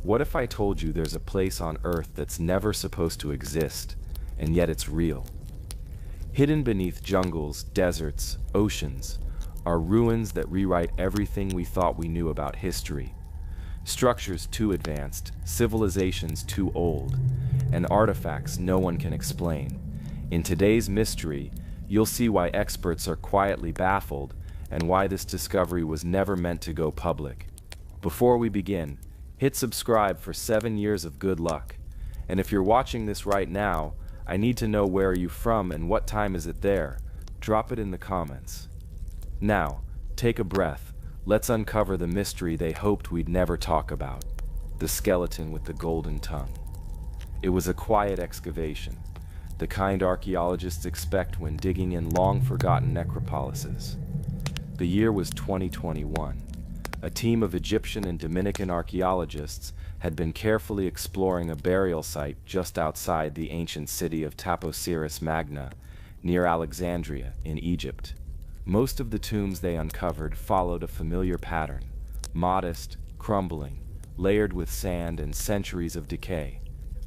What if I told you there's a place on Earth that's never supposed to exist, and yet it's real? Hidden beneath jungles, deserts, oceans, are ruins that rewrite everything we thought we knew about history. Structures too advanced, civilizations too old, and artifacts no one can explain. In today's mystery, you'll see why experts are quietly baffled and why this discovery was never meant to go public. Before we begin, hit subscribe for 7 years of good luck. And if you're watching this right now, I need to know where are you from and what time is it there. Drop it in the comments. Now, take a breath. Let's uncover the mystery they hoped we'd never talk about. The skeleton with the golden tongue. It was a quiet excavation, the kind archaeologists expect when digging in long-forgotten necropolises. The year was 2021. A team of Egyptian and Dominican archaeologists had been carefully exploring a burial site just outside the ancient city of Taposiris Magna, near Alexandria in Egypt. Most of the tombs they uncovered followed a familiar pattern: modest, crumbling, layered with sand and centuries of decay.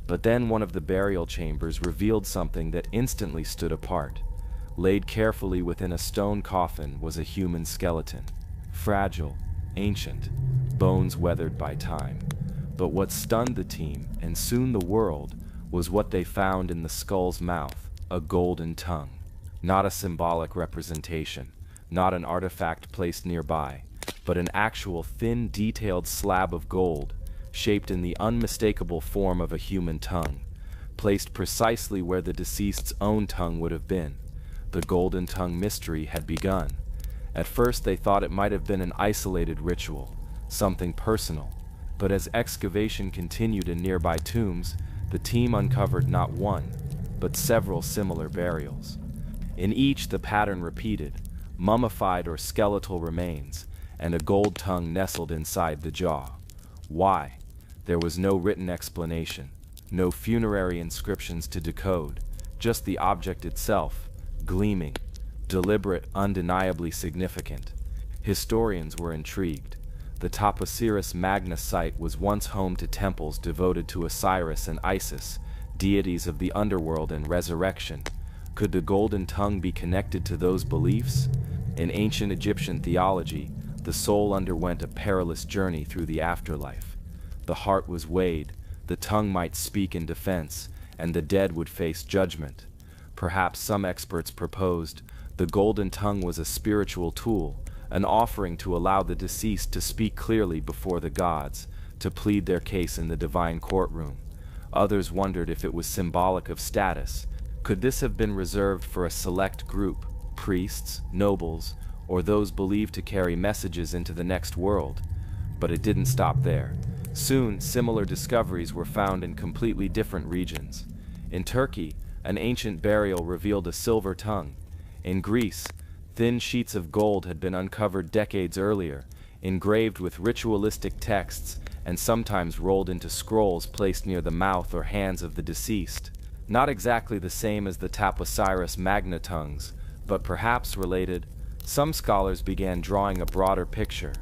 But then one of the burial chambers revealed something that instantly stood apart. Laid carefully within a stone coffin was a human skeleton. Fragile, ancient, bones weathered by time. But what stunned the team, and soon the world, was what they found in the skull's mouth: a golden tongue. Not a symbolic representation, not an artifact placed nearby, but an actual thin, detailed slab of gold, shaped in the unmistakable form of a human tongue, placed precisely where the deceased's own tongue would have been. The golden tongue mystery had begun. At first they thought it might have been an isolated ritual, something personal, but as excavation continued in nearby tombs, the team uncovered not one, but several similar burials. In each the pattern repeated: mummified or skeletal remains, and a gold tongue nestled inside the jaw. Why? There was no written explanation, no funerary inscriptions to decode, just the object itself, gleaming, deliberate, undeniably significant. Historians were intrigued. The Taposiris Magna site was once home to temples devoted to Osiris and Isis, deities of the underworld and resurrection. Could the golden tongue be connected to those beliefs? In ancient Egyptian theology, the soul underwent a perilous journey through the afterlife. The heart was weighed, the tongue might speak in defense, and the dead would face judgment. Perhaps some experts proposed the golden tongue was a spiritual tool, an offering to allow the deceased to speak clearly before the gods, to plead their case in the divine courtroom. Others wondered if it was symbolic of status. Could this have been reserved for a select group, priests, nobles, or those believed to carry messages into the next world? But it didn't stop there. Soon, similar discoveries were found in completely different regions. In Turkey, an ancient burial revealed a silver tongue. In Greece, thin sheets of gold had been uncovered decades earlier, engraved with ritualistic texts and sometimes rolled into scrolls placed near the mouth or hands of the deceased. Not exactly the same as the Taposiris Magna tongues, but perhaps related. Some scholars began drawing a broader picture.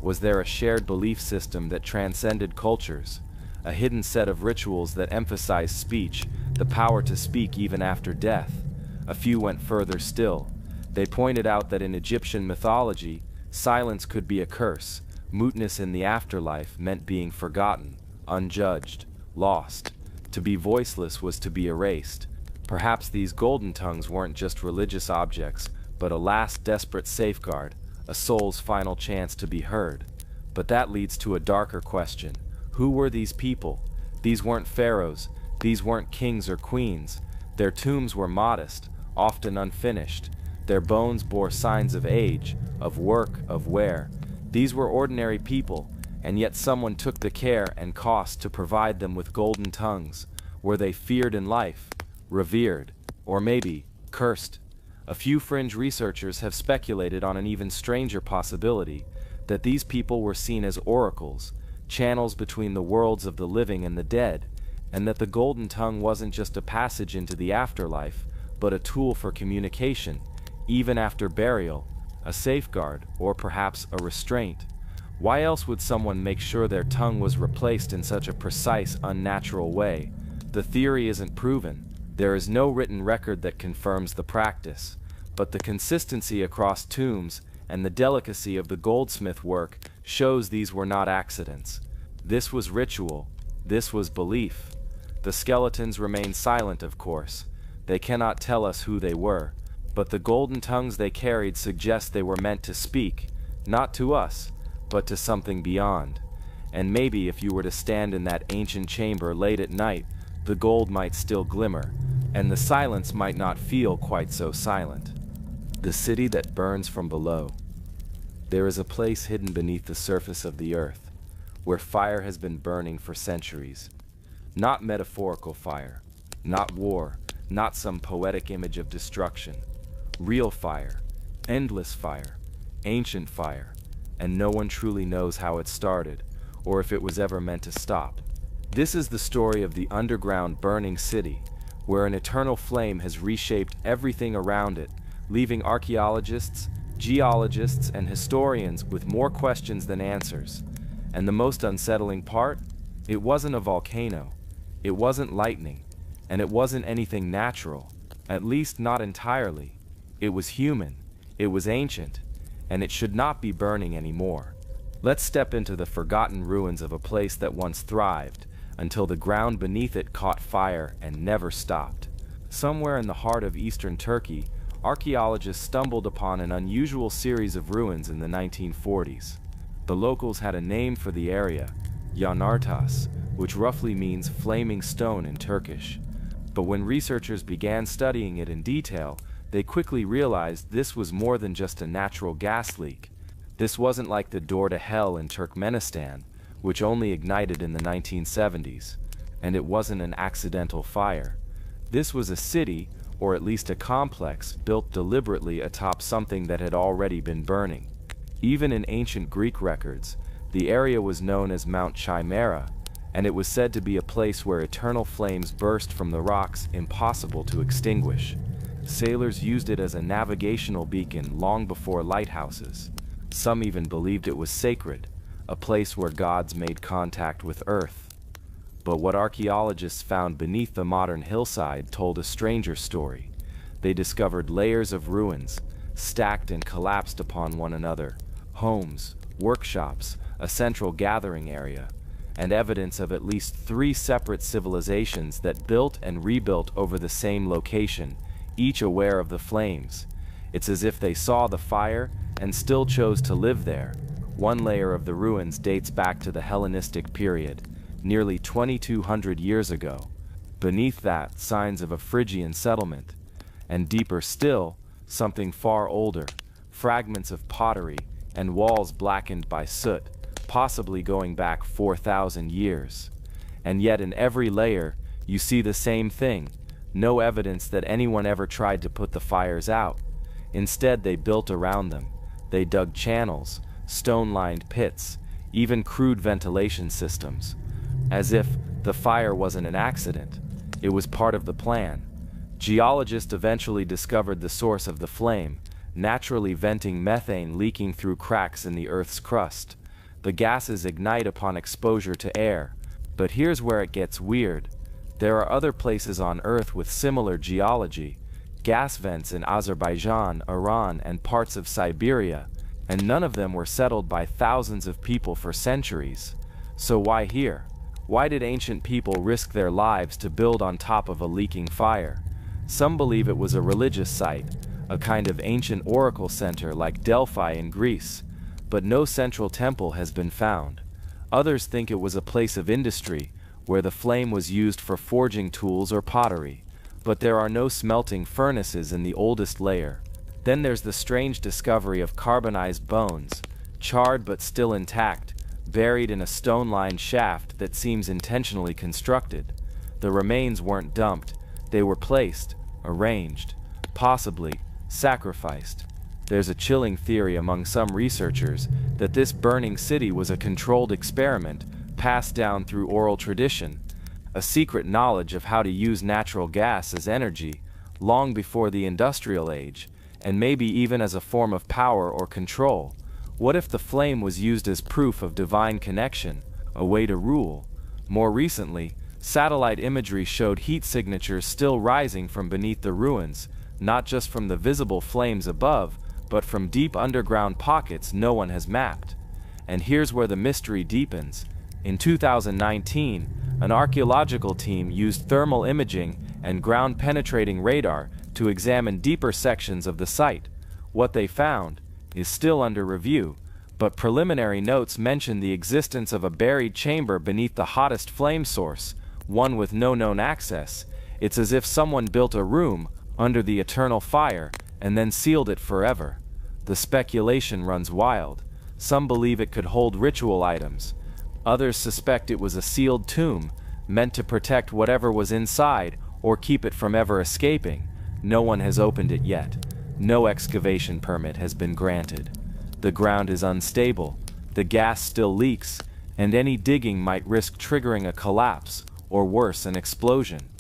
Was there a shared belief system that transcended cultures? A hidden set of rituals that emphasized speech, the power to speak even after death? A few went further still. They pointed out that in Egyptian mythology, silence could be a curse. Muteness in the afterlife meant being forgotten, unjudged, lost. To be voiceless was to be erased. Perhaps these golden tongues weren't just religious objects, but a last desperate safeguard, a soul's final chance to be heard. But that leads to a darker question. Who were these people? These weren't pharaohs. These weren't kings or queens. Their tombs were modest, often unfinished. Their bones bore signs of age, of work, of wear. These were ordinary people, and yet someone took the care and cost to provide them with golden tongues. Were they feared in life, revered, or maybe cursed? A few fringe researchers have speculated on an even stranger possibility, that these people were seen as oracles, channels between the worlds of the living and the dead, and that the golden tongue wasn't just a passage into the afterlife, but a tool for communication, even after burial, a safeguard, or perhaps a restraint. Why else would someone make sure their tongue was replaced in such a precise, unnatural way? The theory isn't proven. There is no written record that confirms the practice, but the consistency across tombs and the delicacy of the goldsmith work shows these were not accidents. This was ritual. This was belief. The skeletons remain silent, of course. They cannot tell us who they were, but the golden tongues they carried suggest they were meant to speak, not to us, but to something beyond. And maybe if you were to stand in that ancient chamber late at night, the gold might still glimmer, and the silence might not feel quite so silent. The city that burns from below. There is a place hidden beneath the surface of the earth, where fire has been burning for centuries. Not metaphorical fire, not war, not some poetic image of destruction. Real fire, endless fire, ancient fire, and no one truly knows how it started, or if it was ever meant to stop. This is the story of the underground burning city, where an eternal flame has reshaped everything around it, leaving archaeologists, geologists, and historians with more questions than answers. And the most unsettling part? It wasn't a volcano, it wasn't lightning, and it wasn't anything natural, at least not entirely. It was human, it was ancient, and it should not be burning anymore. Let's step into the forgotten ruins of a place that once thrived, until the ground beneath it caught fire and never stopped. Somewhere in the heart of eastern Turkey, archaeologists stumbled upon an unusual series of ruins in the 1940s. The locals had a name for the area, Yanartas, which roughly means flaming stone in Turkish. But when researchers began studying it in detail, they quickly realized this was more than just a natural gas leak. This wasn't like the door to hell in Turkmenistan, which only ignited in the 1970s, and it wasn't an accidental fire. This was a city, or at least a complex, built deliberately atop something that had already been burning. Even in ancient Greek records, the area was known as Mount Chimera, and it was said to be a place where eternal flames burst from the rocks impossible to extinguish. Sailors used it as a navigational beacon long before lighthouses. Some even believed it was sacred, a place where gods made contact with Earth. But what archaeologists found beneath the modern hillside told a stranger story. They discovered layers of ruins, stacked and collapsed upon one another, homes, workshops, a central gathering area, and evidence of at least 3 separate civilizations that built and rebuilt over the same location, each aware of the flames. It's as if they saw the fire and still chose to live there. One layer of the ruins dates back to the Hellenistic period, nearly 2,200 years ago. Beneath that, signs of a Phrygian settlement. And deeper still, something far older, fragments of pottery and walls blackened by soot, possibly going back 4,000 years. And yet in every layer, you see the same thing, no evidence that anyone ever tried to put the fires out. Instead, they built around them. They dug channels, stone-lined pits, even crude ventilation systems. As if the fire wasn't an accident, it was part of the plan. Geologists eventually discovered the source of the flame, naturally venting methane leaking through cracks in the Earth's crust. The gases ignite upon exposure to air. But here's where it gets weird. There are other places on Earth with similar geology, gas vents in Azerbaijan, Iran, and parts of Siberia, and none of them were settled by thousands of people for centuries. So why here? Why did ancient people risk their lives to build on top of a leaking fire? Some believe it was a religious site, a kind of ancient oracle center like Delphi in Greece, but no central temple has been found. Others think it was a place of industry, where the flame was used for forging tools or pottery, but there are no smelting furnaces in the oldest layer. Then there's the strange discovery of carbonized bones, charred but still intact, buried in a stone-lined shaft that seems intentionally constructed. The remains weren't dumped, they were placed, arranged, possibly sacrificed. There's a chilling theory among some researchers that this burning city was a controlled experiment passed down through oral tradition, a secret knowledge of how to use natural gas as energy long before the industrial age, and maybe even as a form of power or control. What if the flame was used as proof of divine connection, a way to rule? More recently, satellite imagery showed heat signatures still rising from beneath the ruins, not just from the visible flames above, but from deep underground pockets no one has mapped. And here's where the mystery deepens. In 2019, an archaeological team used thermal imaging and ground-penetrating radar to examine deeper sections of the site. What they found is still under review, but preliminary notes mention the existence of a buried chamber beneath the hottest flame source, one with no known access. It's as if someone built a room under the eternal fire and then sealed it forever. The speculation runs wild. Some believe it could hold ritual items. Others suspect it was a sealed tomb, meant to protect whatever was inside or keep it from ever escaping. No one has opened it yet. No excavation permit has been granted. The ground is unstable, the gas still leaks, and any digging might risk triggering a collapse, or worse, an explosion.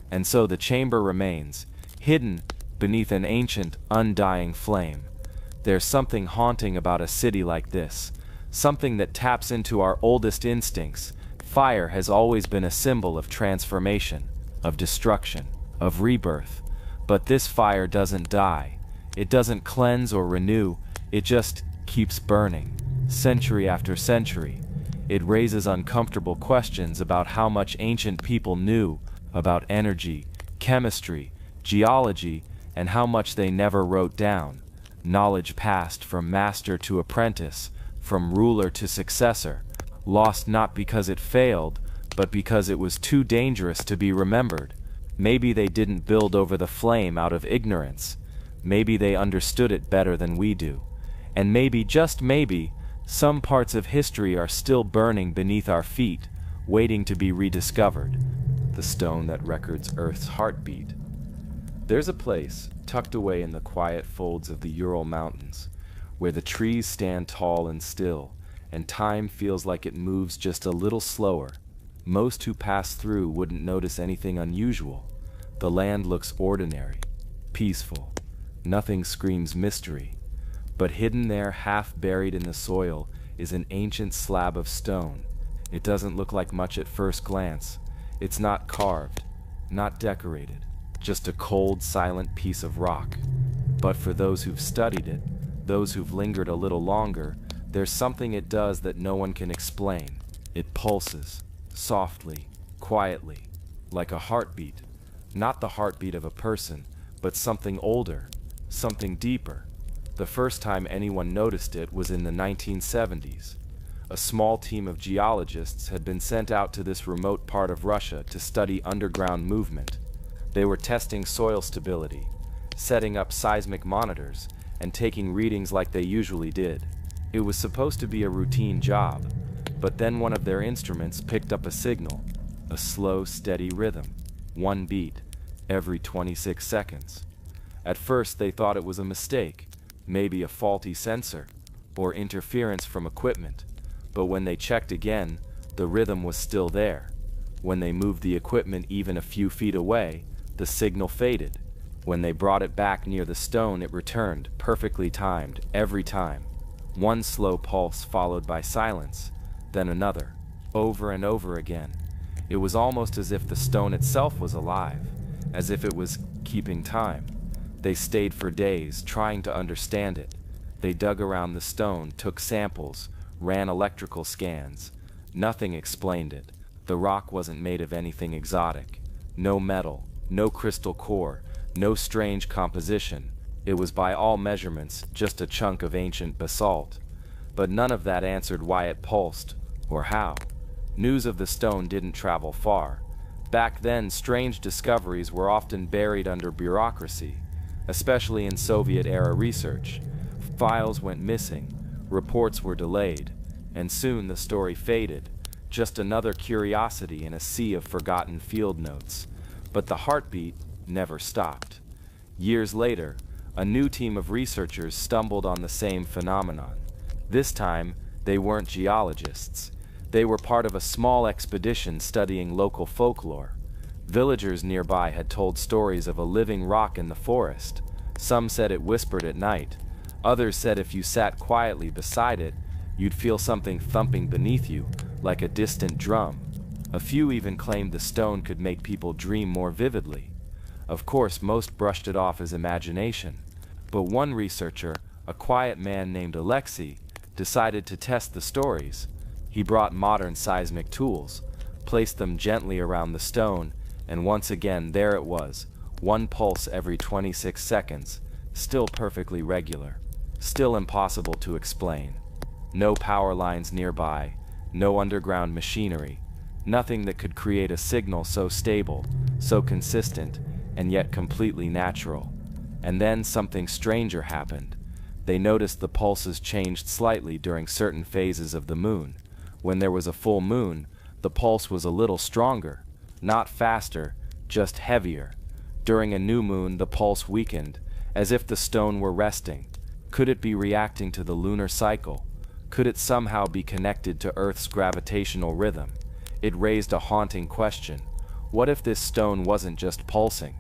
And so the chamber remains, hidden beneath an ancient, undying flame. There's something haunting about a city like this, something that taps into our oldest instincts. Fire has always been a symbol of transformation, of destruction, of rebirth. But this fire doesn't die. It doesn't cleanse or renew. It just keeps burning, century after century. It raises uncomfortable questions about how much ancient people knew about energy, chemistry, geology, and how much they never wrote down. Knowledge passed from master to apprentice, from ruler to successor, lost not because it failed, but because it was too dangerous to be remembered. Maybe they didn't build over the flame out of ignorance. Maybe they understood it better than we do. And maybe, just maybe, some parts of history are still burning beneath our feet, waiting to be rediscovered. The stone that records Earth's heartbeat. There's a place, tucked away in the quiet folds of the Ural Mountains, where the trees stand tall and still, and time feels like it moves just a little slower. Most who pass through wouldn't notice anything unusual. The land looks ordinary, peaceful. Nothing screams mystery. But hidden there, half buried in the soil, is an ancient slab of stone. It doesn't look like much at first glance. It's not carved, not decorated, just a cold, silent piece of rock. But for those who've studied it, those who've lingered a little longer, there's something it does that no one can explain. It pulses, softly, quietly, like a heartbeat. Not the heartbeat of a person, but something older, something deeper. The first time anyone noticed it was in the 1970s. A small team of geologists had been sent out to this remote part of Russia to study underground movement. They were testing soil stability, setting up seismic monitors, and taking readings like they usually did. It was supposed to be a routine job, but then one of their instruments picked up a signal, a slow, steady rhythm, one beat, every 26 seconds. At first they thought it was a mistake, maybe a faulty sensor, or interference from equipment. But when they checked again, the rhythm was still there. When they moved the equipment even a few feet away, the signal faded. When they brought it back near the stone, it returned, perfectly timed, every time. One slow pulse followed by silence, then another, over and over again. It was almost as if the stone itself was alive, as if it was keeping time. They stayed for days, trying to understand it. They dug around the stone, took samples, ran electrical scans. Nothing explained it. The rock wasn't made of anything exotic. No metal, no crystal core, no strange composition. It was by all measurements just a chunk of ancient basalt. But none of that answered why it pulsed, or how. News of the stone didn't travel far. Back then, strange discoveries were often buried under bureaucracy, especially in Soviet-era research. Files went missing, reports were delayed, and soon the story faded, just another curiosity in a sea of forgotten field notes. But the heartbeat never stopped. Years later, a new team of researchers stumbled on the same phenomenon. This time, they weren't geologists. They were part of a small expedition studying local folklore. Villagers nearby had told stories of a living rock in the forest. Some said it whispered at night. Others said if you sat quietly beside it, you'd feel something thumping beneath you, like a distant drum. A few even claimed the stone could make people dream more vividly. Of course, most brushed it off as imagination. But one researcher, a quiet man named Alexei, decided to test the stories. He brought modern seismic tools, placed them gently around the stone, and once again there it was, one pulse every 26 seconds, still perfectly regular, still impossible to explain. No power lines nearby, no underground machinery, nothing that could create a signal so stable, so consistent, and yet completely natural. And then something stranger happened. They noticed the pulses changed slightly during certain phases of the moon. When there was a full moon, the pulse was a little stronger, not faster, just heavier. During a new moon, the pulse weakened, as if the stone were resting. Could it be reacting to the lunar cycle? Could it somehow be connected to Earth's gravitational rhythm? It raised a haunting question. What if this stone wasn't just pulsing?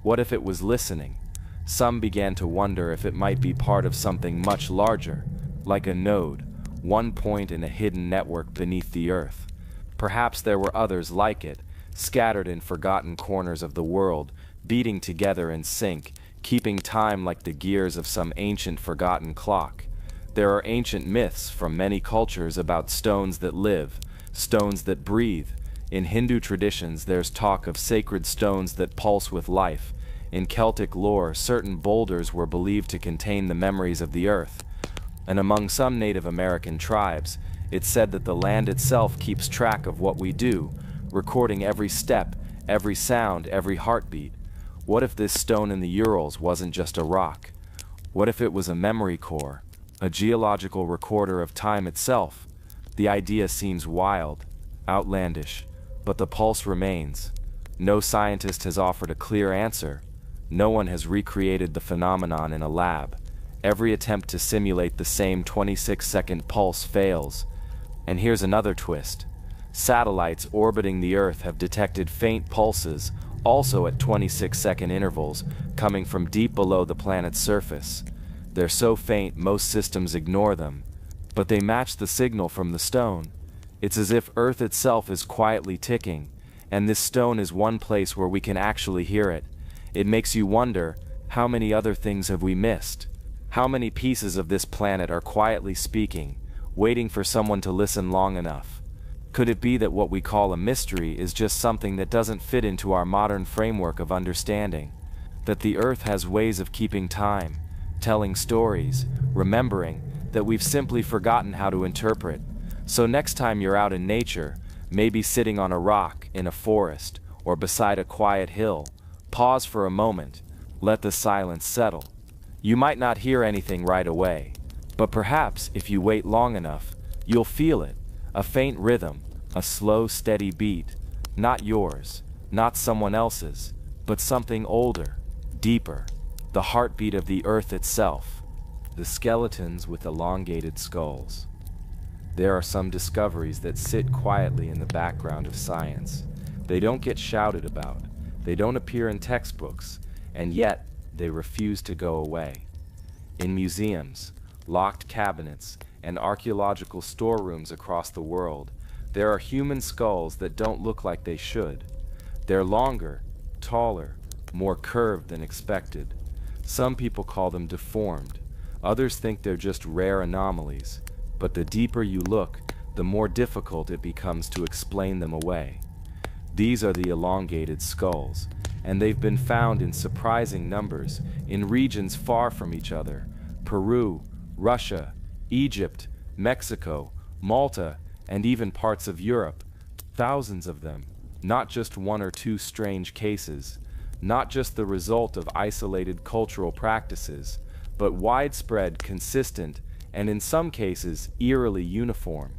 What if it was listening? Some began to wonder if it might be part of something much larger, like a node, one point in a hidden network beneath the Earth. Perhaps there were others like it, scattered in forgotten corners of the world, beating together in sync, keeping time like the gears of some ancient forgotten clock. There are ancient myths from many cultures about stones that live, stones that breathe. In Hindu traditions, there's talk of sacred stones that pulse with life. In Celtic lore, certain boulders were believed to contain the memories of the earth. And among some Native American tribes, it's said that the land itself keeps track of what we do, recording every step, every sound, every heartbeat. What if this stone in the Urals wasn't just a rock? What if it was a memory core, a geological recorder of time itself? The idea seems wild, outlandish, but the pulse remains. No scientist has offered a clear answer. No one has recreated the phenomenon in a lab. Every attempt to simulate the same 26-second pulse fails. And here's another twist. Satellites orbiting the Earth have detected faint pulses, also at 26-second intervals, coming from deep below the planet's surface. They're so faint most systems ignore them, but they match the signal from the stone. It's as if Earth itself is quietly ticking, and this stone is one place where we can actually hear it. It makes you wonder, how many other things have we missed? How many pieces of this planet are quietly speaking, waiting for someone to listen long enough? Could it be that what we call a mystery is just something that doesn't fit into our modern framework of understanding? That the Earth has ways of keeping time, telling stories, remembering, that we've simply forgotten how to interpret. So next time you're out in nature, maybe sitting on a rock, in a forest, or beside a quiet hill, pause for a moment, let the silence settle. You might not hear anything right away, but perhaps if you wait long enough, you'll feel it, a faint rhythm, a slow, steady beat, not yours, not someone else's, but something older, deeper, the heartbeat of the Earth itself. The skeletons with elongated skulls. There are some discoveries that sit quietly in the background of science. They don't get shouted about, they don't appear in textbooks, and yet they refuse to go away. In museums, locked cabinets, and archaeological storerooms across the world, there are human skulls that don't look like they should. They're longer, taller, more curved than expected. Some people call them deformed. Others think they're just rare anomalies. But the deeper you look, the more difficult it becomes to explain them away. These are the elongated skulls, and they've been found in surprising numbers in regions far from each other: Peru, Russia, Egypt, Mexico, Malta, and even parts of Europe. Thousands of them, not just one or two strange cases, not just the result of isolated cultural practices, but widespread, consistent, and in some cases eerily uniform.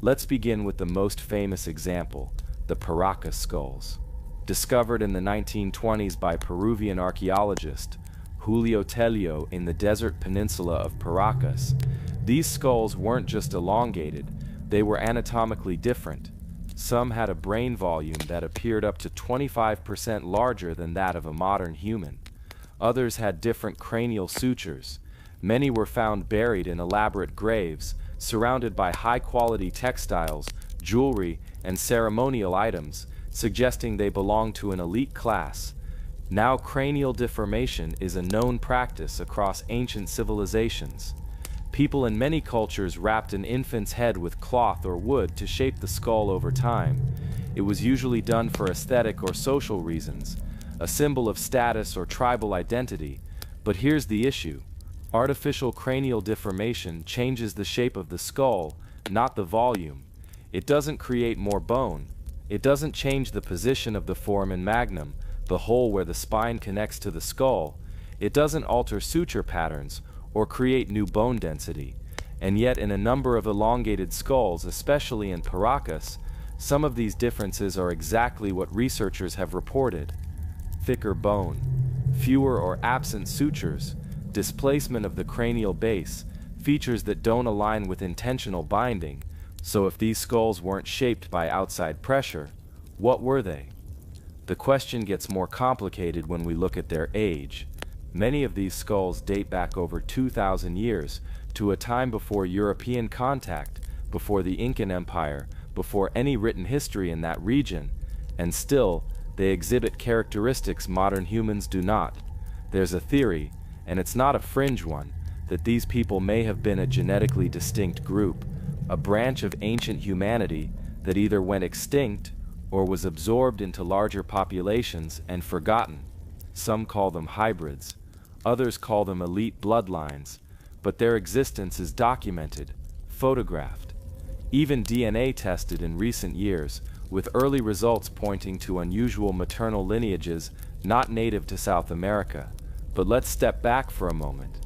Let's begin with the most famous example, the Paracas skulls. Discovered in the 1920s by Peruvian archaeologist Julio Tello in the desert peninsula of Paracas, these skulls weren't just elongated, they were anatomically different. Some had a brain volume that appeared up to 25% larger than that of a modern human. Others had different cranial sutures, Many were found buried in elaborate graves, surrounded by high-quality textiles, jewelry, and ceremonial items, suggesting they belonged to an elite class. Now, cranial deformation is a known practice across ancient civilizations. People in many cultures wrapped an infant's head with cloth or wood to shape the skull over time. It was usually done for aesthetic or social reasons, a symbol of status or tribal identity. But here's the issue. Artificial cranial deformation changes the shape of the skull, not the volume. It doesn't create more bone. It doesn't change the position of the foramen magnum, the hole where the spine connects to the skull. It doesn't alter suture patterns or create new bone density. And yet, in a number of elongated skulls, especially in Paracas, some of these differences are exactly what researchers have reported. Thicker bone, fewer or absent sutures, displacement of the cranial base, features that don't align with intentional binding. So if these skulls weren't shaped by outside pressure, what were they? The question gets more complicated when we look at their age. Many of these skulls date back over 2,000 years, to a time before European contact, before the Incan Empire, before any written history in that region, and still, they exhibit characteristics modern humans do not. There's a theory, and it's not a fringe one, that these people may have been a genetically distinct group, a branch of ancient humanity that either went extinct or was absorbed into larger populations and forgotten. Some call them hybrids. Others call them elite bloodlines, but their existence is documented, photographed, even DNA tested in recent years, with early results pointing to unusual maternal lineages not native to South America. But let's step back for a moment.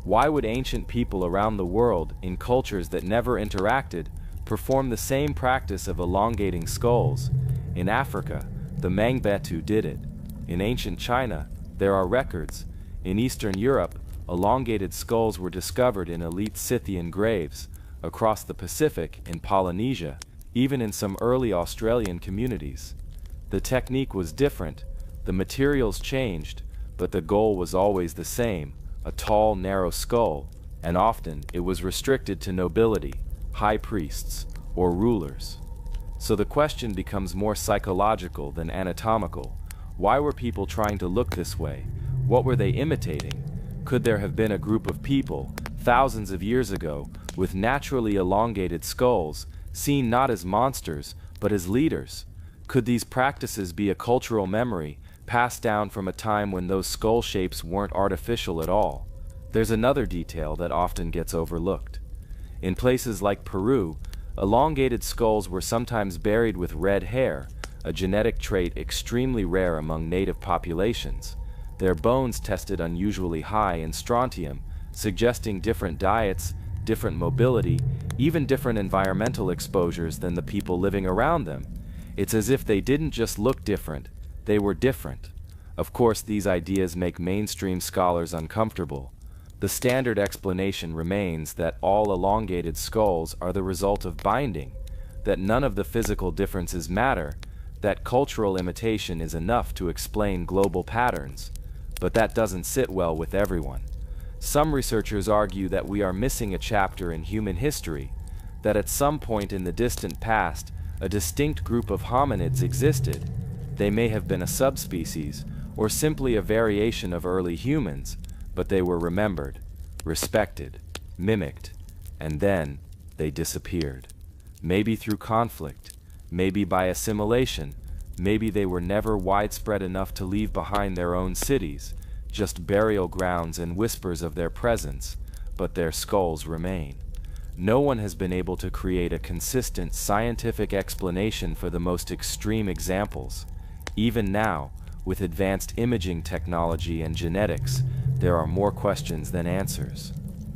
Why would ancient people around the world, in cultures that never interacted, perform the same practice of elongating skulls? In Africa, the Mangbetu did it. In ancient China, there are records. In Eastern Europe, elongated skulls were discovered in elite Scythian graves. Across the Pacific, in Polynesia, even in some early Australian communities. The technique was different, the materials changed, but the goal was always the same, a tall, narrow skull, and often it was restricted to nobility, high priests, or rulers. So the question becomes more psychological than anatomical. Why were people trying to look this way? What were they imitating? Could there have been a group of people, thousands of years ago, with naturally elongated skulls, seen not as monsters, but as leaders? Could these practices be a cultural memory, passed down from a time when those skull shapes weren't artificial at all? There's another detail that often gets overlooked. In places like Peru, elongated skulls were sometimes buried with red hair, a genetic trait extremely rare among native populations. Their bones tested unusually high in strontium, suggesting different diets, different mobility, even different environmental exposures than the people living around them. It's as if they didn't just look different, they were different. Of course, these ideas make mainstream scholars uncomfortable. The standard explanation remains that all elongated skulls are the result of binding, that none of the physical differences matter, that cultural imitation is enough to explain global patterns. But that doesn't sit well with everyone. Some researchers argue that we are missing a chapter in human history, that at some point in the distant past, a distinct group of hominids existed. They may have been a subspecies, or simply a variation of early humans, but they were remembered, respected, mimicked, and then they disappeared. Maybe through conflict, maybe by assimilation, maybe they were never widespread enough to leave behind their own cities, just burial grounds and whispers of their presence, but their skulls remain. No one has been able to create a consistent scientific explanation for the most extreme examples. Even now, with advanced imaging technology and genetics, there are more questions than answers.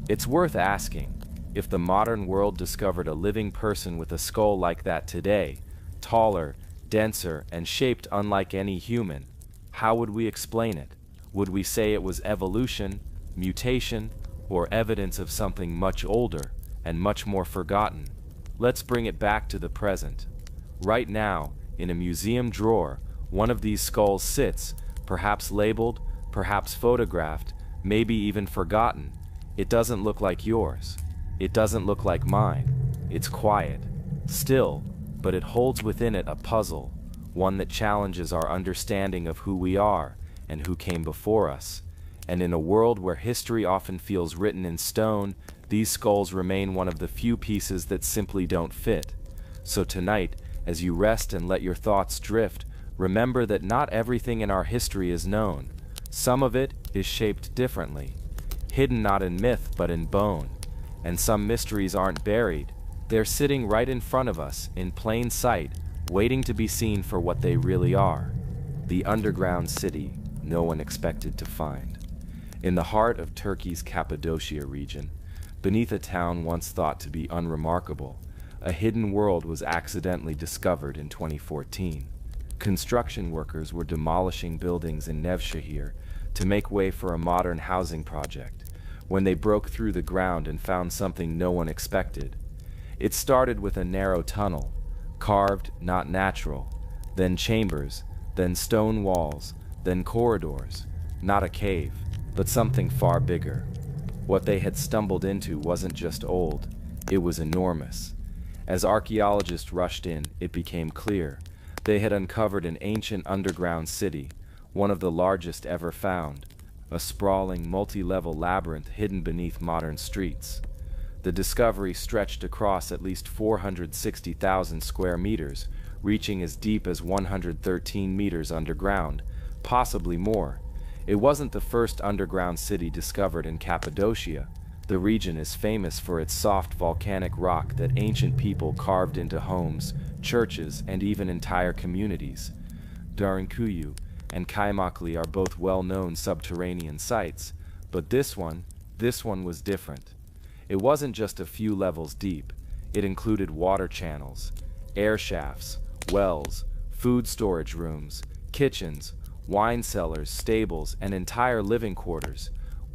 It's worth asking, if the modern world discovered a living person with a skull like that today, taller, denser, and shaped unlike any human, how would we explain it? Would we say it was evolution, mutation, or evidence of something much older and much more forgotten? Let's bring it back to the present. Right now, in a museum drawer, one of these skulls sits, perhaps labeled, perhaps photographed, maybe even forgotten. It doesn't look like yours. It doesn't look like mine. It's quiet, still, but it holds within it a puzzle, one that challenges our understanding of who we are and who came before us. And in a world where history often feels written in stone, these skulls remain one of the few pieces that simply don't fit. So tonight, as you rest and let your thoughts drift, remember that not everything in our history is known. Some of it is shaped differently, hidden not in myth but in bone. And some mysteries aren't buried. They're sitting right in front of us, in plain sight, waiting to be seen for what they really are. The underground city no one expected to find. In the heart of Turkey's Cappadocia region, beneath a town once thought to be unremarkable, a hidden world was accidentally discovered in 2014. Construction workers were demolishing buildings in Nevşehir to make way for a modern housing project, when they broke through the ground and found something no one expected. It started with a narrow tunnel, carved, not natural, then chambers, then stone walls, then corridors, not a cave, but something far bigger. What they had stumbled into wasn't just old, it was enormous. As archaeologists rushed in, it became clear. They had uncovered an ancient underground city, one of the largest ever found, a sprawling, multi-level labyrinth hidden beneath modern streets. The discovery stretched across at least 460,000 square meters, reaching as deep as 113 meters underground, possibly more. It wasn't the first underground city discovered in Cappadocia. The region is famous for its soft volcanic rock that ancient people carved into homes, churches, and even entire communities. Derinkuyu and Kaymakli are both well-known subterranean sites, but this one was different. It wasn't just a few levels deep. It included water channels, air shafts, wells, food storage rooms, kitchens, wine cellars, stables, and entire living quarters,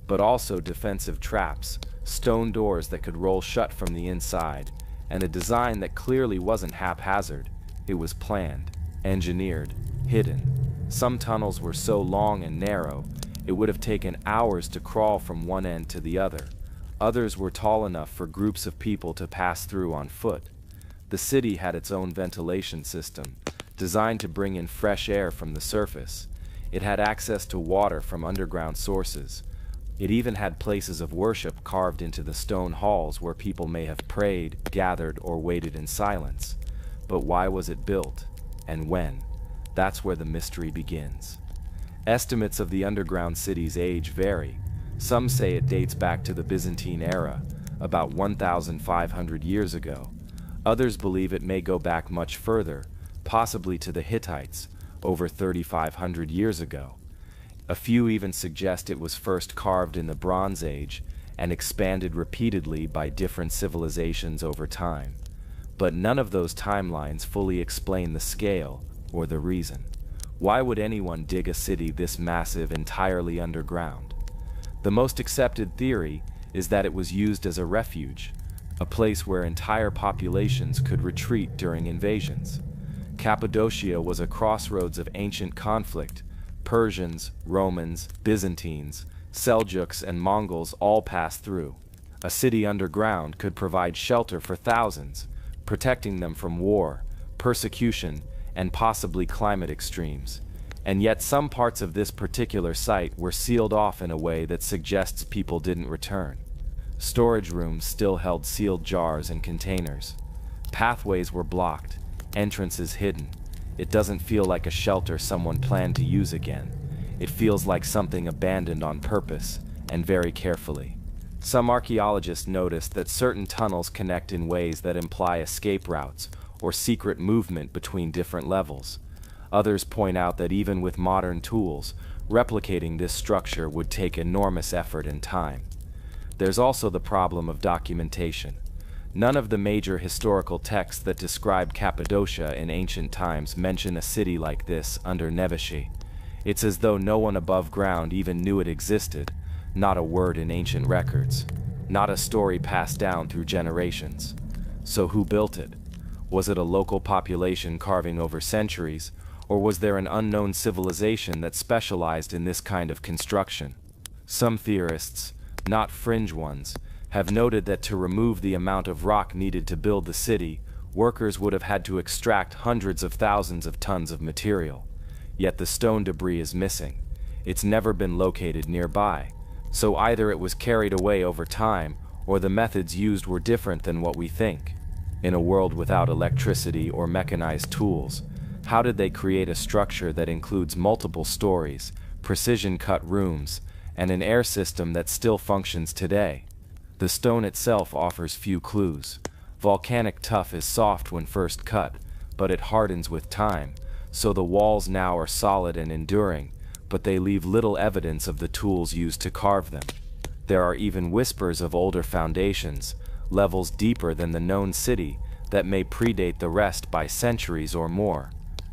but also defensive traps, stone doors that could roll shut from the inside, and a design that clearly wasn't haphazard. It was planned, engineered, hidden. Some tunnels were so long and narrow, it would have taken hours to crawl from one end to the other. Others were tall enough for groups of people to pass through on foot. The city had its own ventilation system, designed to bring in fresh air from the surface. It had access to water from underground sources. It even had places of worship carved into the stone halls where people may have prayed, gathered, or waited in silence. But why was it built? And when? That's where the mystery begins. Estimates of the underground city's age vary. Some say it dates back to the Byzantine era, about 1,500 years ago. Others believe it may go back much further, possibly to the Hittites, over 3,500 years ago. A few even suggest it was first carved in the Bronze Age and expanded repeatedly by different civilizations over time. But none of those timelines fully explain the scale or the reason. Why would anyone dig a city this massive entirely underground? The most accepted theory is that it was used as a refuge, a place where entire populations could retreat during invasions. Cappadocia was a crossroads of ancient conflict. Persians, Romans, Byzantines, Seljuks, and Mongols all passed through. A city underground could provide shelter for thousands, protecting them from war, persecution, and possibly climate extremes. And yet some parts of this particular site were sealed off in a way that suggests people didn't return. Storage rooms still held sealed jars and containers. Pathways were blocked, entrances hidden. It doesn't feel like a shelter someone planned to use again. It feels like something abandoned on purpose, and very carefully. Some archaeologists noticed that certain tunnels connect in ways that imply escape routes or secret movement between different levels. Others point out that even with modern tools, replicating this structure would take enormous effort and time. There's also the problem of documentation. None of the major historical texts that describe Cappadocia in ancient times mention a city like this under Nevşehir. It's as though no one above ground even knew it existed, not a word in ancient records, not a story passed down through generations. So who built it? Was it a local population carving over centuries, or was there an unknown civilization that specialized in this kind of construction? Some theorists, not fringe ones, have noted that to remove the amount of rock needed to build the city, workers would have had to extract hundreds of thousands of tons of material. Yet the stone debris is missing. It's never been located nearby. So either it was carried away over time, or the methods used were different than what we think. In a world without electricity or mechanized tools, how did they create a structure that includes multiple stories, precision-cut rooms, and an air system that still functions today? The stone itself offers few clues. Volcanic tuff is soft when first cut, but it hardens with time, so the walls now are solid and enduring, but they leave little evidence of the tools used to carve them. There are even whispers of older foundations, levels deeper than the known city, that may predate the rest by centuries or more.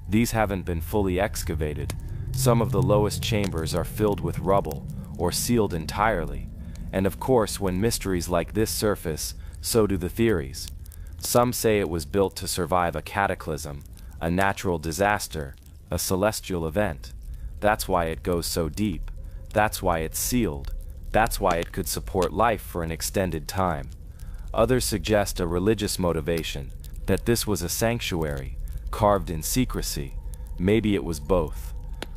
These haven't been fully excavated. Some of the lowest chambers are filled with rubble, or sealed entirely. And of course, when mysteries like this surface, so do the theories. Some say it was built to survive a cataclysm, a natural disaster, a celestial event. That's why it goes so deep. That's why it's sealed. That's why it could support life for an extended time. Others suggest a religious motivation, that this was a sanctuary, carved in secrecy. Maybe it was both.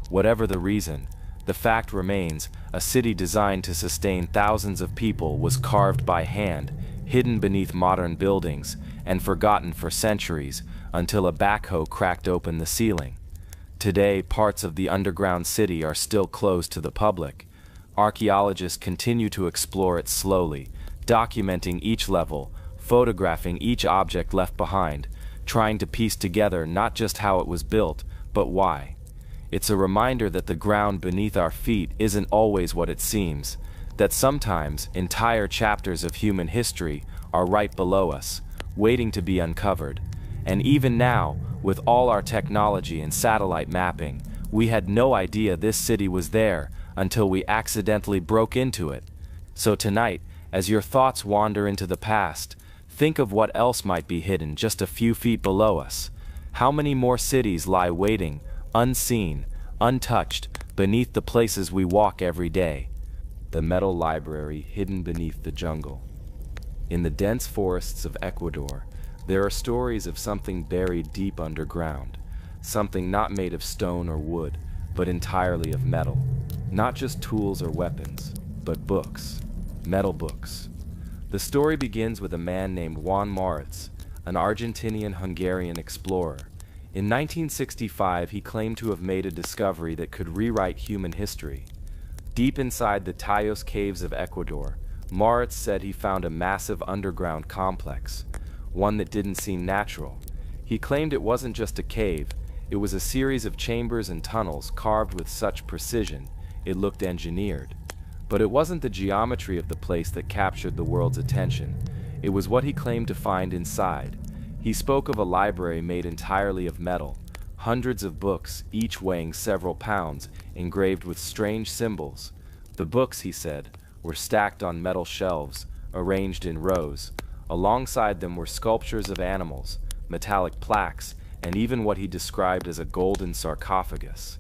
Whatever the reason, the fact remains, a city designed to sustain thousands of people was carved by hand, hidden beneath modern buildings, and forgotten for centuries, until a backhoe cracked open the ceiling. Today, parts of the underground city are still closed to the public. Archaeologists continue to explore it slowly, documenting each level, photographing each object left behind, trying to piece together not just how it was built, but why. It's a reminder that the ground beneath our feet isn't always what it seems, that sometimes entire chapters of human history are right below us, waiting to be uncovered. And even now, with all our technology and satellite mapping, we had no idea this city was there until we accidentally broke into it. So tonight, as your thoughts wander into the past, think of what else might be hidden just a few feet below us. How many more cities lie waiting, unseen, untouched, beneath the places we walk every day? The metal library hidden beneath the jungle. In the dense forests of Ecuador, there are stories of something buried deep underground, something not made of stone or wood, but entirely of metal. Not just tools or weapons, but books. Metal books. The story begins with a man named Juan Maurits, an Argentinian-Hungarian explorer. In 1965, he claimed to have made a discovery that could rewrite human history. Deep inside the Taos caves of Ecuador, Maurits said he found a massive underground complex, one that didn't seem natural. He claimed it wasn't just a cave, it was a series of chambers and tunnels carved with such precision, it looked engineered. But it wasn't the geometry of the place that captured the world's attention. It was what he claimed to find inside. He spoke of a library made entirely of metal, hundreds of books, each weighing several pounds, engraved with strange symbols. The books, he said, were stacked on metal shelves, arranged in rows. Alongside them were sculptures of animals, metallic plaques, and even what he described as a golden sarcophagus.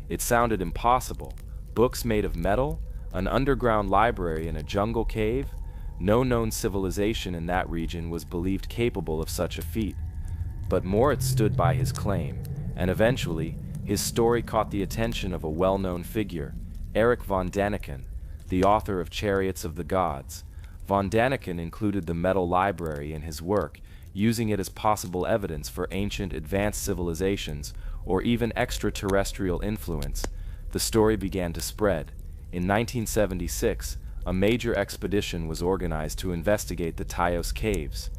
It sounded impossible. Books made of metal? An underground library in a jungle cave? No known civilization in that region was believed capable of such a feat. But Moritz stood by his claim, and eventually, his story caught the attention of a well-known figure, Erich von Däniken, the author of Chariots of the Gods. Von Däniken included the metal library in his work, using it as possible evidence for ancient advanced civilizations or even extraterrestrial influence. The story began to spread. In 1976, a major expedition was organized to investigate the Taos caves.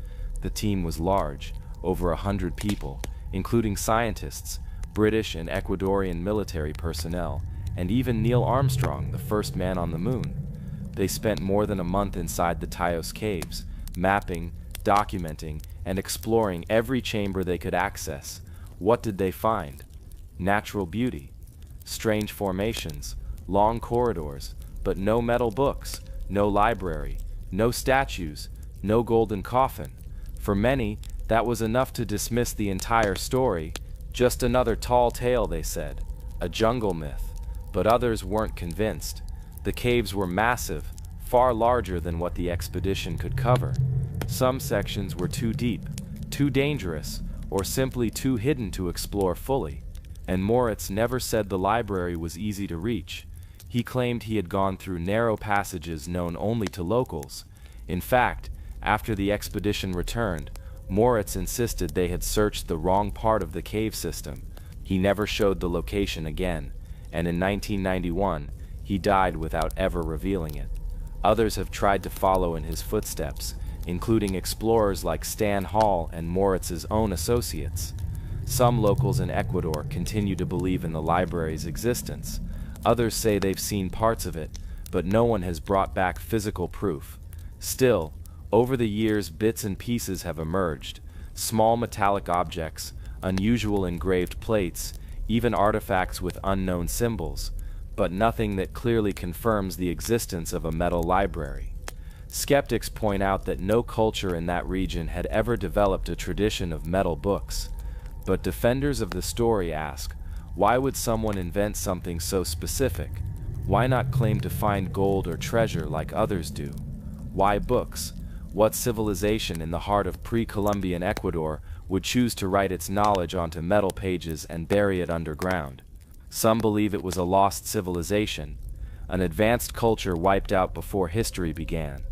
The team was large, over 100 people, including scientists, British and Ecuadorian military personnel, and even Neil Armstrong, the first man on the moon. They spent more than a month inside the Taos caves, mapping, documenting, and exploring every chamber they could access. What did they find? Natural beauty, strange formations, long corridors, but no metal books, no library, no statues, no golden coffin. For many, that was enough to dismiss the entire story. Just another tall tale, they said, a jungle myth. But others weren't convinced. The caves were massive, far larger than what the expedition could cover. Some sections were too deep, too dangerous, or simply too hidden to explore fully. And Moritz never said the library was easy to reach. He claimed he had gone through narrow passages known only to locals. In fact, after the expedition returned, Moritz insisted they had searched the wrong part of the cave system. He never showed the location again, and in 1991, he died without ever revealing it. Others have tried to follow in his footsteps, including explorers like Stan Hall and Moritz's own associates. Some locals in Ecuador continue to believe in the library's existence. Others say they've seen parts of it, but no one has brought back physical proof. Still, over the years, bits and pieces have emerged. Small metallic objects, unusual engraved plates, even artifacts with unknown symbols, but nothing that clearly confirms the existence of a metal library. Skeptics point out that no culture in that region had ever developed a tradition of metal books. But defenders of the story ask, why would someone invent something so specific? Why not claim to find gold or treasure like others do? Why books? What civilization in the heart of pre-Columbian Ecuador would choose to write its knowledge onto metal pages and bury it underground? Some believe it was a lost civilization, an advanced culture wiped out before history began.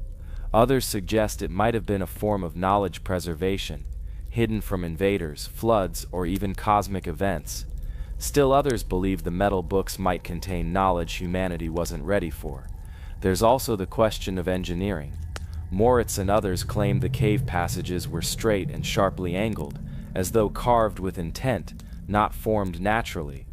Others suggest it might have been a form of knowledge preservation, hidden from invaders, floods, or even cosmic events. Still others believe the metal books might contain knowledge humanity wasn't ready for. There's also the question of engineering. Moritz and others claim the cave passages were straight and sharply angled, as though carved with intent, not formed naturally.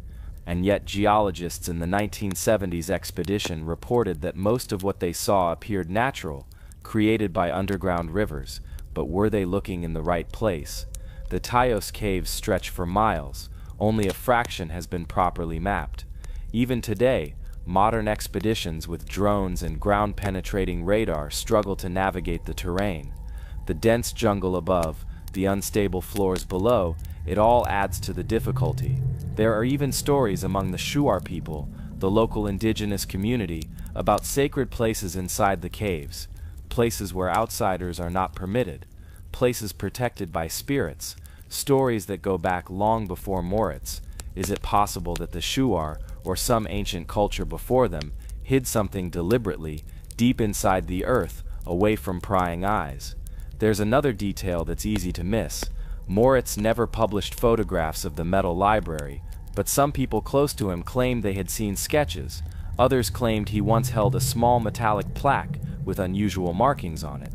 And yet geologists in the 1970s expedition reported that most of what they saw appeared natural, created by underground rivers, but were they looking in the right place? The Taos caves stretch for miles. Only a fraction has been properly mapped. Even today, modern expeditions with drones and ground-penetrating radar struggle to navigate the terrain. The dense jungle above, the unstable floors below, it all adds to the difficulty. There are even stories among the Shuar people, the local indigenous community, about sacred places inside the caves, places where outsiders are not permitted, places protected by spirits, stories that go back long before Moritz. Is it possible that the Shuar, or some ancient culture before them, hid something deliberately, deep inside the earth, away from prying eyes? There's another detail that's easy to miss. Moritz never published photographs of the metal library, but some people close to him claimed they had seen sketches. Others claimed he once held a small metallic plaque with unusual markings on it.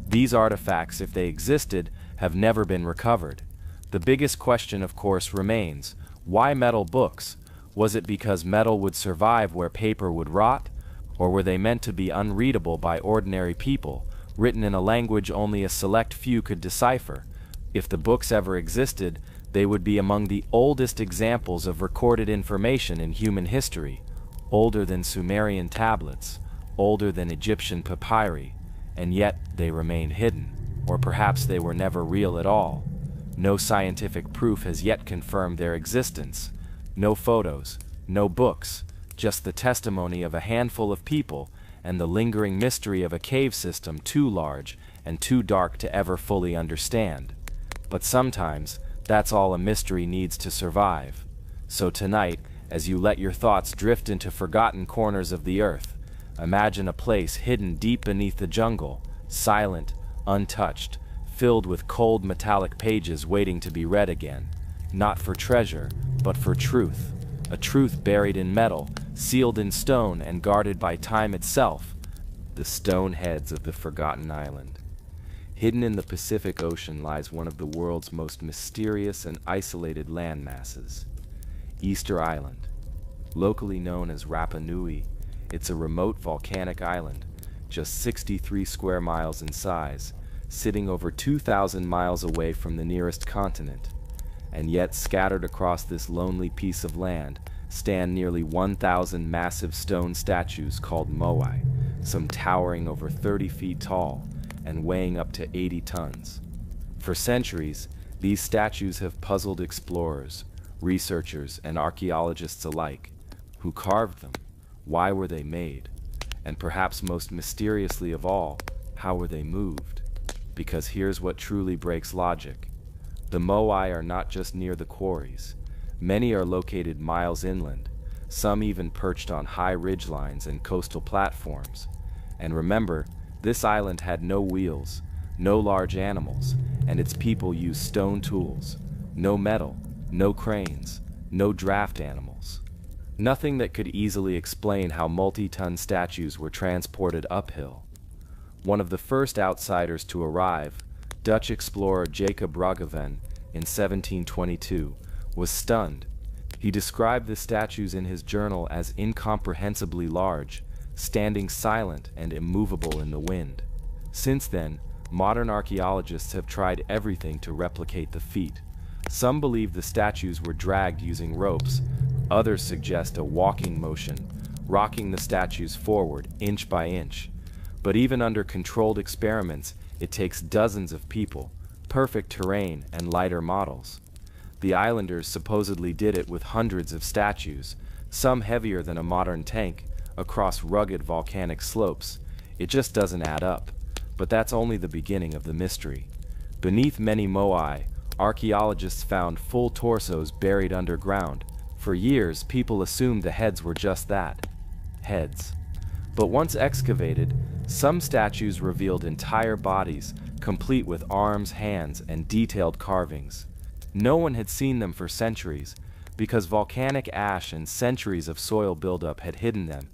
These artifacts, if they existed, have never been recovered. The biggest question, of course, remains: why metal books? Was it because metal would survive where paper would rot? Or were they meant to be unreadable by ordinary people, written in a language only a select few could decipher? If the books ever existed, they would be among the oldest examples of recorded information in human history, older than Sumerian tablets, older than Egyptian papyri, and yet they remain hidden, or perhaps they were never real at all. No scientific proof has yet confirmed their existence. No photos, no books, just the testimony of a handful of people and the lingering mystery of a cave system too large and too dark to ever fully understand. But sometimes, that's all a mystery needs to survive. So tonight, as you let your thoughts drift into forgotten corners of the earth, imagine a place hidden deep beneath the jungle, silent, untouched, filled with cold metallic pages waiting to be read again. Not for treasure, but for truth. A truth buried in metal, sealed in stone and guarded by time itself. The stone heads of the forgotten island. Hidden in the Pacific Ocean lies one of the world's most mysterious and isolated land masses, Easter Island. Locally known as Rapa Nui, it's a remote volcanic island, just 63 square miles in size, sitting over 2,000 miles away from the nearest continent. And yet scattered across this lonely piece of land stand nearly 1,000 massive stone statues called moai, some towering over 30 feet tall and weighing up to 80 tons. For centuries, these statues have puzzled explorers, researchers, and archaeologists alike. Who carved them? Why were they made? And perhaps most mysteriously of all, how were they moved? Because here's what truly breaks logic. The moai are not just near the quarries. Many are located miles inland, some even perched on high ridgelines and coastal platforms. And remember, this island had no wheels, no large animals, and its people used stone tools. No metal, no cranes, no draft animals. Nothing that could easily explain how multi-ton statues were transported uphill. One of the first outsiders to arrive, Dutch explorer Jacob Roggeveen, in 1722, was stunned. He described the statues in his journal as incomprehensibly large, standing silent and immovable in the wind. Since then, modern archaeologists have tried everything to replicate the feat. Some believe the statues were dragged using ropes. Others suggest a walking motion, rocking the statues forward inch by inch. But even under controlled experiments, it takes dozens of people, perfect terrain, and lighter models. The islanders supposedly did it with hundreds of statues, some heavier than a modern tank, across rugged volcanic slopes. It just doesn't add up. But that's only the beginning of the mystery. Beneath many moai, archaeologists found full torsos buried underground. For years, people assumed the heads were just that, heads. But once excavated, some statues revealed entire bodies, complete with arms, hands, and detailed carvings. No one had seen them for centuries, because volcanic ash and centuries of soil buildup had hidden them.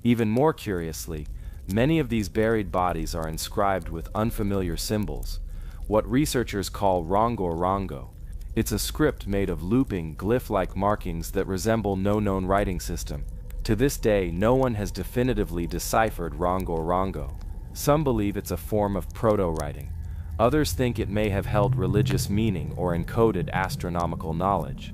Even more curiously, many of these buried bodies are inscribed with unfamiliar symbols, what researchers call rongo. It's a script made of looping, glyph-like markings that resemble no known writing system. To this day, no one has definitively deciphered rongo. Some believe it's a form of proto-writing. Others think it may have held religious meaning or encoded astronomical knowledge.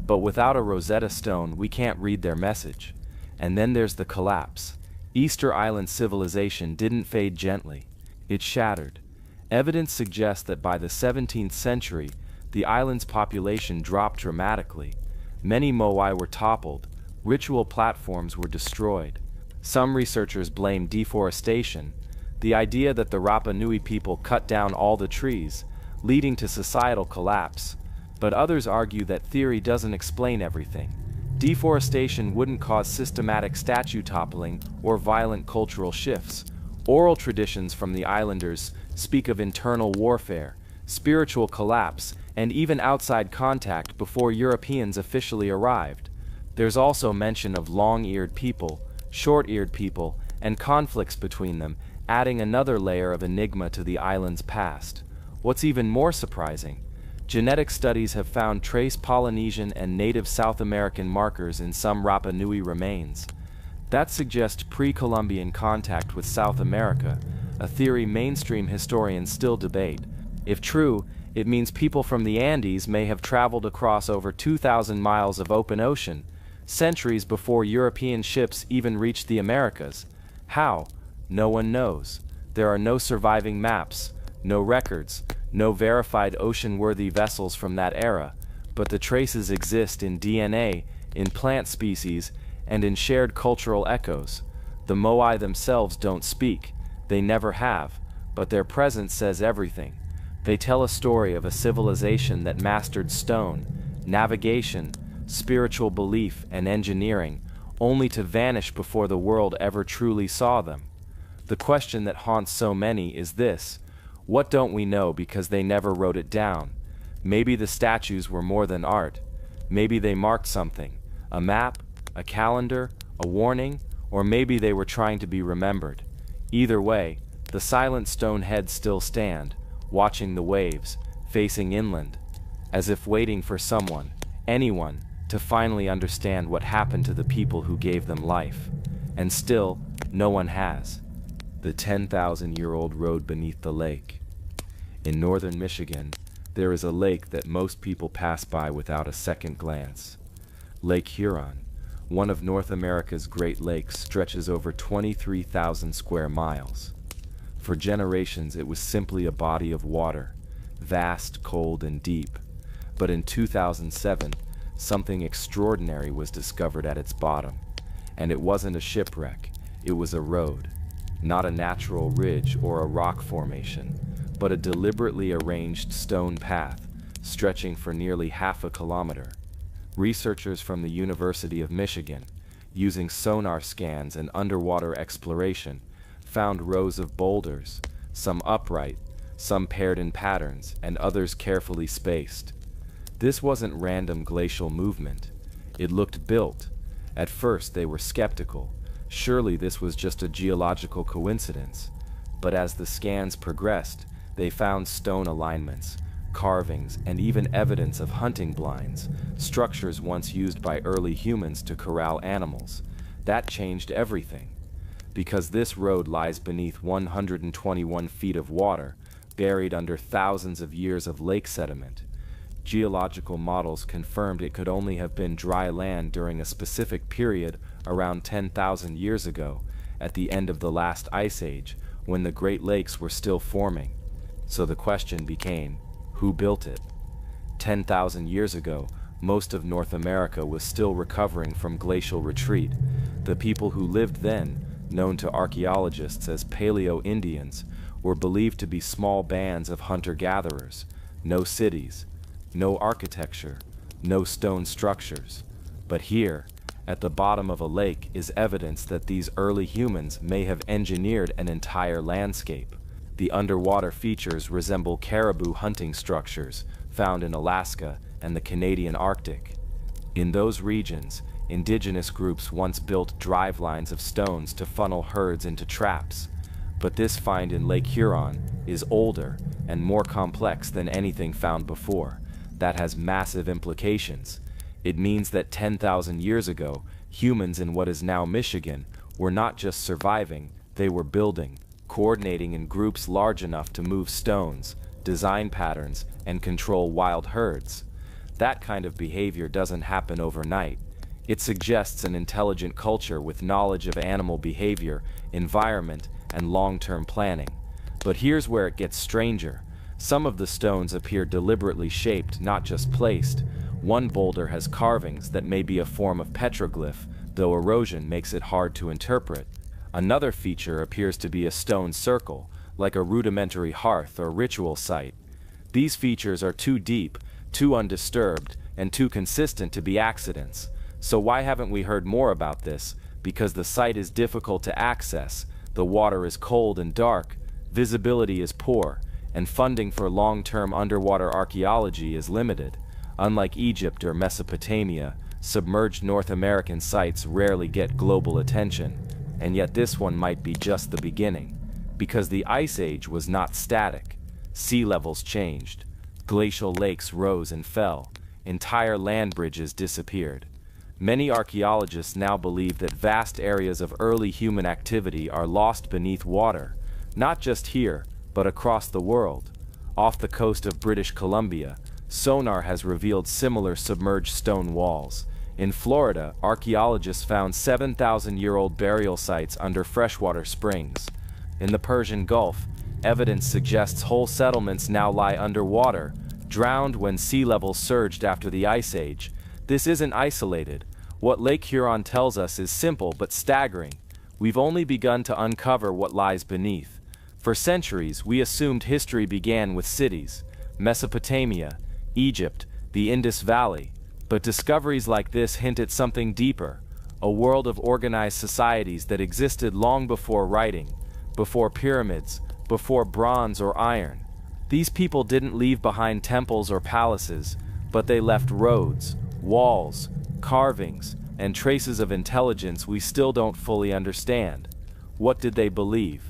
But without a Rosetta Stone, we can't read their message. And then there's the collapse. Easter Island civilization didn't fade gently. It shattered. Evidence suggests that by the 17th century, the island's population dropped dramatically. Many moai were toppled. Ritual platforms were destroyed. Some researchers blame deforestation, the idea that the Rapa Nui people cut down all the trees, leading to societal collapse. But others argue that theory doesn't explain everything. Deforestation wouldn't cause systematic statue toppling or violent cultural shifts. Oral traditions from the islanders speak of internal warfare, spiritual collapse, and even outside contact before Europeans officially arrived. There's also mention of long-eared people, short-eared people, and conflicts between them, adding another layer of enigma to the island's past. What's even more surprising, genetic studies have found trace Polynesian and native South American markers in some Rapa Nui remains. That suggests pre-Columbian contact with South America, a theory mainstream historians still debate. If true, it means people from the Andes may have traveled across over 2,000 miles of open ocean, centuries before European ships even reached the Americas. How? No one knows. There are no surviving maps, no records, no verified ocean-worthy vessels from that era, but the traces exist in DNA, in plant species, and in shared cultural echoes. The moai themselves don't speak, they never have, but their presence says everything. They tell a story of a civilization that mastered stone, navigation, spiritual belief, and engineering, only to vanish before the world ever truly saw them. The question that haunts so many is this: what don't we know because they never wrote it down? Maybe the statues were more than art. Maybe they marked something, a map, a calendar, a warning, or maybe they were trying to be remembered. Either way, the silent stone heads still stand, watching the waves, facing inland, as if waiting for someone, anyone, to finally understand what happened to the people who gave them life. And still, no one has. The 10,000-year-old road beneath the lake. In northern Michigan, there is a lake that most people pass by without a second glance. Lake Huron, one of North America's Great Lakes, stretches over 23,000 square miles. For generations, it was simply a body of water, vast, cold, and deep. But in 2007, something extraordinary was discovered at its bottom. And it wasn't a shipwreck. It was a road, not a natural ridge or a rock formation, but a deliberately arranged stone path, stretching for nearly half a kilometer. Researchers from the University of Michigan, using sonar scans and underwater exploration, found rows of boulders, some upright, some paired in patterns, and others carefully spaced. This wasn't random glacial movement. It looked built. At first they were skeptical. Surely this was just a geological coincidence. But as the scans progressed, they found stone alignments, carvings, and even evidence of hunting blinds, structures once used by early humans to corral animals. That changed everything. Because this road lies beneath 121 feet of water, buried under thousands of years of lake sediment, geological models confirmed it could only have been dry land during a specific period around 10,000 years ago, at the end of the last ice age, when the Great Lakes were still forming. So the question became, who built it? 10,000 years ago, most of North America was still recovering from glacial retreat. The people who lived then, known to archaeologists as Paleo-Indians, were believed to be small bands of hunter-gatherers. No cities, no architecture, no stone structures. But here, at the bottom of a lake, is evidence that these early humans may have engineered an entire landscape. The underwater features resemble caribou hunting structures found in Alaska and the Canadian Arctic. In those regions, indigenous groups once built drive lines of stones to funnel herds into traps. But this find in Lake Huron is older and more complex than anything found before. That has massive implications. It means that 10,000 years ago, humans in what is now Michigan were not just surviving, they were building, coordinating in groups large enough to move stones, design patterns, and control wild herds. That kind of behavior doesn't happen overnight. It suggests an intelligent culture with knowledge of animal behavior, environment, and long-term planning. But here's where it gets stranger. Some of the stones appear deliberately shaped, not just placed. One boulder has carvings that may be a form of petroglyph, though erosion makes it hard to interpret. Another feature appears to be a stone circle, like a rudimentary hearth or ritual site. These features are too deep, too undisturbed, and too consistent to be accidents. So why haven't we heard more about this? Because the site is difficult to access, the water is cold and dark, visibility is poor, and funding for long-term underwater archaeology is limited. Unlike Egypt or Mesopotamia, submerged North American sites rarely get global attention. And yet this one might be just the beginning. Because the Ice Age was not static. Sea levels changed. Glacial lakes rose and fell. Entire land bridges disappeared. Many archaeologists now believe that vast areas of early human activity are lost beneath water, not just here, but across the world. Off the coast of British Columbia, sonar has revealed similar submerged stone walls. In Florida, archaeologists found 7,000-year-old burial sites under freshwater springs. In the Persian Gulf, evidence suggests whole settlements now lie underwater, drowned when sea levels surged after the Ice Age. This isn't isolated. What Lake Huron tells us is simple but staggering. We've only begun to uncover what lies beneath. For centuries, we assumed history began with cities, Mesopotamia, Egypt, the Indus Valley. But discoveries like this hint at something deeper, a world of organized societies that existed long before writing, before pyramids, before bronze or iron. These people didn't leave behind temples or palaces, but they left roads, walls, carvings, and traces of intelligence we still don't fully understand. What did they believe?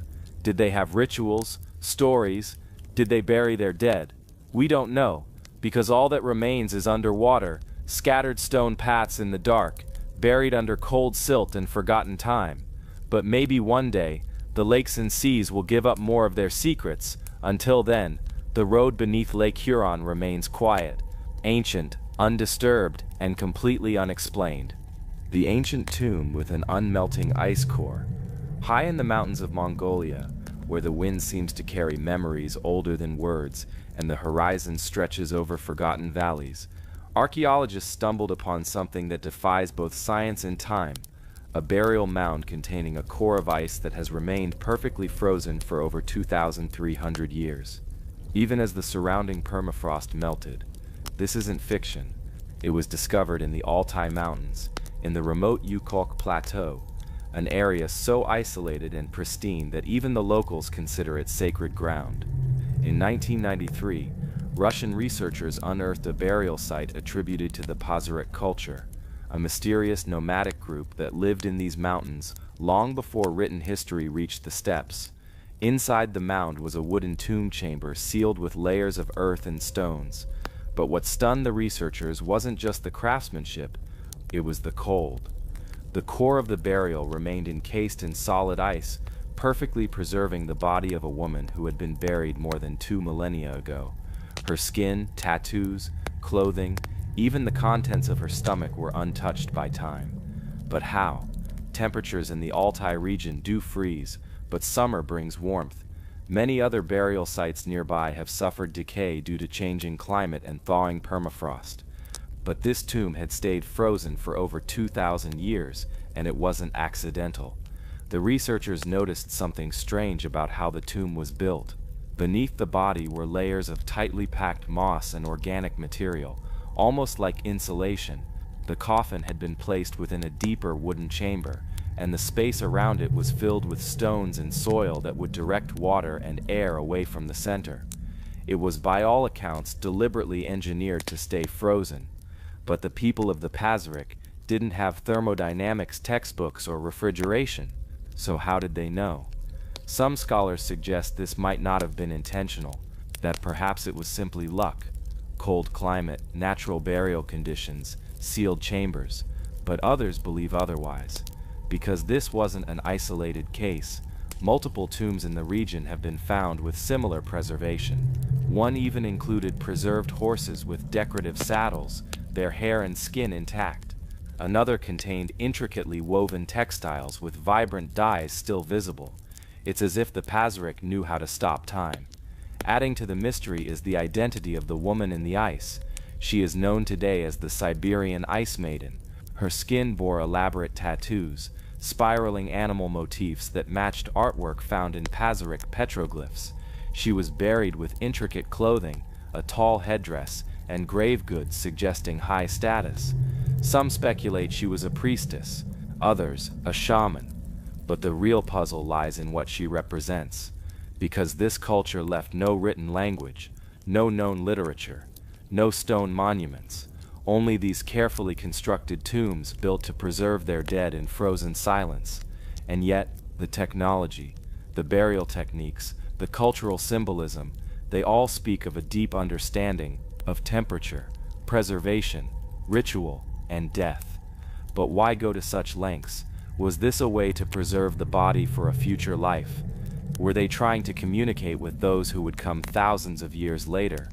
Did they have rituals, stories? Did they bury their dead? We don't know, because all that remains is underwater, scattered stone paths in the dark, buried under cold silt and forgotten time. But maybe one day, the lakes and seas will give up more of their secrets. Until then, the road beneath Lake Huron remains quiet, ancient, undisturbed, and completely unexplained. The ancient tomb with an unmelting ice core. High in the mountains of Mongolia, where the wind seems to carry memories older than words and the horizon stretches over forgotten valleys, archaeologists stumbled upon something that defies both science and time, a burial mound containing a core of ice that has remained perfectly frozen for over 2,300 years. Even as the surrounding permafrost melted. This isn't fiction. It was discovered in the Altai Mountains, in the remote Yukok Plateau, an area so isolated and pristine that even the locals consider it sacred ground. In 1993, Russian researchers unearthed a burial site attributed to the Pazyryk culture, a mysterious nomadic group that lived in these mountains long before written history reached the steppes. Inside the mound was a wooden tomb chamber sealed with layers of earth and stones. But what stunned the researchers wasn't just the craftsmanship, it was the cold. The core of the burial remained encased in solid ice, perfectly preserving the body of a woman who had been buried more than 2 millennia ago. Her skin, tattoos, clothing, even the contents of her stomach were untouched by time. But how? Temperatures in the Altai region do freeze, but summer brings warmth. Many other burial sites nearby have suffered decay due to changing climate and thawing permafrost. But this tomb had stayed frozen for over 2,000 years, and it wasn't accidental. The researchers noticed something strange about how the tomb was built. Beneath the body were layers of tightly packed moss and organic material, almost like insulation. The coffin had been placed within a deeper wooden chamber, and the space around it was filled with stones and soil that would direct water and air away from the center. It was by all accounts deliberately engineered to stay frozen. But the people of the Pazyryk didn't have thermodynamics textbooks or refrigeration, so how did they know? Some scholars suggest this might not have been intentional, that perhaps it was simply luck. Cold climate, natural burial conditions, sealed chambers, but others believe otherwise. Because this wasn't an isolated case, multiple tombs in the region have been found with similar preservation. One even included preserved horses with decorative saddles, their hair and skin intact. Another contained intricately woven textiles with vibrant dyes still visible. It's as if the Pazyryk knew how to stop time. Adding to the mystery is the identity of the woman in the ice. She is known today as the Siberian Ice Maiden. Her skin bore elaborate tattoos, spiraling animal motifs that matched artwork found in Pazyryk petroglyphs. She was buried with intricate clothing, a tall headdress, and grave goods suggesting high status. Some speculate she was a priestess, others a shaman. But the real puzzle lies in what she represents, because this culture left no written language, no known literature, no stone monuments, only these carefully constructed tombs built to preserve their dead in frozen silence. And yet, the technology, the burial techniques, the cultural symbolism, they all speak of a deep understanding of temperature, preservation, ritual, and death. But why go to such lengths? Was this a way to preserve the body for a future life? Were they trying to communicate with those who would come thousands of years later?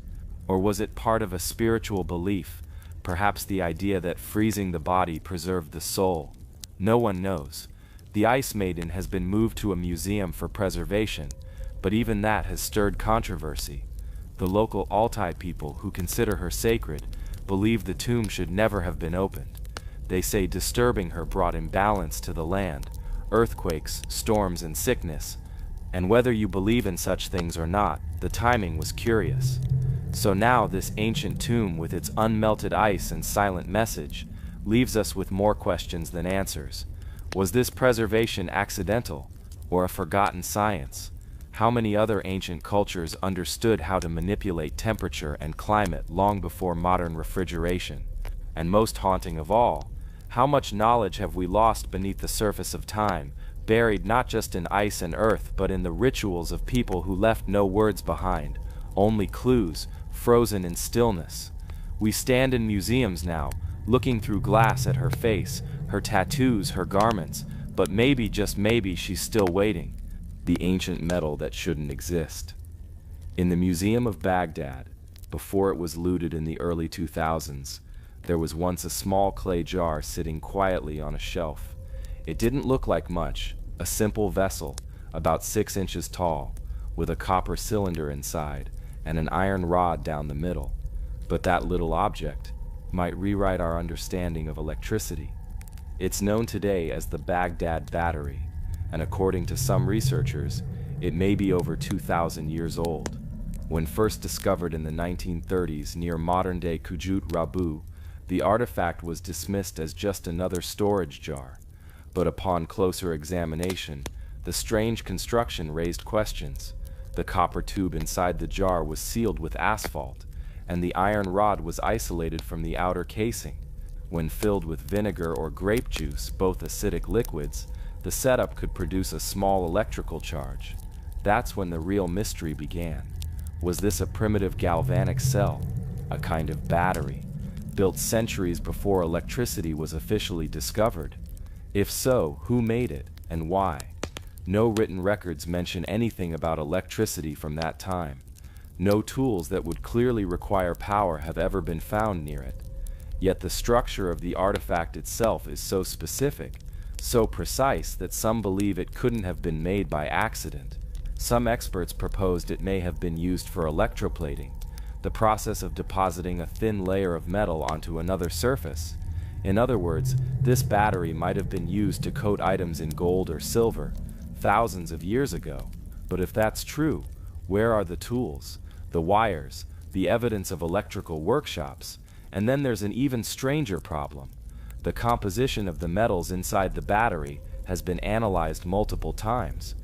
Or was it part of a spiritual belief, perhaps the idea that freezing the body preserved the soul? No one knows. The Ice Maiden has been moved to a museum for preservation, but even that has stirred controversy. The local Altai people, who consider her sacred, believe the tomb should never have been opened. They say disturbing her brought imbalance to the land, earthquakes, storms, and sickness. And whether you believe in such things or not, the timing was curious. So now this ancient tomb with its unmelted ice and silent message leaves us with more questions than answers. Was this preservation accidental, or a forgotten science? How many other ancient cultures understood how to manipulate temperature and climate long before modern refrigeration? And most haunting of all, how much knowledge have we lost beneath the surface of time, buried not just in ice and earth but in the rituals of people who left no words behind, only clues, frozen in stillness? We stand in museums now, looking through glass at her face, her tattoos, her garments, but maybe, just maybe, she's still waiting. The ancient metal that shouldn't exist. In the Museum of Baghdad, before it was looted in the early 2000s, there was once a small clay jar sitting quietly on a shelf. It didn't look like much, a simple vessel, about 6 inches tall, with a copper cylinder inside and an iron rod down the middle. But that little object might rewrite our understanding of electricity. It's known today as the Baghdad Battery, and according to some researchers, it may be over 2,000 years old. When first discovered in the 1930s near modern-day Kujut Rabu, the artifact was dismissed as just another storage jar. But upon closer examination, the strange construction raised questions. The copper tube inside the jar was sealed with asphalt, and the iron rod was isolated from the outer casing. When filled with vinegar or grape juice, both acidic liquids, the setup could produce a small electrical charge. That's when the real mystery began. Was this a primitive galvanic cell, a kind of battery, built centuries before electricity was officially discovered? If so, who made it, and why? No written records mention anything about electricity from that time. No tools that would clearly require power have ever been found near it. Yet the structure of the artifact itself is so specific, so precise that some believe it couldn't have been made by accident. Some experts proposed it may have been used for electroplating, the process of depositing a thin layer of metal onto another surface. In other words, this battery might have been used to coat items in gold or silver thousands of years ago. But if that's true, where are the tools, the wires, the evidence of electrical workshops? And then there's an even stranger problem. The composition of the metals inside the battery has been analyzed multiple times,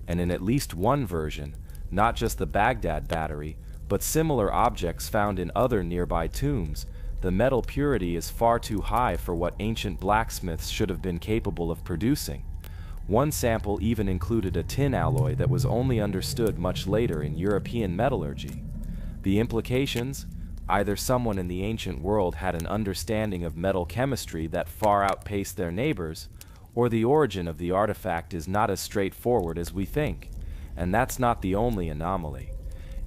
and in at least one version, not just the Baghdad battery, but similar objects found in other nearby tombs, the metal purity is far too high for what ancient blacksmiths should have been capable of producing. One sample even included a tin alloy that was only understood much later in European metallurgy. The implications? Either someone in the ancient world had an understanding of metal chemistry that far outpaced their neighbors, or the origin of the artifact is not as straightforward as we think. And that's not the only anomaly.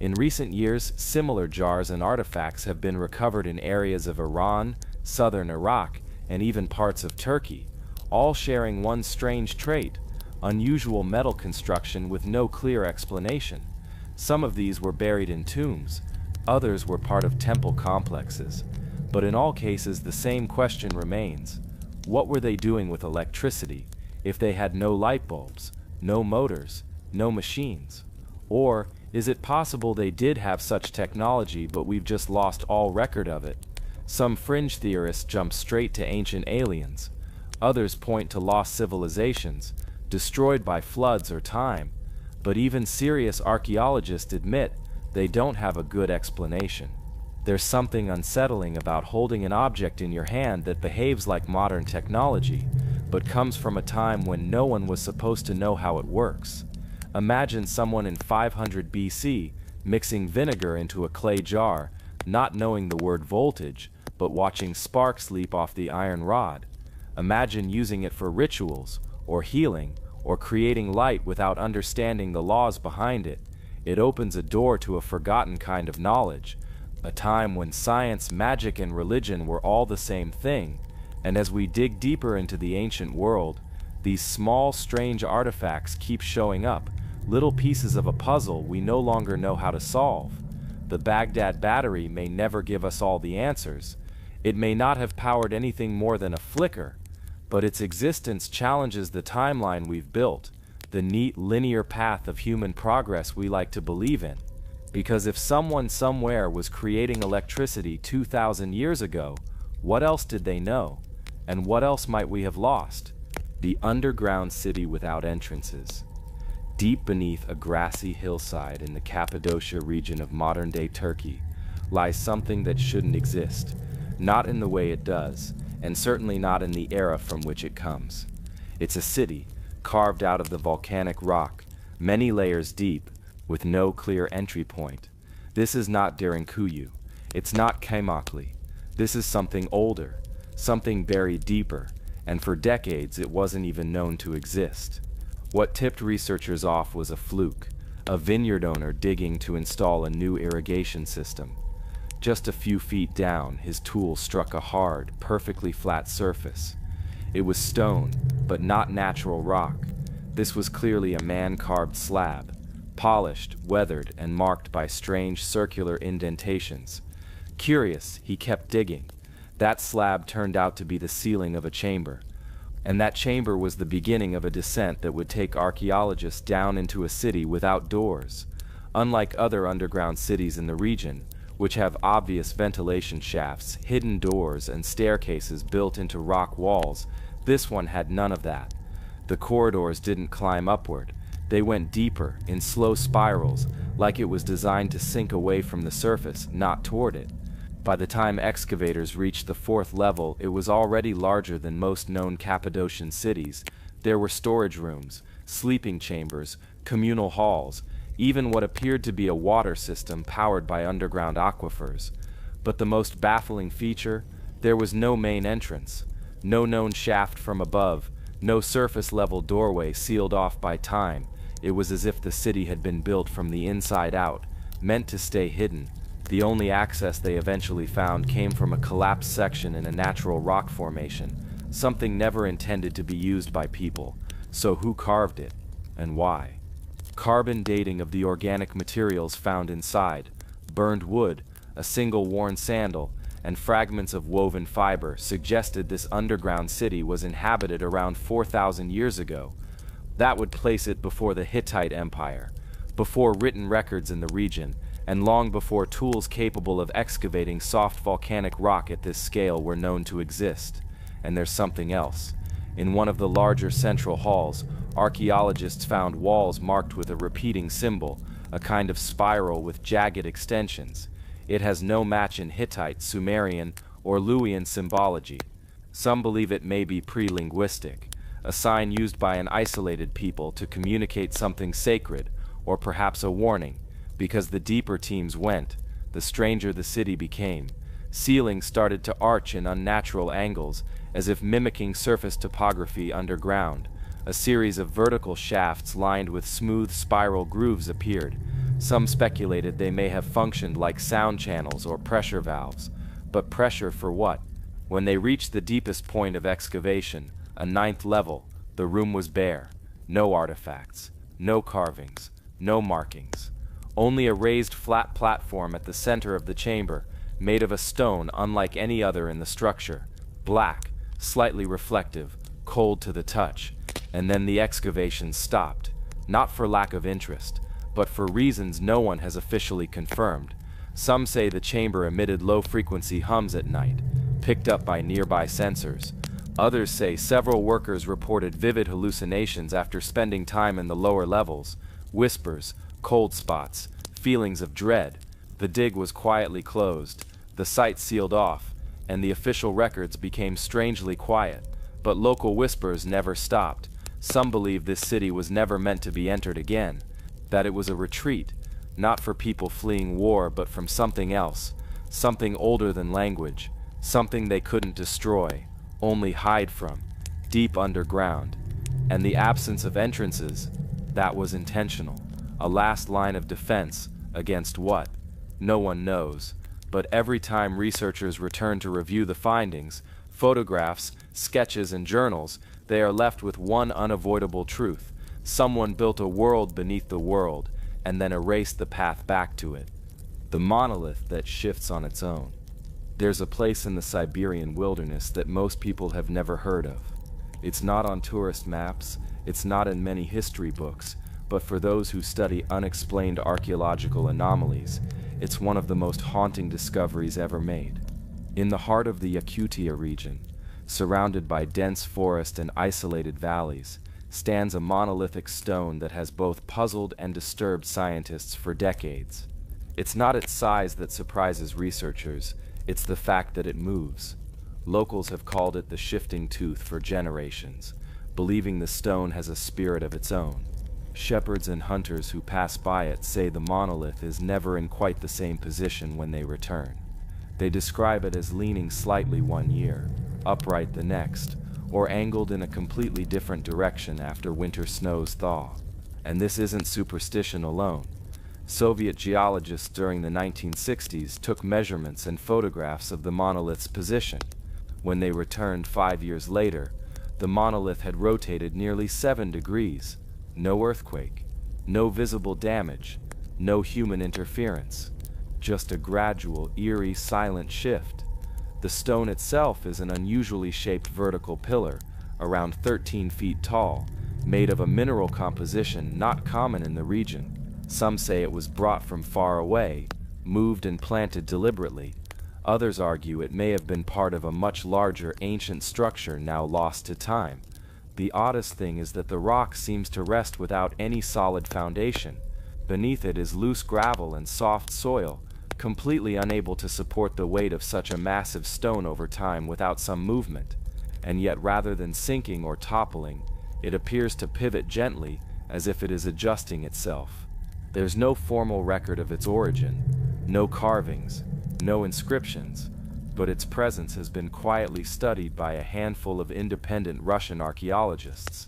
In recent years, similar jars and artifacts have been recovered in areas of Iran, southern Iraq, and even parts of Turkey, all sharing one strange trait: unusual metal construction with no clear explanation. Some of these were buried in tombs, others were part of temple complexes. But in all cases, the same question remains: what were they doing with electricity if they had no light bulbs, no motors, no machines? Or is it possible they did have such technology but we've just lost all record of it? Some fringe theorists jump straight to ancient aliens. Others point to lost civilizations, destroyed by floods or time. But even serious archaeologists admit they don't have a good explanation. There's something unsettling about holding an object in your hand that behaves like modern technology, but comes from a time when no one was supposed to know how it works. Imagine someone in 500 BC mixing vinegar into a clay jar, not knowing the word voltage, but watching sparks leap off the iron rod. Imagine using it for rituals, or healing, or creating light without understanding the laws behind it. It opens a door to a forgotten kind of knowledge, a time when science, magic, and religion were all the same thing. And as we dig deeper into the ancient world, these small, strange artifacts keep showing up, little pieces of a puzzle we no longer know how to solve. The Baghdad battery may never give us all the answers. It may not have powered anything more than a flicker, but its existence challenges the timeline we've built, the neat linear path of human progress we like to believe in. Because if someone somewhere was creating electricity 2,000 years ago, what else did they know? And what else might we have lost? The underground city without entrances. Deep beneath a grassy hillside in the Cappadocia region of modern-day Turkey lies something that shouldn't exist, not in the way it does, and certainly not in the era from which it comes. It's a city, carved out of the volcanic rock, many layers deep, with no clear entry point. This is not Derinkuyu. It's not Kaymakli. This is something older, something buried deeper, and for decades it wasn't even known to exist. What tipped researchers off was a fluke, a vineyard owner digging to install a new irrigation system. Just a few feet down, his tool struck a hard, perfectly flat surface. It was stone, but not natural rock. This was clearly a man-carved slab, polished, weathered, and marked by strange circular indentations. Curious, he kept digging. That slab turned out to be the ceiling of a chamber. And that chamber was the beginning of a descent that would take archaeologists down into a city without doors. Unlike other underground cities in the region, which have obvious ventilation shafts, hidden doors, and staircases built into rock walls, this one had none of that. The corridors didn't climb upward. They went deeper, in slow spirals, like it was designed to sink away from the surface, not toward it. By the time excavators reached the 4th level, it was already larger than most known Cappadocian cities. There were storage rooms, sleeping chambers, communal halls, even what appeared to be a water system powered by underground aquifers. But the most baffling feature, there was no main entrance, no known shaft from above, no surface-level doorway sealed off by time. It was as if the city had been built from the inside out, meant to stay hidden. The only access they eventually found came from a collapsed section in a natural rock formation, something never intended to be used by people. So who carved it, and why? Carbon dating of the organic materials found inside, burned wood, a single worn sandal, and fragments of woven fiber suggested this underground city was inhabited around 4,000 years ago. That would place it before the Hittite Empire, before written records in the region, and long before tools capable of excavating soft volcanic rock at this scale were known to exist. And there's something else. In one of the larger central halls, archaeologists found walls marked with a repeating symbol, a kind of spiral with jagged extensions. It has no match in Hittite, Sumerian, or Luwian symbology. Some believe it may be pre-linguistic, a sign used by an isolated people to communicate something sacred, or perhaps a warning, because the deeper teams went, the stranger the city became. Ceilings started to arch in unnatural angles, as if mimicking surface topography underground. A series of vertical shafts lined with smooth spiral grooves appeared. Some speculated they may have functioned like sound channels or pressure valves. But pressure for what? When they reached the deepest point of excavation, a 9th level, the room was bare. No artifacts, no carvings, no markings. Only a raised flat platform at the center of the chamber, made of a stone unlike any other in the structure. Black, slightly reflective, cold to the touch. And then the excavation stopped, not for lack of interest, but for reasons no one has officially confirmed. Some say the chamber emitted low-frequency hums at night, picked up by nearby sensors. Others say several workers reported vivid hallucinations after spending time in the lower levels, whispers, cold spots, feelings of dread. The dig was quietly closed, the site sealed off, and the official records became strangely quiet. But local whispers never stopped. Some believe this city was never meant to be entered again, that it was a retreat, not for people fleeing war but from something else, something older than language, something they couldn't destroy, only hide from, deep underground. And the absence of entrances, that was intentional, a last line of defense, against what? No one knows, but every time researchers return to review the findings, photographs, sketches, and journals, they are left with one unavoidable truth. Someone built a world beneath the world, and then erased the path back to it. The monolith that shifts on its own. There's a place in the Siberian wilderness that most people have never heard of. It's not on tourist maps, it's not in many history books, but for those who study unexplained archaeological anomalies, it's one of the most haunting discoveries ever made. In the heart of the Yakutia region, surrounded by dense forest and isolated valleys, stands a monolithic stone that has both puzzled and disturbed scientists for decades. It's not its size that surprises researchers, it's the fact that it moves. Locals have called it the shifting tooth for generations, believing the stone has a spirit of its own. Shepherds and hunters who pass by it say the monolith is never in quite the same position when they return. They describe it as leaning slightly one year, upright the next, or angled in a completely different direction after winter snows thaw. And this isn't superstition alone. Soviet geologists during the 1960s took measurements and photographs of the monolith's position. When they returned 5 years later, the monolith had rotated nearly 7 degrees. No earthquake, no visible damage, no human interference. Just a gradual, eerie, silent shift. The stone itself is an unusually shaped vertical pillar, around 13 feet tall, made of a mineral composition not common in the region. Some say it was brought from far away, moved and planted deliberately. Others argue it may have been part of a much larger ancient structure now lost to time. The oddest thing is that the rock seems to rest without any solid foundation. Beneath it is loose gravel and soft soil, completely unable to support the weight of such a massive stone over time without some movement. And yet, rather than sinking or toppling, it appears to pivot gently, as if it is adjusting itself. There's no formal record of its origin, no carvings, no inscriptions, but its presence has been quietly studied by a handful of independent Russian archaeologists.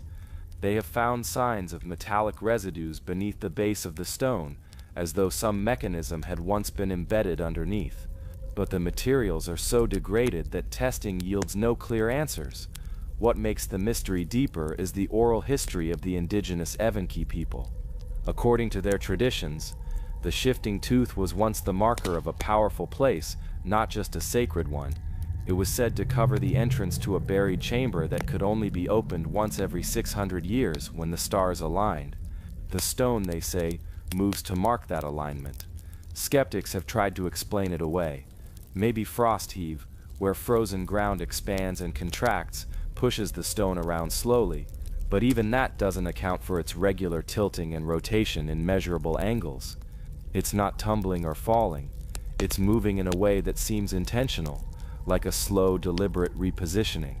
They have found signs of metallic residues beneath the base of the stone, as though some mechanism had once been embedded underneath. But the materials are so degraded that testing yields no clear answers. What makes the mystery deeper is the oral history of the indigenous Evenki people. According to their traditions, the shifting tooth was once the marker of a powerful place, not just a sacred one. It was said to cover the entrance to a buried chamber that could only be opened once every 600 years when the stars aligned. The stone, they say, moves to mark that alignment. Skeptics have tried to explain it away. Maybe frost heave, where frozen ground expands and contracts, pushes the stone around slowly, but even that doesn't account for its regular tilting and rotation in measurable angles. It's not tumbling or falling. It's moving in a way that seems intentional, like a slow, deliberate repositioning.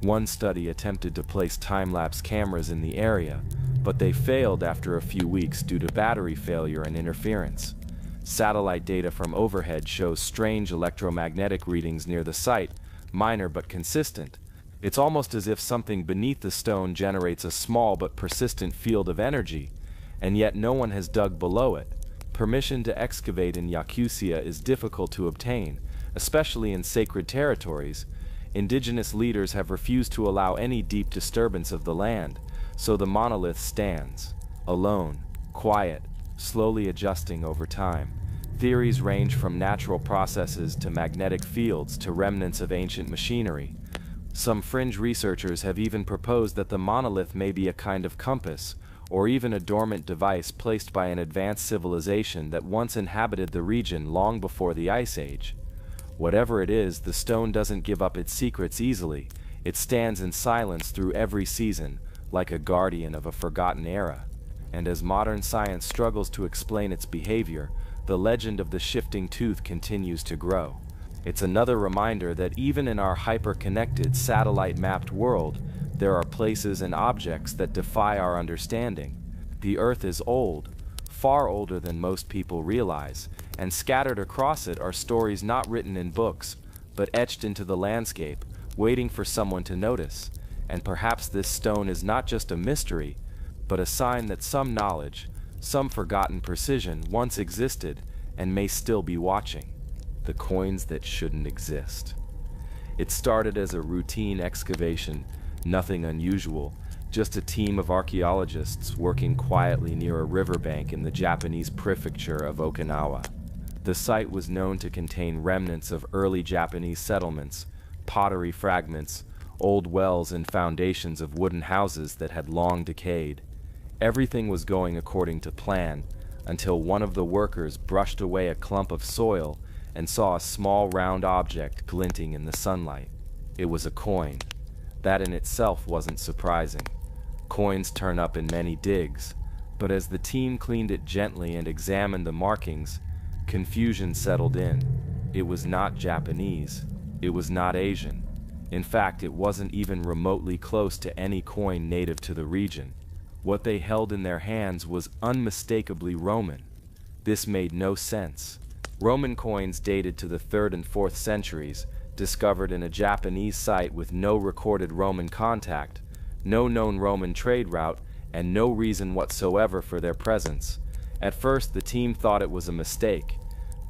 One study attempted to place time-lapse cameras in the area, but they failed after a few weeks due to battery failure and interference. Satellite data from overhead shows strange electromagnetic readings near the site, minor but consistent. It's almost as if something beneath the stone generates a small but persistent field of energy, and yet no one has dug below it. Permission to excavate in Yakutia is difficult to obtain, especially in sacred territories. Indigenous leaders have refused to allow any deep disturbance of the land, so the monolith stands, alone, quiet, slowly adjusting over time. Theories range from natural processes to magnetic fields to remnants of ancient machinery. Some fringe researchers have even proposed that the monolith may be a kind of compass, or even a dormant device placed by an advanced civilization that once inhabited the region long before the Ice Age. Whatever it is, the stone doesn't give up its secrets easily. It stands in silence through every season, like a guardian of a forgotten era. And as modern science struggles to explain its behavior, the legend of the shifting tooth continues to grow. It's another reminder that even in our hyper-connected, satellite-mapped world, there are places and objects that defy our understanding. The Earth is old, far older than most people realize, and scattered across it are stories not written in books, but etched into the landscape, waiting for someone to notice. And perhaps this stone is not just a mystery, but a sign that some knowledge, some forgotten precision once existed and may still be watching. The coins that shouldn't exist. It started as a routine excavation, nothing unusual, just a team of archaeologists working quietly near a riverbank in the Japanese prefecture of Okinawa. The site was known to contain remnants of early Japanese settlements, pottery fragments, old wells and foundations of wooden houses that had long decayed. Everything was going according to plan, until one of the workers brushed away a clump of soil and saw a small round object glinting in the sunlight. It was a coin. That in itself wasn't surprising. Coins turn up in many digs, but as the team cleaned it gently and examined the markings, confusion settled in. It was not Japanese. It was not Asian. In fact, it wasn't even remotely close to any coin native to the region. What they held in their hands was unmistakably Roman. This made no sense. Roman coins dated to the 3rd and 4th centuries, discovered in a Japanese site with no recorded Roman contact, no known Roman trade route, and no reason whatsoever for their presence. At first, the team thought it was a mistake.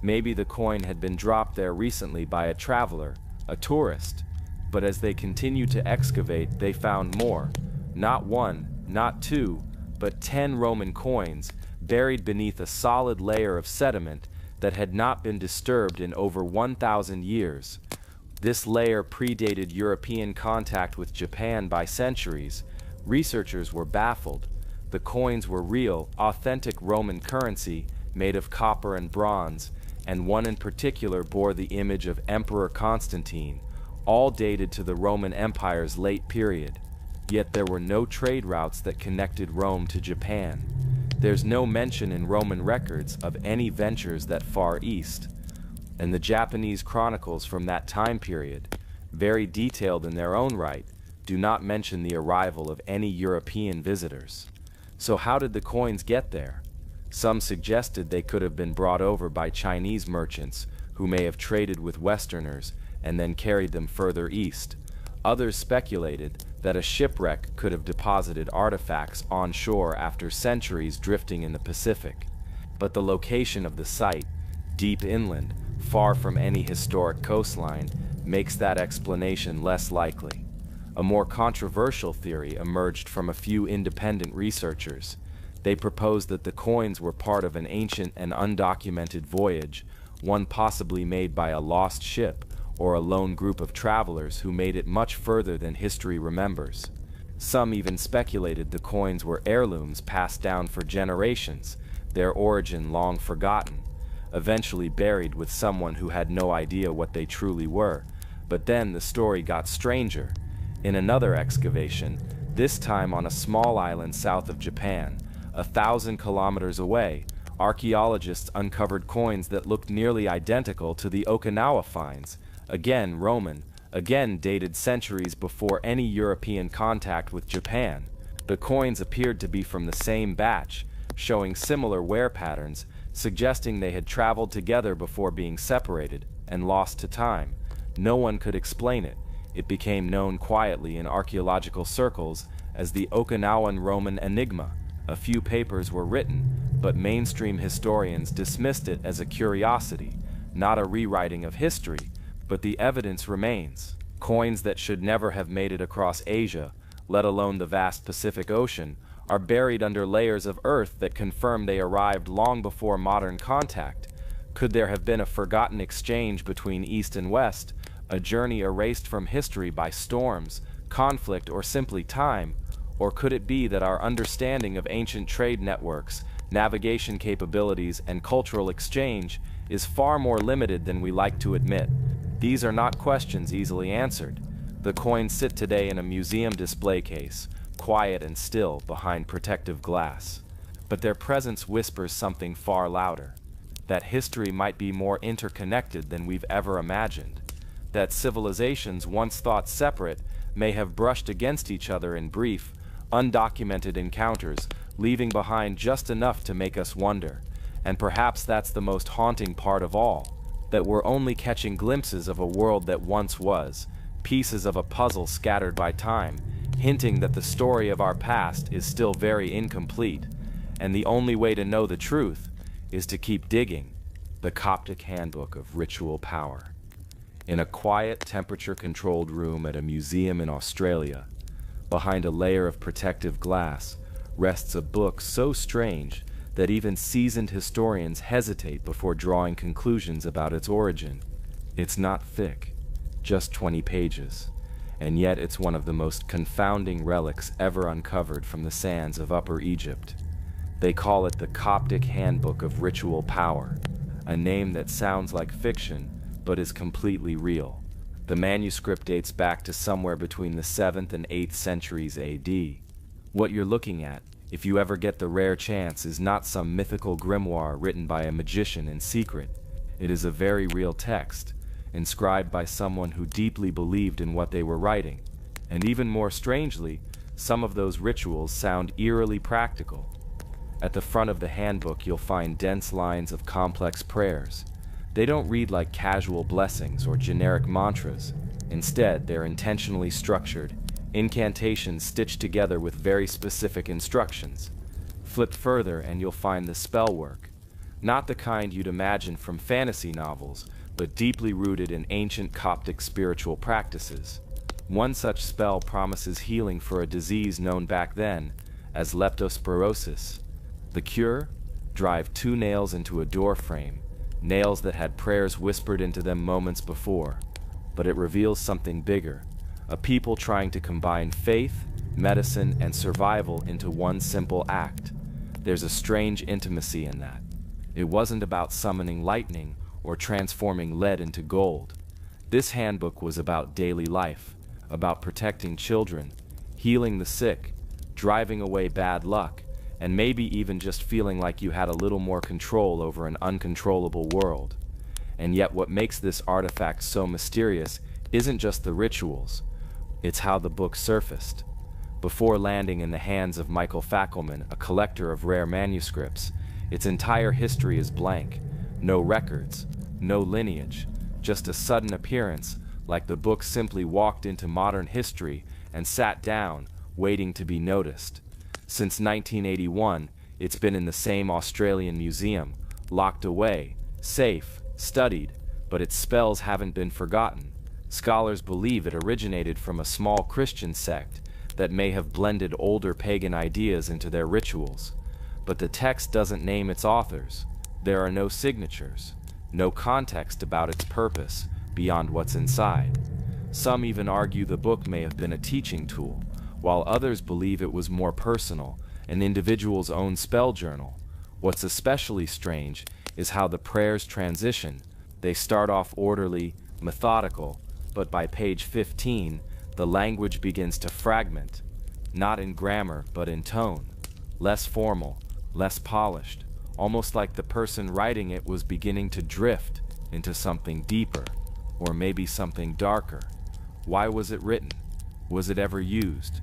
Maybe the coin had been dropped there recently by a traveler, a tourist. But as they continued to excavate, they found more. Not one, not two, but 10 Roman coins, buried beneath a solid layer of sediment that had not been disturbed in over 1,000 years. This layer predated European contact with Japan by centuries. Researchers were baffled. The coins were real, authentic Roman currency made of copper and bronze, and one in particular bore the image of Emperor Constantine, all dated to the Roman Empire's late period. Yet there were no trade routes that connected Rome to Japan. There's no mention in Roman records of any ventures that far east. And the Japanese chronicles from that time period, very detailed in their own right, do not mention the arrival of any European visitors. So how did the coins get there? Some suggested they could have been brought over by Chinese merchants who may have traded with Westerners and then carried them further east. Others speculated that a shipwreck could have deposited artifacts on shore after centuries drifting in the Pacific. But the location of the site, deep inland, far from any historic coastline, makes that explanation less likely. A more controversial theory emerged from a few independent researchers. They proposed that the coins were part of an ancient and undocumented voyage, one possibly made by a lost ship or a lone group of travelers who made it much further than history remembers. Some even speculated the coins were heirlooms passed down for generations, their origin long forgotten, eventually buried with someone who had no idea what they truly were. But then the story got stranger. In another excavation, this time on a small island south of Japan, 1,000 kilometers away, archaeologists uncovered coins that looked nearly identical to the Okinawa finds, again Roman, again dated centuries before any European contact with Japan. The coins appeared to be from the same batch, showing similar wear patterns, suggesting they had traveled together before being separated and lost to time. No one could explain it. It became known quietly in archaeological circles as the Okinawan Roman enigma. A few papers were written, but mainstream historians dismissed it as a curiosity, not a rewriting of history, but the evidence remains. Coins that should never have made it across Asia, let alone the vast Pacific Ocean, are buried under layers of earth that confirm they arrived long before modern contact. Could there have been a forgotten exchange between East and West, a journey erased from history by storms, conflict, or simply time? Or could it be that our understanding of ancient trade networks, navigation capabilities, and cultural exchange is far more limited than we like to admit? These are not questions easily answered. The coins sit today in a museum display case, quiet and still behind protective glass. But their presence whispers something far louder: that history might be more interconnected than we've ever imagined, that civilizations once thought separate may have brushed against each other in brief, undocumented encounters, leaving behind just enough to make us wonder. And perhaps that's the most haunting part of all, that we're only catching glimpses of a world that once was, pieces of a puzzle scattered by time, hinting that the story of our past is still very incomplete, and the only way to know the truth is to keep digging. The Coptic Handbook of Ritual Power. In a quiet, temperature-controlled room at a museum in Australia, behind a layer of protective glass, rests a book so strange that even seasoned historians hesitate before drawing conclusions about its origin. It's not thick, just 20 pages, and yet it's one of the most confounding relics ever uncovered from the sands of Upper Egypt. They call it the Coptic Handbook of Ritual Power, a name that sounds like fiction, but is completely real. The manuscript dates back to somewhere between the 7th and 8th centuries AD. What you're looking at, if you ever get the rare chance, is not some mythical grimoire written by a magician in secret. It is a very real text, inscribed by someone who deeply believed in what they were writing. And even more strangely, some of those rituals sound eerily practical. At the front of the handbook you'll find dense lines of complex prayers. They don't read like casual blessings or generic mantras. Instead, they're intentionally structured, incantations stitched together with very specific instructions. Flip further and you'll find the spell work. Not the kind you'd imagine from fantasy novels, but deeply rooted in ancient Coptic spiritual practices. One such spell promises healing for a disease known back then as leptospirosis. The cure? Drive 2 nails into a door frame, nails that had prayers whispered into them moments before. but it reveals something bigger, a people trying to combine faith, medicine, and survival into one simple act. There's a strange intimacy in that. It wasn't about summoning lightning or transforming lead into gold. This handbook was about daily life, about protecting children, healing the sick, driving away bad luck, and maybe even just feeling like you had a little more control over an uncontrollable world. And yet what makes this artifact so mysterious isn't just the rituals, it's how the book surfaced. Before landing in the hands of Michael Fackelman, a collector of rare manuscripts, its entire history is blank. No records, no lineage, just a sudden appearance, like the book simply walked into modern history and sat down, waiting to be noticed. Since 1981, it's been in the same Australian museum, locked away, safe, studied, but its spells haven't been forgotten. Scholars believe it originated from a small Christian sect that may have blended older pagan ideas into their rituals. But the text doesn't name its authors. There are no signatures, no context about its purpose beyond what's inside. Some even argue the book may have been a teaching tool, while others believe it was more personal, an individual's own spell journal. What's especially strange is how the prayers transition. They start off orderly, methodical, but by page 15, the language begins to fragment, not in grammar, but in tone. Less formal, less polished, almost like the person writing it was beginning to drift into something deeper, or maybe something darker. Why was it written? Was it ever used?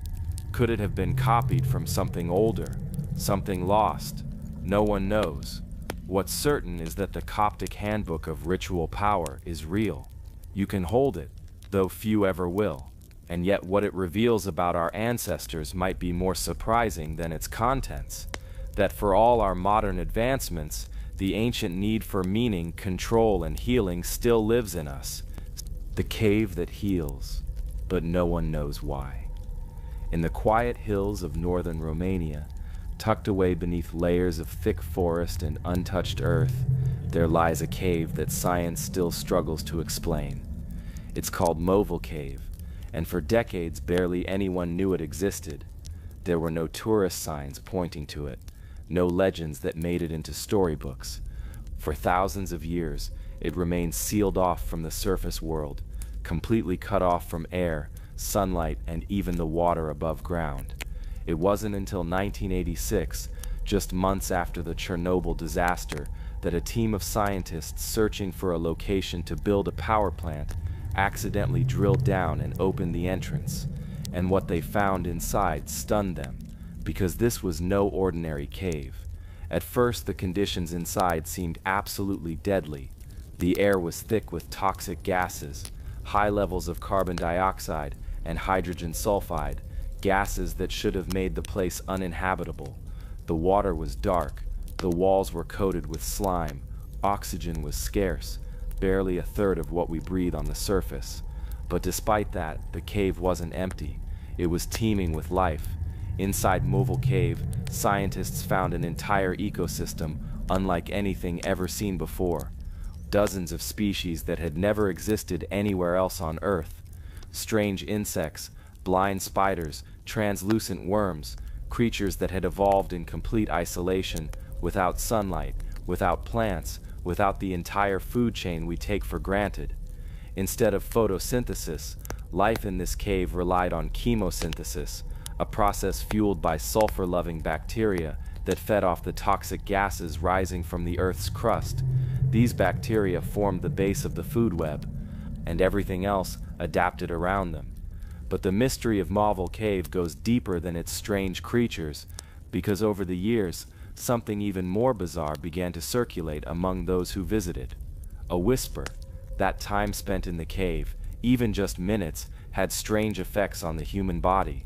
Could it have been copied from something older, something lost? No one knows. What's certain is that the Coptic Handbook of Ritual Power is real. You can hold it, though few ever will. And yet what it reveals about our ancestors might be more surprising than its contents. That for all our modern advancements, the ancient need for meaning, control, and healing still lives in us. The cave that heals, but no one knows why. In the quiet hills of northern Romania, tucked away beneath layers of thick forest and untouched earth, there lies a cave that science still struggles to explain. It's called Movil Cave, and for decades barely anyone knew it existed. There were no tourist signs pointing to it, no legends that made it into storybooks. For thousands of years, it remained sealed off from the surface world, completely cut off from air, sunlight, and even the water above ground. It wasn't until 1986, just months after the Chernobyl disaster, that a team of scientists searching for a location to build a power plant accidentally drilled down and opened the entrance. And what they found inside stunned them, because this was no ordinary cave. At first, the conditions inside seemed absolutely deadly. The air was thick with toxic gases, high levels of carbon dioxide and hydrogen sulfide, gases that should have made the place uninhabitable. The water was dark, the walls were coated with slime, oxygen was scarce, barely a third of what we breathe on the surface. But despite that, the cave wasn't empty. It was teeming with life. Inside Movil Cave, scientists found an entire ecosystem unlike anything ever seen before. Dozens of species that had never existed anywhere else on Earth. Strange insects, blind spiders, translucent worms, creatures that had evolved in complete isolation, without sunlight, without plants, without the entire food chain we take for granted. Instead of photosynthesis, life in this cave relied on chemosynthesis, a process fueled by sulfur-loving bacteria that fed off the toxic gases rising from the Earth's crust. These bacteria formed the base of the food web, and everything else adapted around them. But the mystery of Movil Cave goes deeper than its strange creatures, because over the years, something even more bizarre began to circulate among those who visited. A whisper, that time spent in the cave, even just minutes, had strange effects on the human body.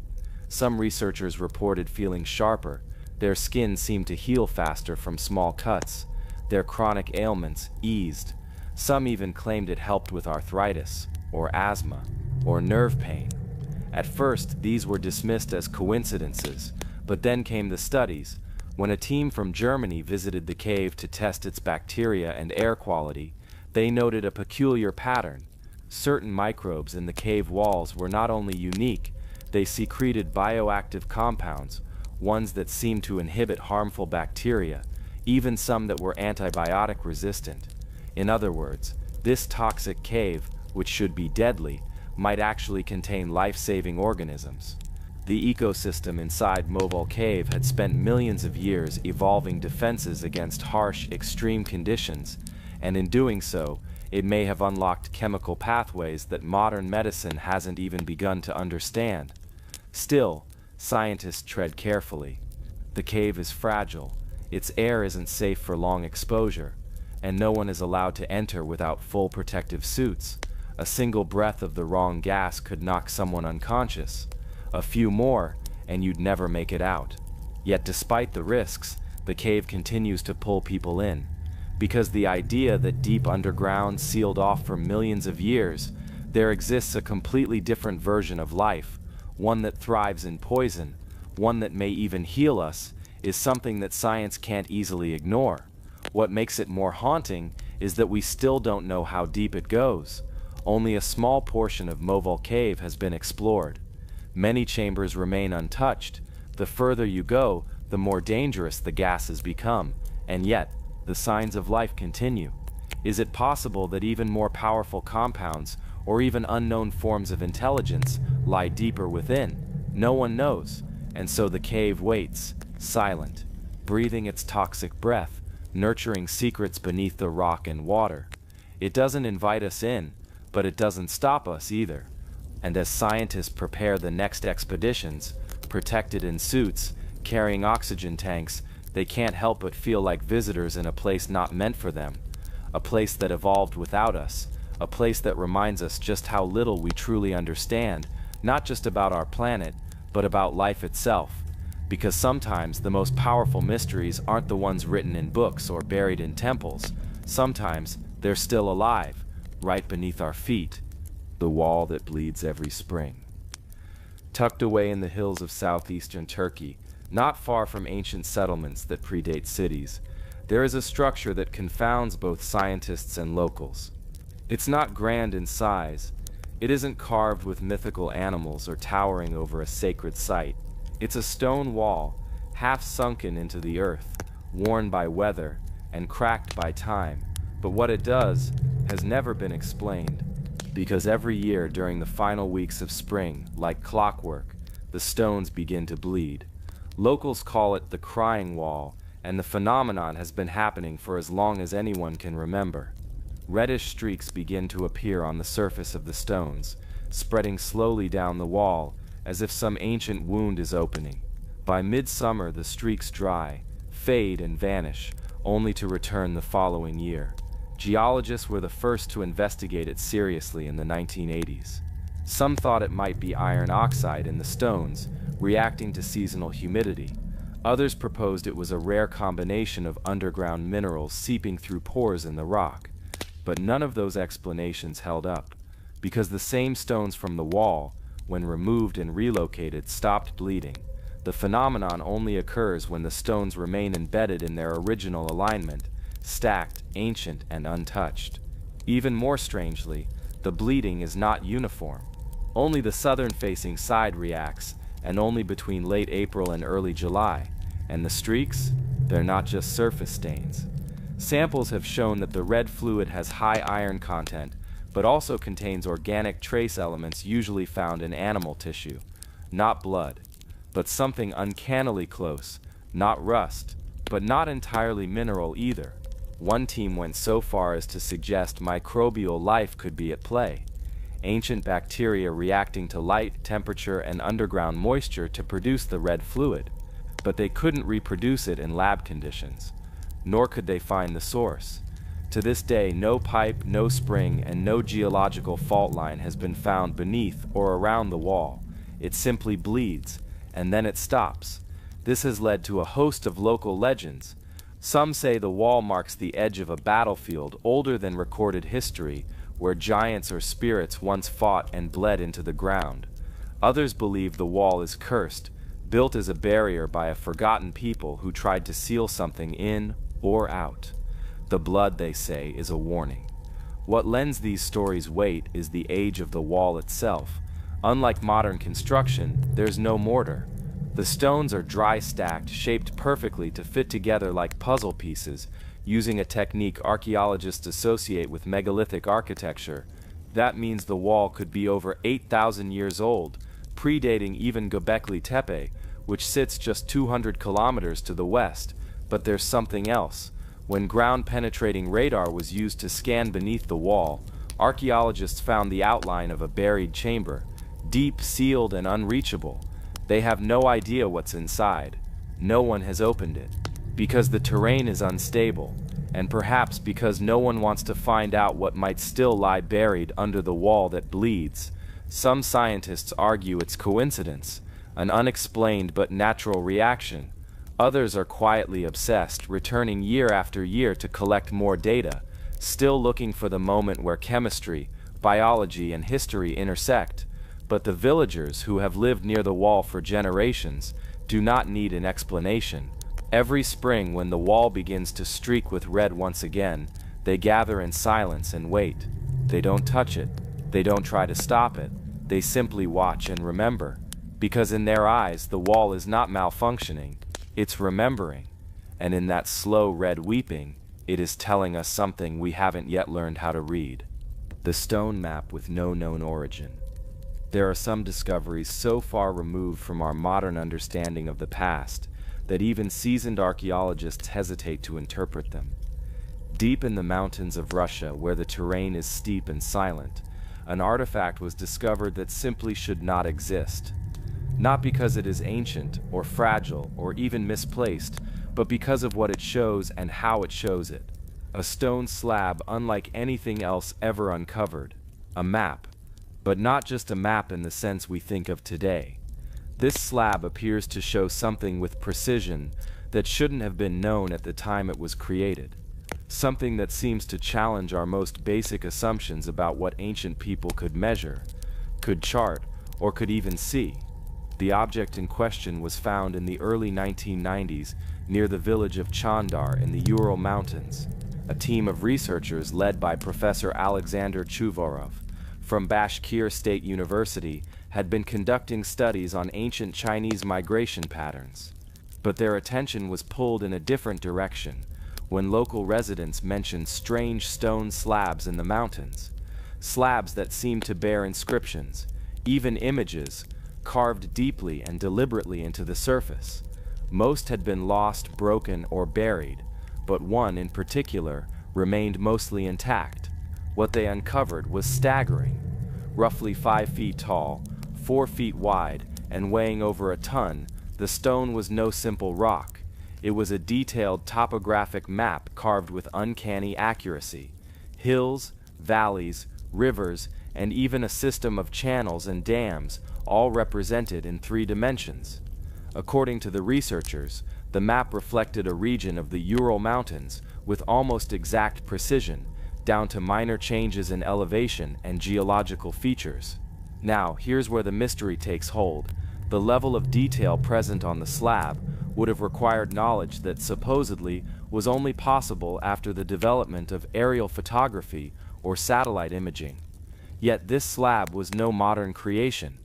Some researchers reported feeling sharper, their skin seemed to heal faster from small cuts, their chronic ailments eased. Some even claimed it helped with arthritis, or asthma, or nerve pain. At first, these were dismissed as coincidences, but then came the studies. When a team from Germany visited the cave to test its bacteria and air quality, they noted a peculiar pattern. Certain microbes in the cave walls were not only unique, they secreted bioactive compounds, ones that seemed to inhibit harmful bacteria, even some that were antibiotic resistant. In other words, this toxic cave, which should be deadly, might actually contain life-saving organisms. The ecosystem inside Moville Cave had spent millions of years evolving defenses against harsh, extreme conditions, and in doing so, it may have unlocked chemical pathways that modern medicine hasn't even begun to understand. Still, scientists tread carefully. The cave is fragile, its air isn't safe for long exposure, and no one is allowed to enter without full protective suits. A single breath of the wrong gas could knock someone unconscious. A few more, and you'd never make it out. Yet despite the risks, the cave continues to pull people in. Because the idea that deep underground, sealed off for millions of years, there exists a completely different version of life, one that thrives in poison, one that may even heal us, is something that science can't easily ignore. What makes it more haunting is that we still don't know how deep it goes. Only a small portion of Moville Cave has been explored. Many chambers remain untouched. The further you go, the more dangerous the gases become, and yet, the signs of life continue. Is it possible that even more powerful compounds, or even unknown forms of intelligence, lie deeper within? No one knows, and so the cave waits, silent, breathing its toxic breath, nurturing secrets beneath the rock and water. It doesn't invite us in, but it doesn't stop us either. And as scientists prepare the next expeditions, protected in suits, carrying oxygen tanks, they can't help but feel like visitors in a place not meant for them, a place that evolved without us, a place that reminds us just how little we truly understand, not just about our planet, but about life itself. Because sometimes the most powerful mysteries aren't the ones written in books or buried in temples. Sometimes they're still alive, right beneath our feet, the wall that bleeds every spring. Tucked away in the hills of southeastern Turkey, not far from ancient settlements that predate cities, there is a structure that confounds both scientists and locals. It's not grand in size. It isn't carved with mythical animals or towering over a sacred site. It's a stone wall, half sunken into the earth, worn by weather and cracked by time. But what it does has never been explained. Because every year during the final weeks of spring, like clockwork, the stones begin to bleed. Locals call it the crying wall, and the phenomenon has been happening for as long as anyone can remember. Reddish streaks begin to appear on the surface of the stones, spreading slowly down the wall, as if some ancient wound is opening. By midsummer, the streaks dry, fade and vanish, only to return the following year. Geologists were the first to investigate it seriously in the 1980s. Some thought it might be iron oxide in the stones, reacting to seasonal humidity. Others proposed it was a rare combination of underground minerals seeping through pores in the rock. But none of those explanations held up, because the same stones from the wall, when removed and relocated, stopped bleeding. The phenomenon only occurs when the stones remain embedded in their original alignment, stacked, ancient, and untouched. Even more strangely, the bleeding is not uniform. Only the southern-facing side reacts, and only between late April and early July. And the streaks? They're not just surface stains. Samples have shown that the red fluid has high iron content, but also contains organic trace elements usually found in animal tissue. Not blood, but something uncannily close. Not rust, but not entirely mineral either. One team went so far as to suggest microbial life could be at play. Ancient bacteria reacting to light, temperature, and underground moisture to produce the red fluid. But they couldn't reproduce it in lab conditions. Nor could they find the source. To this day, no pipe, no spring, and no geological fault line has been found beneath or around the wall. It simply bleeds, and then it stops. This has led to a host of local legends. Some say the wall marks the edge of a battlefield older than recorded history, where giants or spirits once fought and bled into the ground. Others believe the wall is cursed, built as a barrier by a forgotten people who tried to seal something in or out. The blood, they say, is a warning. What lends these stories weight is the age of the wall itself. Unlike modern construction, there's no mortar. The stones are dry stacked, shaped perfectly to fit together like puzzle pieces, using a technique archaeologists associate with megalithic architecture. That means the wall could be over 8,000 years old, predating even Göbekli Tepe, which sits just 200 kilometers to the west. But there's something else. When ground-penetrating radar was used to scan beneath the wall, archaeologists found the outline of a buried chamber, deep, sealed, and unreachable. They have no idea what's inside. No one has opened it, because the terrain is unstable, and perhaps because no one wants to find out what might still lie buried under the wall that bleeds. Some scientists argue it's coincidence, an unexplained but natural reaction. Others are quietly obsessed, returning year after year to collect more data, still looking for the moment where chemistry, biology, and history intersect. But the villagers who have lived near the wall for generations do not need an explanation. Every spring, when the wall begins to streak with red once again, they gather in silence and wait. They don't touch it. They don't try to stop it. They simply watch and remember. Because in their eyes, the wall is not malfunctioning. It's remembering, and in that slow red weeping, it is telling us something we haven't yet learned how to read. The stone map with no known origin. There are some discoveries so far removed from our modern understanding of the past that even seasoned archaeologists hesitate to interpret them. Deep in the mountains of Russia, where the terrain is steep and silent, an artifact was discovered that simply should not exist. Not because it is ancient, or fragile, or even misplaced, but because of what it shows and how it shows it. A stone slab unlike anything else ever uncovered. A map. But not just a map in the sense we think of today. This slab appears to show something with precision that shouldn't have been known at the time it was created. Something that seems to challenge our most basic assumptions about what ancient people could measure, could chart, or could even see. The object in question was found in the early 1990s near the village of Chandar in the Ural Mountains. A team of researchers led by Professor Alexander Chuvarov from Bashkir State University had been conducting studies on ancient Chinese migration patterns. But their attention was pulled in a different direction when local residents mentioned strange stone slabs in the mountains. Slabs that seemed to bear inscriptions, even images, carved deeply and deliberately into the surface. Most had been lost, broken, or buried, but one in particular remained mostly intact. What they uncovered was staggering. Roughly 5 feet tall, 4 feet wide, and weighing over a ton, the stone was no simple rock. It was a detailed topographic map carved with uncanny accuracy. Hills, valleys, rivers, and even a system of channels and dams, all represented in 3 dimensions. According to the researchers, the map reflected a region of the Ural Mountains with almost exact precision, down to minor changes in elevation and geological features. Now, here's where the mystery takes hold. The level of detail present on the slab would have required knowledge that supposedly was only possible after the development of aerial photography or satellite imaging. Yet this slab was no modern creation.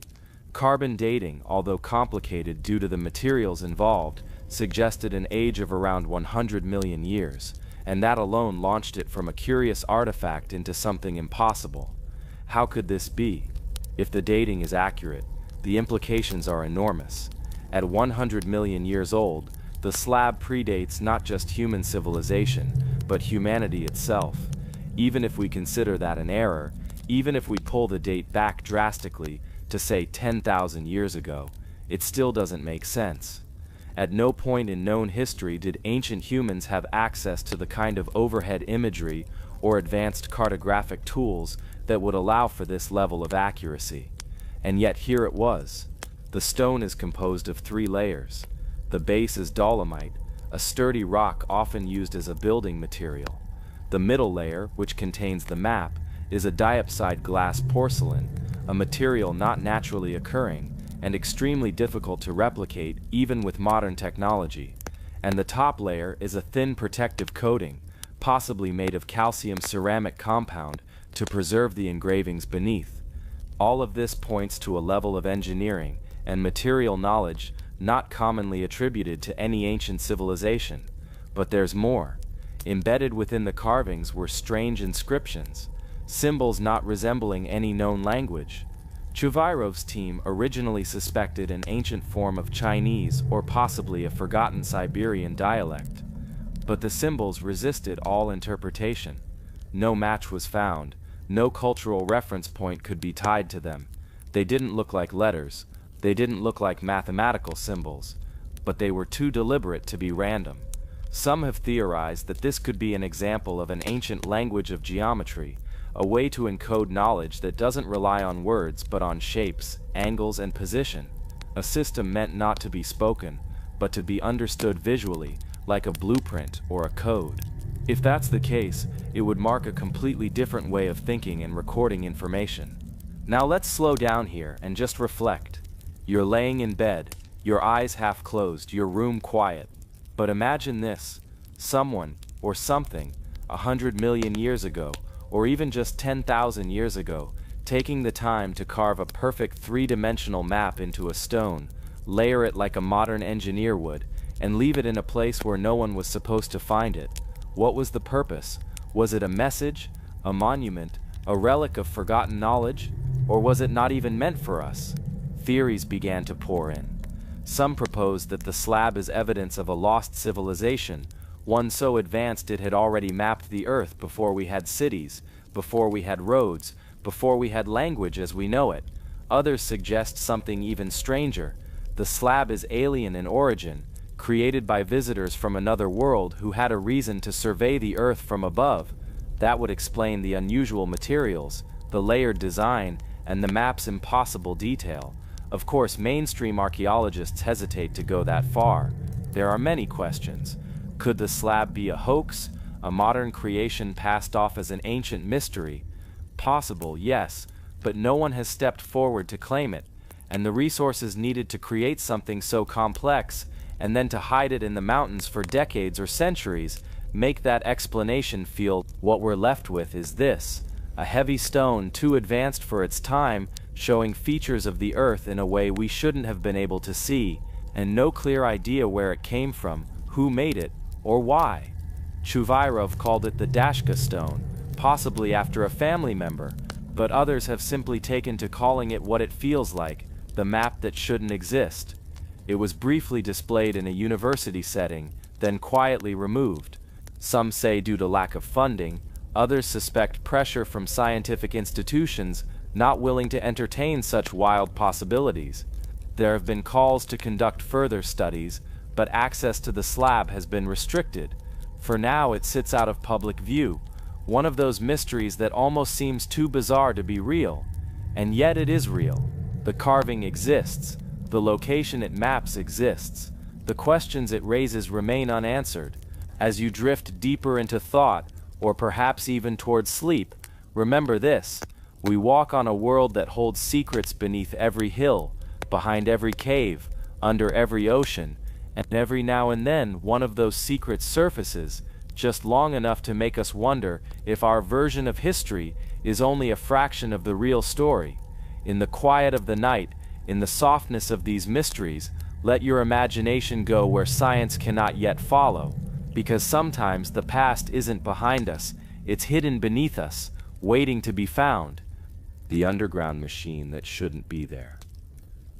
Carbon dating, although complicated due to the materials involved, suggested an age of around 100 million years, and that alone launched it from a curious artifact into something impossible. How could this be? If the dating is accurate, the implications are enormous. At 100 million years old, the slab predates not just human civilization, but humanity itself. Even if we consider that an error, even if we pull the date back drastically to say 10,000 years ago, it still doesn't make sense. At no point in known history did ancient humans have access to the kind of overhead imagery or advanced cartographic tools that would allow for this level of accuracy. And yet here it was. The stone is composed of 3 layers. The base is dolomite, a sturdy rock often used as a building material. The middle layer, which contains the map, is a diopside glass porcelain, a material not naturally occurring and extremely difficult to replicate even with modern technology. And the top layer is a thin protective coating, possibly made of calcium ceramic compound, to preserve the engravings beneath. All of this points to a level of engineering and material knowledge not commonly attributed to any ancient civilization. But there's more. Embedded within the carvings were strange inscriptions, symbols not resembling any known language. Chuvairov's team originally suspected an ancient form of Chinese or possibly a forgotten Siberian dialect. But the symbols resisted all interpretation. No match was found. No cultural reference point could be tied to them. They didn't look like letters. They didn't look like mathematical symbols. But they were too deliberate to be random. Some have theorized that this could be an example of an ancient language of geometry, a way to encode knowledge that doesn't rely on words but on shapes, angles, and position. A system meant not to be spoken, but to be understood visually, like a blueprint or a code. If that's the case, it would mark a completely different way of thinking and recording information. Now let's slow down here and just reflect. You're laying in bed, your eyes half closed, your room quiet. But imagine this: someone, or something, 100 million years ago, or even just 10,000 years ago, taking the time to carve a perfect three-dimensional map into a stone, layer it like a modern engineer would, and leave it in a place where no one was supposed to find it. What was the purpose? Was it a message, a monument, a relic of forgotten knowledge? Or was it not even meant for us? Theories began to pour in. Some proposed that the slab is evidence of a lost civilization, one so advanced it had already mapped the earth before we had cities, before we had roads, before we had language as we know it. Others suggest something even stranger. The slab is alien in origin, created by visitors from another world who had a reason to survey the earth from above. That would explain the unusual materials, the layered design, and the map's impossible detail. Of course, mainstream archaeologists hesitate to go that far. There are many questions. Could the slab be a hoax, a modern creation passed off as an ancient mystery? Possible, yes, but no one has stepped forward to claim it, and the resources needed to create something so complex, and then to hide it in the mountains for decades or centuries, make that explanation feel. What we're left with is this: a heavy stone too advanced for its time, showing features of the earth in a way we shouldn't have been able to see, and no clear idea where it came from, who made it, or why. Chuvairov called it the Dashka stone, possibly after a family member, but others have simply taken to calling it what it feels like, the map that shouldn't exist. It was briefly displayed in a university setting, then quietly removed. Some say due to lack of funding, others suspect pressure from scientific institutions not willing to entertain such wild possibilities. There have been calls to conduct further studies, but access to the slab has been restricted. For now, it sits out of public view, one of those mysteries that almost seems too bizarre to be real. And yet it is real. The carving exists. The location it maps exists. The questions it raises remain unanswered. As you drift deeper into thought, or perhaps even towards sleep, remember this: we walk on a world that holds secrets beneath every hill, behind every cave, under every ocean, and every now and then one of those secrets surfaces, just long enough to make us wonder if our version of history is only a fraction of the real story. In the quiet of the night, in the softness of these mysteries, let your imagination go where science cannot yet follow, because sometimes the past isn't behind us, it's hidden beneath us, waiting to be found. The underground machine that shouldn't be there.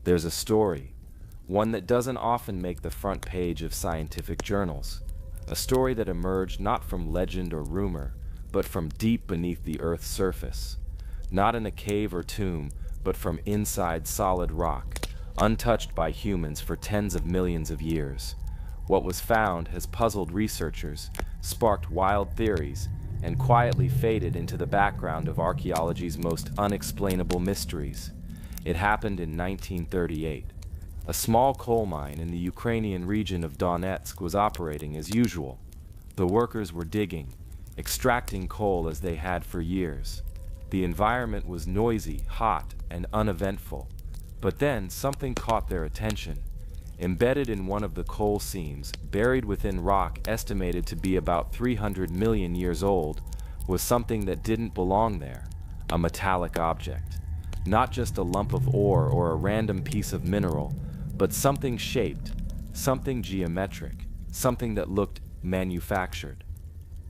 There's a story, one that doesn't often make the front page of scientific journals. A story that emerged not from legend or rumor, but from deep beneath the Earth's surface. Not in a cave or tomb, but from inside solid rock, untouched by humans for tens of millions of years. What was found has puzzled researchers, sparked wild theories, and quietly faded into the background of archaeology's most unexplainable mysteries. It happened in 1938. A small coal mine in the Ukrainian region of Donetsk was operating as usual. The workers were digging, extracting coal as they had for years. The environment was noisy, hot, and uneventful. But then something caught their attention. Embedded in one of the coal seams, buried within rock estimated to be about 300 million years old, was something that didn't belong there, a metallic object. Not just a lump of ore or a random piece of mineral, but something shaped, something geometric, something that looked manufactured.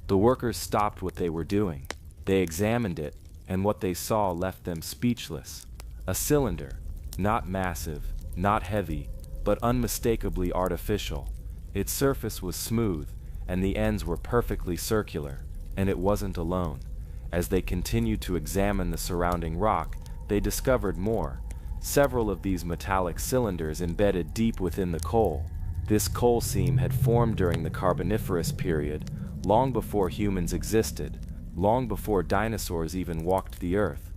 The workers stopped what they were doing. They examined it, and what they saw left them speechless. A cylinder, not massive, not heavy, but unmistakably artificial. Its surface was smooth, and the ends were perfectly circular, and it wasn't alone. As they continued to examine the surrounding rock, they discovered more. Several of these metallic cylinders embedded deep within the coal. This coal seam had formed during the Carboniferous period, long before humans existed, long before dinosaurs even walked the earth.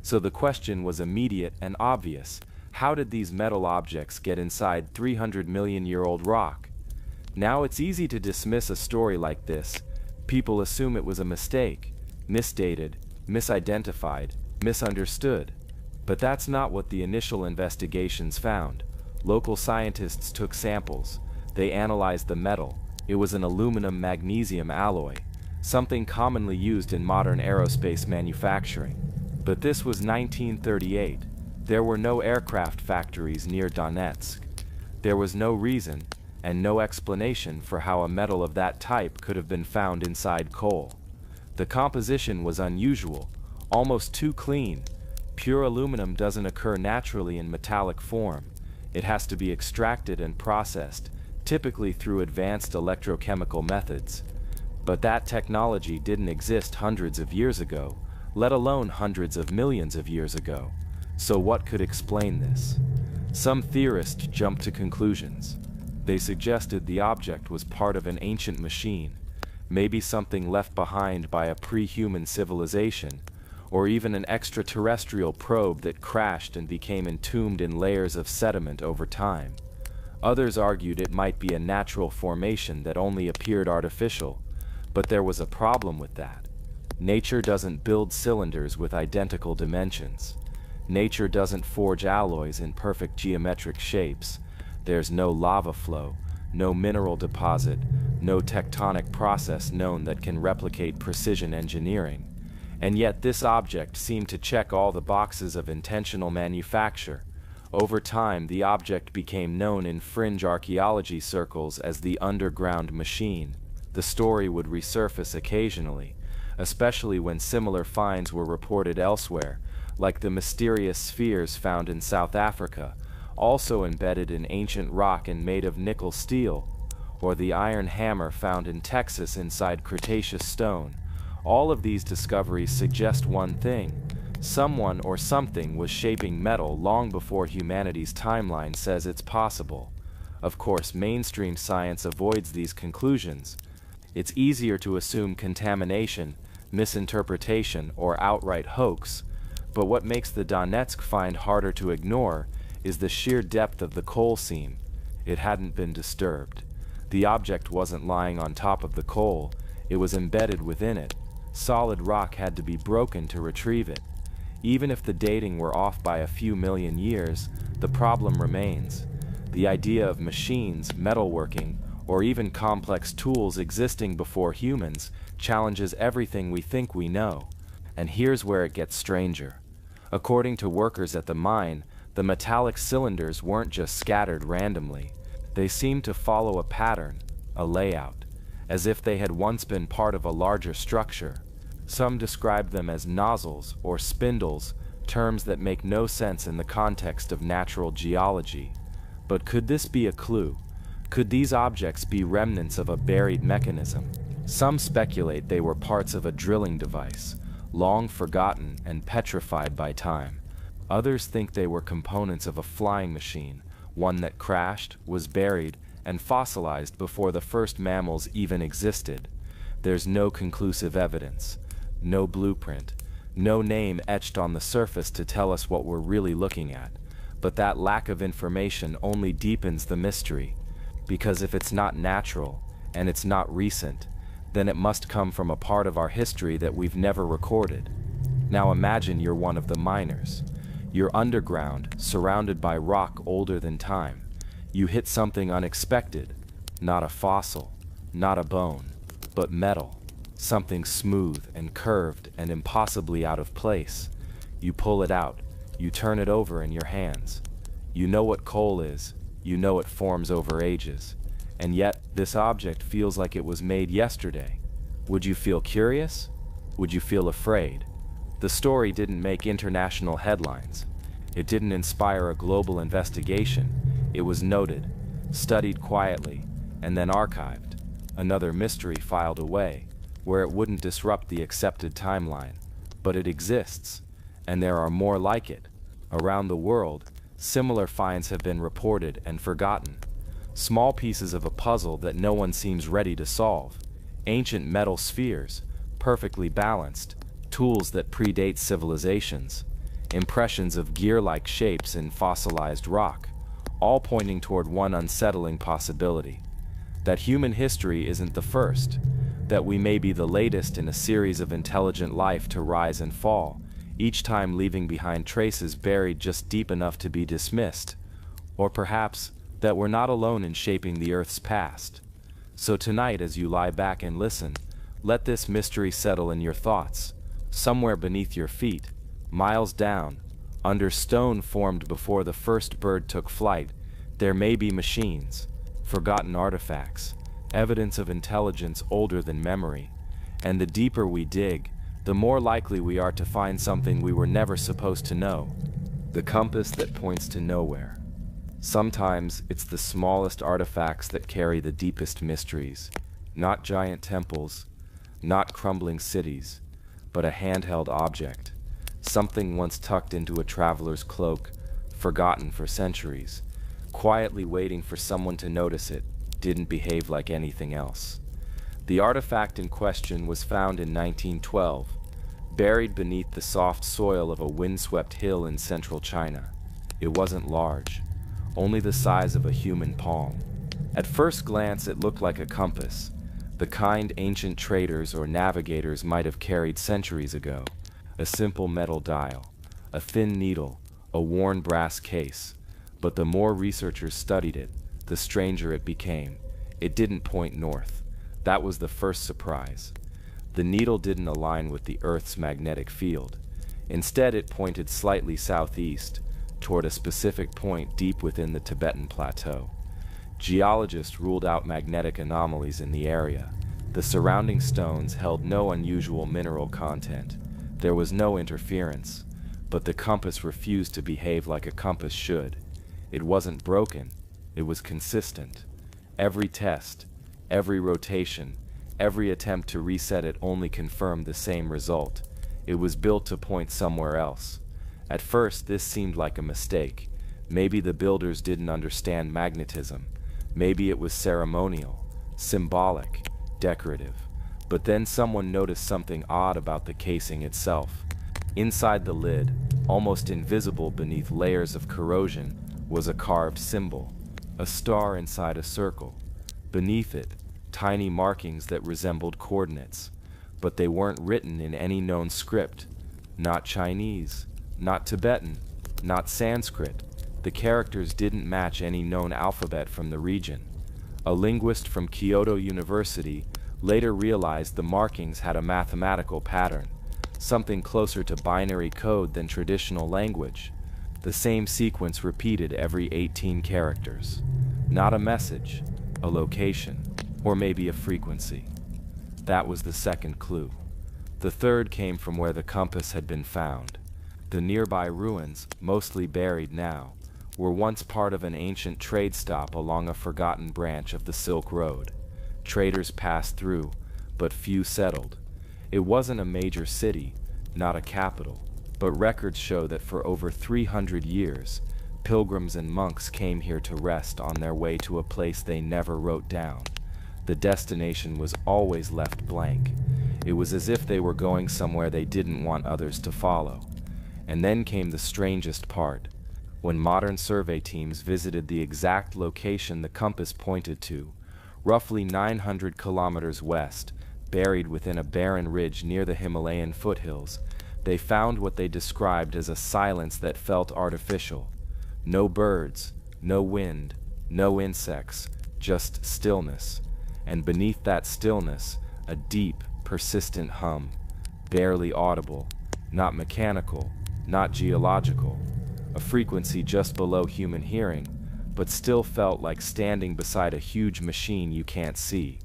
So the question was immediate and obvious. How did these metal objects get inside 300-million-year-old rock? Now it's easy to dismiss a story like this. People assume it was a mistake, misdated, misidentified, misunderstood. But that's not what the initial investigations found. Local scientists took samples. They analyzed the metal. It was an aluminum-magnesium alloy, something commonly used in modern aerospace manufacturing. But this was 1938. There were no aircraft factories near Donetsk. There was no reason and no explanation for how a metal of that type could have been found inside coal. The composition was unusual, almost too clean. Pure aluminum doesn't occur naturally in metallic form. It has to be extracted and processed, typically through advanced electrochemical methods. But that technology didn't exist hundreds of years ago, let alone hundreds of millions of years ago. So what could explain this? Some theorists jumped to conclusions. They suggested the object was part of an ancient machine, maybe something left behind by a pre-human civilization, or even an extraterrestrial probe that crashed and became entombed in layers of sediment over time. Others argued it might be a natural formation that only appeared artificial, but there was a problem with that. Nature doesn't build cylinders with identical dimensions. Nature doesn't forge alloys in perfect geometric shapes. There's no lava flow, no mineral deposit, no tectonic process known that can replicate precision engineering. And yet this object seemed to check all the boxes of intentional manufacture. Over time, the object became known in fringe archaeology circles as the underground machine. The story would resurface occasionally, especially when similar finds were reported elsewhere, like the mysterious spheres found in South Africa, also embedded in ancient rock and made of nickel steel, or the iron hammer found in Texas inside Cretaceous stone. All of these discoveries suggest one thing: someone or something was shaping metal long before humanity's timeline says it's possible. Of course, mainstream science avoids these conclusions. It's easier to assume contamination, misinterpretation, or outright hoax. But what makes the Donetsk find harder to ignore is the sheer depth of the coal seam. It hadn't been disturbed. The object wasn't lying on top of the coal, it was embedded within it. Solid rock had to be broken to retrieve it. Even if the dating were off by a few million years, the problem remains. The idea of machines, metalworking, or even complex tools existing before humans challenges everything we think we know. And here's where it gets stranger. According to workers at the mine, the metallic cylinders weren't just scattered randomly. They seemed to follow a pattern, a layout, as if they had once been part of a larger structure. Some described them as nozzles or spindles, terms that make no sense in the context of natural geology. But could this be a clue? Could these objects be remnants of a buried mechanism? Some speculate they were parts of a drilling device, long forgotten and petrified by time. Others think they were components of a flying machine, one that crashed, was buried, and fossilized before the first mammals even existed. There's no conclusive evidence, no blueprint, no name etched on the surface to tell us what we're really looking at. But that lack of information only deepens the mystery, because if it's not natural, and it's not recent, then it must come from a part of our history that we've never recorded. Now imagine you're one of the miners. You're underground, surrounded by rock older than time. You hit something unexpected, not a fossil, not a bone, but metal. something smooth and curved and impossibly out of place. You pull it out, you turn it over in your hands. You know what coal is, you know it forms over ages, and yet this object feels like it was made yesterday. Would you feel curious? Would you feel afraid? The story didn't make international headlines. It didn't inspire a global investigation. It was noted, studied quietly, and then archived. Another mystery filed away, where it wouldn't disrupt the accepted timeline. But it exists, and there are more like it. Around the world, similar finds have been reported and forgotten. Small pieces of a puzzle that no one seems ready to solve. Ancient metal spheres, perfectly balanced, tools that predate civilizations. Impressions of gear-like shapes in fossilized rock, all pointing toward one unsettling possibility. That human history isn't the first, that we may be the latest in a series of intelligent life to rise and fall, each time leaving behind traces buried just deep enough to be dismissed. Or perhaps that we're not alone in shaping the Earth's past. So tonight, as you lie back and listen, let this mystery settle in your thoughts. Somewhere beneath your feet, miles down, under stone formed before the first bird took flight, there may be machines, forgotten artifacts, evidence of intelligence older than memory. And the deeper we dig, the more likely we are to find something we were never supposed to know. The compass that points to nowhere. Sometimes it's the smallest artifacts that carry the deepest mysteries. Not giant temples, not crumbling cities, but a handheld object. Something once tucked into a traveler's cloak, forgotten for centuries, quietly waiting for someone to notice it, didn't behave like anything else. The artifact in question was found in 1912, buried beneath the soft soil of a windswept hill in central China. It wasn't large, only the size of a human palm. At first glance it looked like a compass, the kind ancient traders or navigators might have carried centuries ago. A simple metal dial, a thin needle, a worn brass case. But the more researchers studied it, the stranger it became. It didn't point north. That was the first surprise. The needle didn't align with the Earth's magnetic field. Instead, it pointed slightly southeast, toward a specific point deep within the Tibetan Plateau. Geologists ruled out magnetic anomalies in the area. The surrounding stones held no unusual mineral content. There was no interference, but the compass refused to behave like a compass should. It wasn't broken, it was consistent. Every test, every rotation, every attempt to reset it only confirmed the same result. It was built to point somewhere else. At first, this seemed like a mistake. Maybe the builders didn't understand magnetism. Maybe it was ceremonial, symbolic, decorative. But then someone noticed something odd about the casing itself. Inside the lid, almost invisible beneath layers of corrosion, was a carved symbol, a star inside a circle. Beneath it, tiny markings that resembled coordinates, but they weren't written in any known script. Not Chinese, not Tibetan, not Sanskrit. The characters didn't match any known alphabet from the region. A linguist from Kyoto University later realized the markings had a mathematical pattern, something closer to binary code than traditional language. The same sequence repeated every 18 characters. Not a message, a location, or maybe a frequency. That was the second clue. The third came from where the compass had been found. The nearby ruins, mostly buried now, were once part of an ancient trade stop along a forgotten branch of the Silk Road. Traders passed through, but few settled. It wasn't a major city, not a capital, but records show that for over 300 years, pilgrims and monks came here to rest on their way to a place they never wrote down. The destination was always left blank. It was as if they were going somewhere they didn't want others to follow. And then came the strangest part. When modern survey teams visited the exact location the compass pointed to, roughly 900 kilometers west, buried within a barren ridge near the Himalayan foothills, they found what they described as a silence that felt artificial. No birds, no wind, no insects, just stillness. And beneath that stillness, a deep, persistent hum, barely audible, not mechanical, not geological, a frequency just below human hearing, but still felt like standing beside a huge machine you can't see.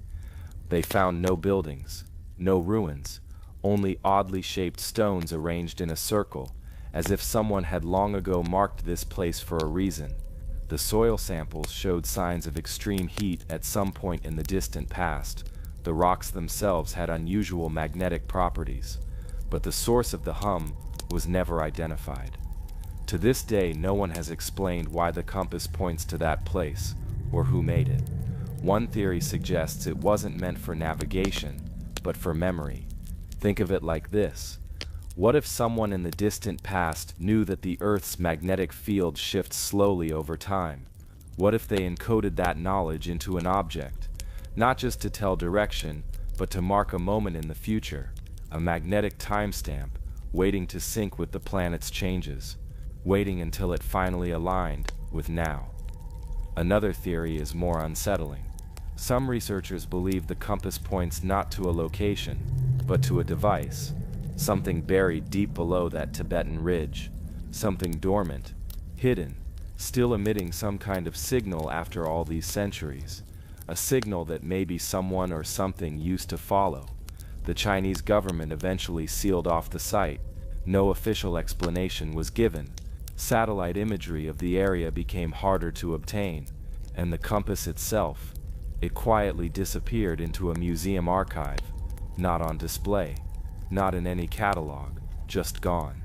They found no buildings, no ruins, only oddly shaped stones arranged in a circle, as if someone had long ago marked this place for a reason. The soil samples showed signs of extreme heat at some point in the distant past. The rocks themselves had unusual magnetic properties, but the source of the hum was never identified. To this day, no one has explained why the compass points to that place, or who made it. One theory suggests it wasn't meant for navigation, but for memory. Think of it like this. What if someone in the distant past knew that the Earth's magnetic field shifts slowly over time? What if they encoded that knowledge into an object, not just to tell direction, but to mark a moment in the future, a magnetic timestamp, waiting to sync with the planet's changes, waiting until it finally aligned with now? Another theory is more unsettling. Some researchers believe the compass points not to a location, but to a device, something buried deep below that Tibetan ridge, something dormant, hidden, still emitting some kind of signal after all these centuries, a signal that maybe someone or something used to follow. The Chinese government eventually sealed off the site. No official explanation was given. Satellite imagery of the area became harder to obtain, and the compass itself, it quietly disappeared into a museum archive, not on display, not in any catalog, just gone.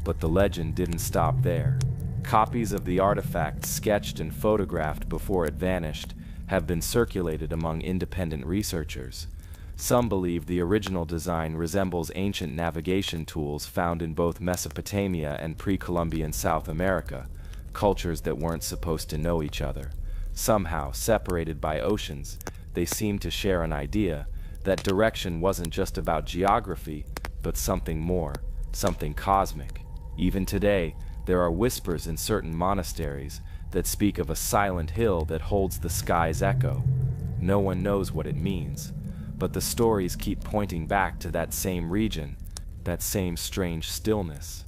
But the legend didn't stop there. Copies of the artifact, sketched and photographed before it vanished, have been circulated among independent researchers. Some believe the original design resembles ancient navigation tools found in both Mesopotamia and pre-Columbian South America, cultures that weren't supposed to know each other. Somehow, separated by oceans, they seem to share an idea that direction wasn't just about geography, but something more, something cosmic. Even today, there are whispers in certain monasteries that speak of a silent hill that holds the sky's echo. No one knows what it means, but the stories keep pointing back to that same region, that same strange stillness.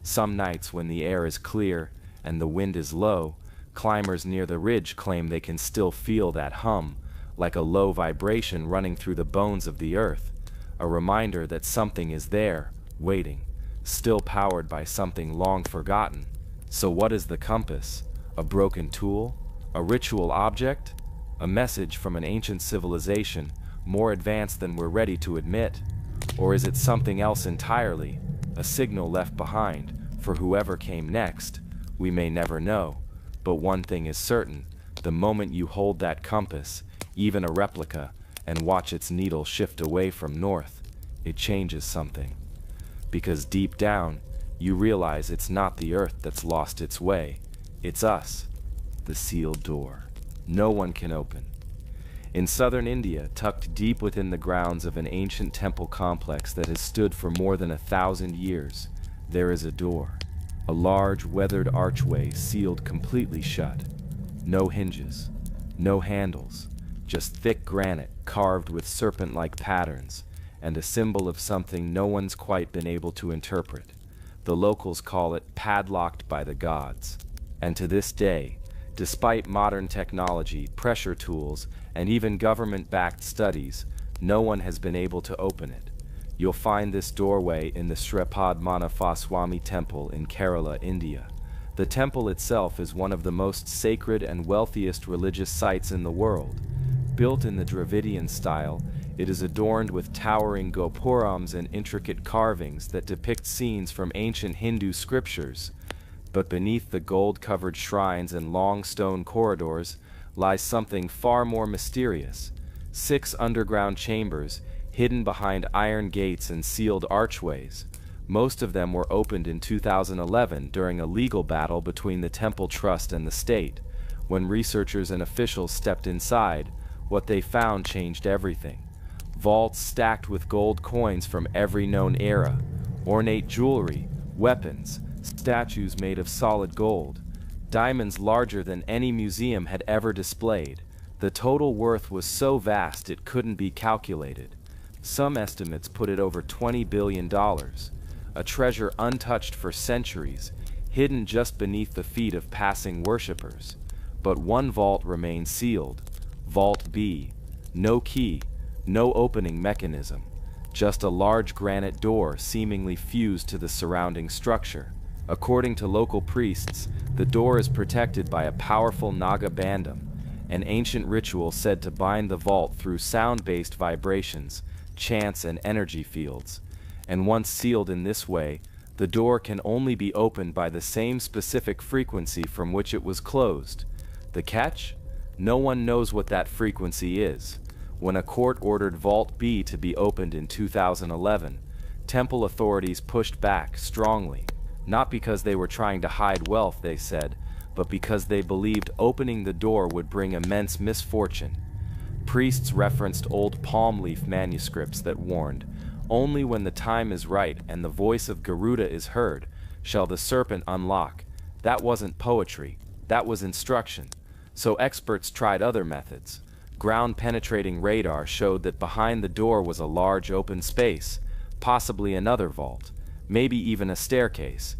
Some nights when the air is clear and the wind is low, climbers near the ridge claim they can still feel that hum, like a low vibration running through the bones of the earth, a reminder that something is there, waiting, still powered by something long forgotten. So what is the compass? A broken tool? A ritual object? A message from an ancient civilization, more advanced than we're ready to admit? Or is it something else entirely, a signal left behind for whoever came next? We may never know, but one thing is certain: the moment you hold that compass, even a replica, and watch its needle shift away from north, it changes something. Because deep down, you realize it's not the Earth that's lost its way, it's us, the sealed door. No one can open. In southern India, tucked deep within the grounds of an ancient temple complex that has stood for more than 1,000 years, there is a door. A large, weathered archway sealed completely shut. No hinges, no handles, just thick granite carved with serpent-like patterns, and a symbol of something no one's quite been able to interpret. The locals call it padlocked by the gods. And to this day, despite modern technology, pressure tools, and even government-backed studies, no one has been able to open it. You'll find this doorway in the Shripad Manafaswamy temple in Kerala, India. The temple itself is one of the most sacred and wealthiest religious sites in the world. Built in the Dravidian style, it is adorned with towering gopurams and intricate carvings that depict scenes from ancient Hindu scriptures. But beneath the gold-covered shrines and long stone corridors lies something far more mysterious. 6 underground chambers, hidden behind iron gates and sealed archways. Most of them were opened in 2011 during a legal battle between the temple trust and the state. When researchers and officials stepped inside, what they found changed everything. Vaults stacked with gold coins from every known era, ornate jewelry, weapons, statues made of solid gold, diamonds larger than any museum had ever displayed. The total worth was so vast it couldn't be calculated. Some estimates put it over $20 billion, a treasure untouched for centuries, hidden just beneath the feet of passing worshippers. But one vault remains sealed, Vault B. No key, no opening mechanism, just a large granite door seemingly fused to the surrounding structure. According to local priests, the door is protected by a powerful Naga bandam, an ancient ritual said to bind the vault through sound-based vibrations, chants, and energy fields. And once sealed in this way, the door can only be opened by the same specific frequency from which it was closed. The catch? No one knows what that frequency is. When a court ordered Vault B to be opened in 2011, temple authorities pushed back strongly, not because they were trying to hide wealth, they said, but because they believed opening the door would bring immense misfortune. Priests referenced old palm leaf manuscripts that warned, "Only when the time is right and the voice of Garuda is heard, shall the serpent unlock." That wasn't poetry, that was instruction. So experts tried other methods. Ground-penetrating radar showed that behind the door was a large open space, possibly another vault, maybe even a staircase.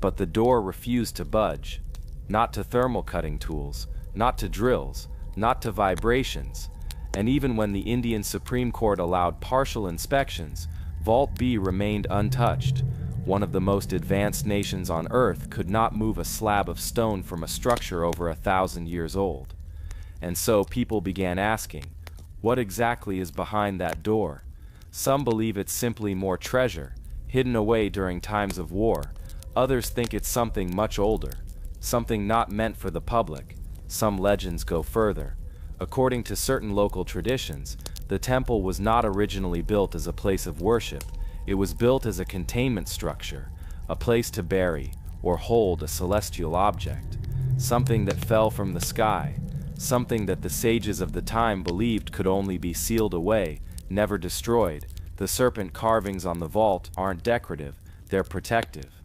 But the door refused to budge. Not to thermal cutting tools, not to drills, not to vibrations. And even when the Indian Supreme Court allowed partial inspections, Vault B remained untouched. One of the most advanced nations on Earth could not move a slab of stone from a structure over 1,000 years old. And so people began asking, what exactly is behind that door? Some believe it's simply more treasure, hidden away during times of war. Others think it's something much older, something not meant for the public. Some legends go further. According to certain local traditions, the temple was not originally built as a place of worship. It was built as a containment structure, a place to bury or hold a celestial object, something that fell from the sky, something that the sages of the time believed could only be sealed away, never destroyed. The serpent carvings on the vault aren't decorative, they're protective.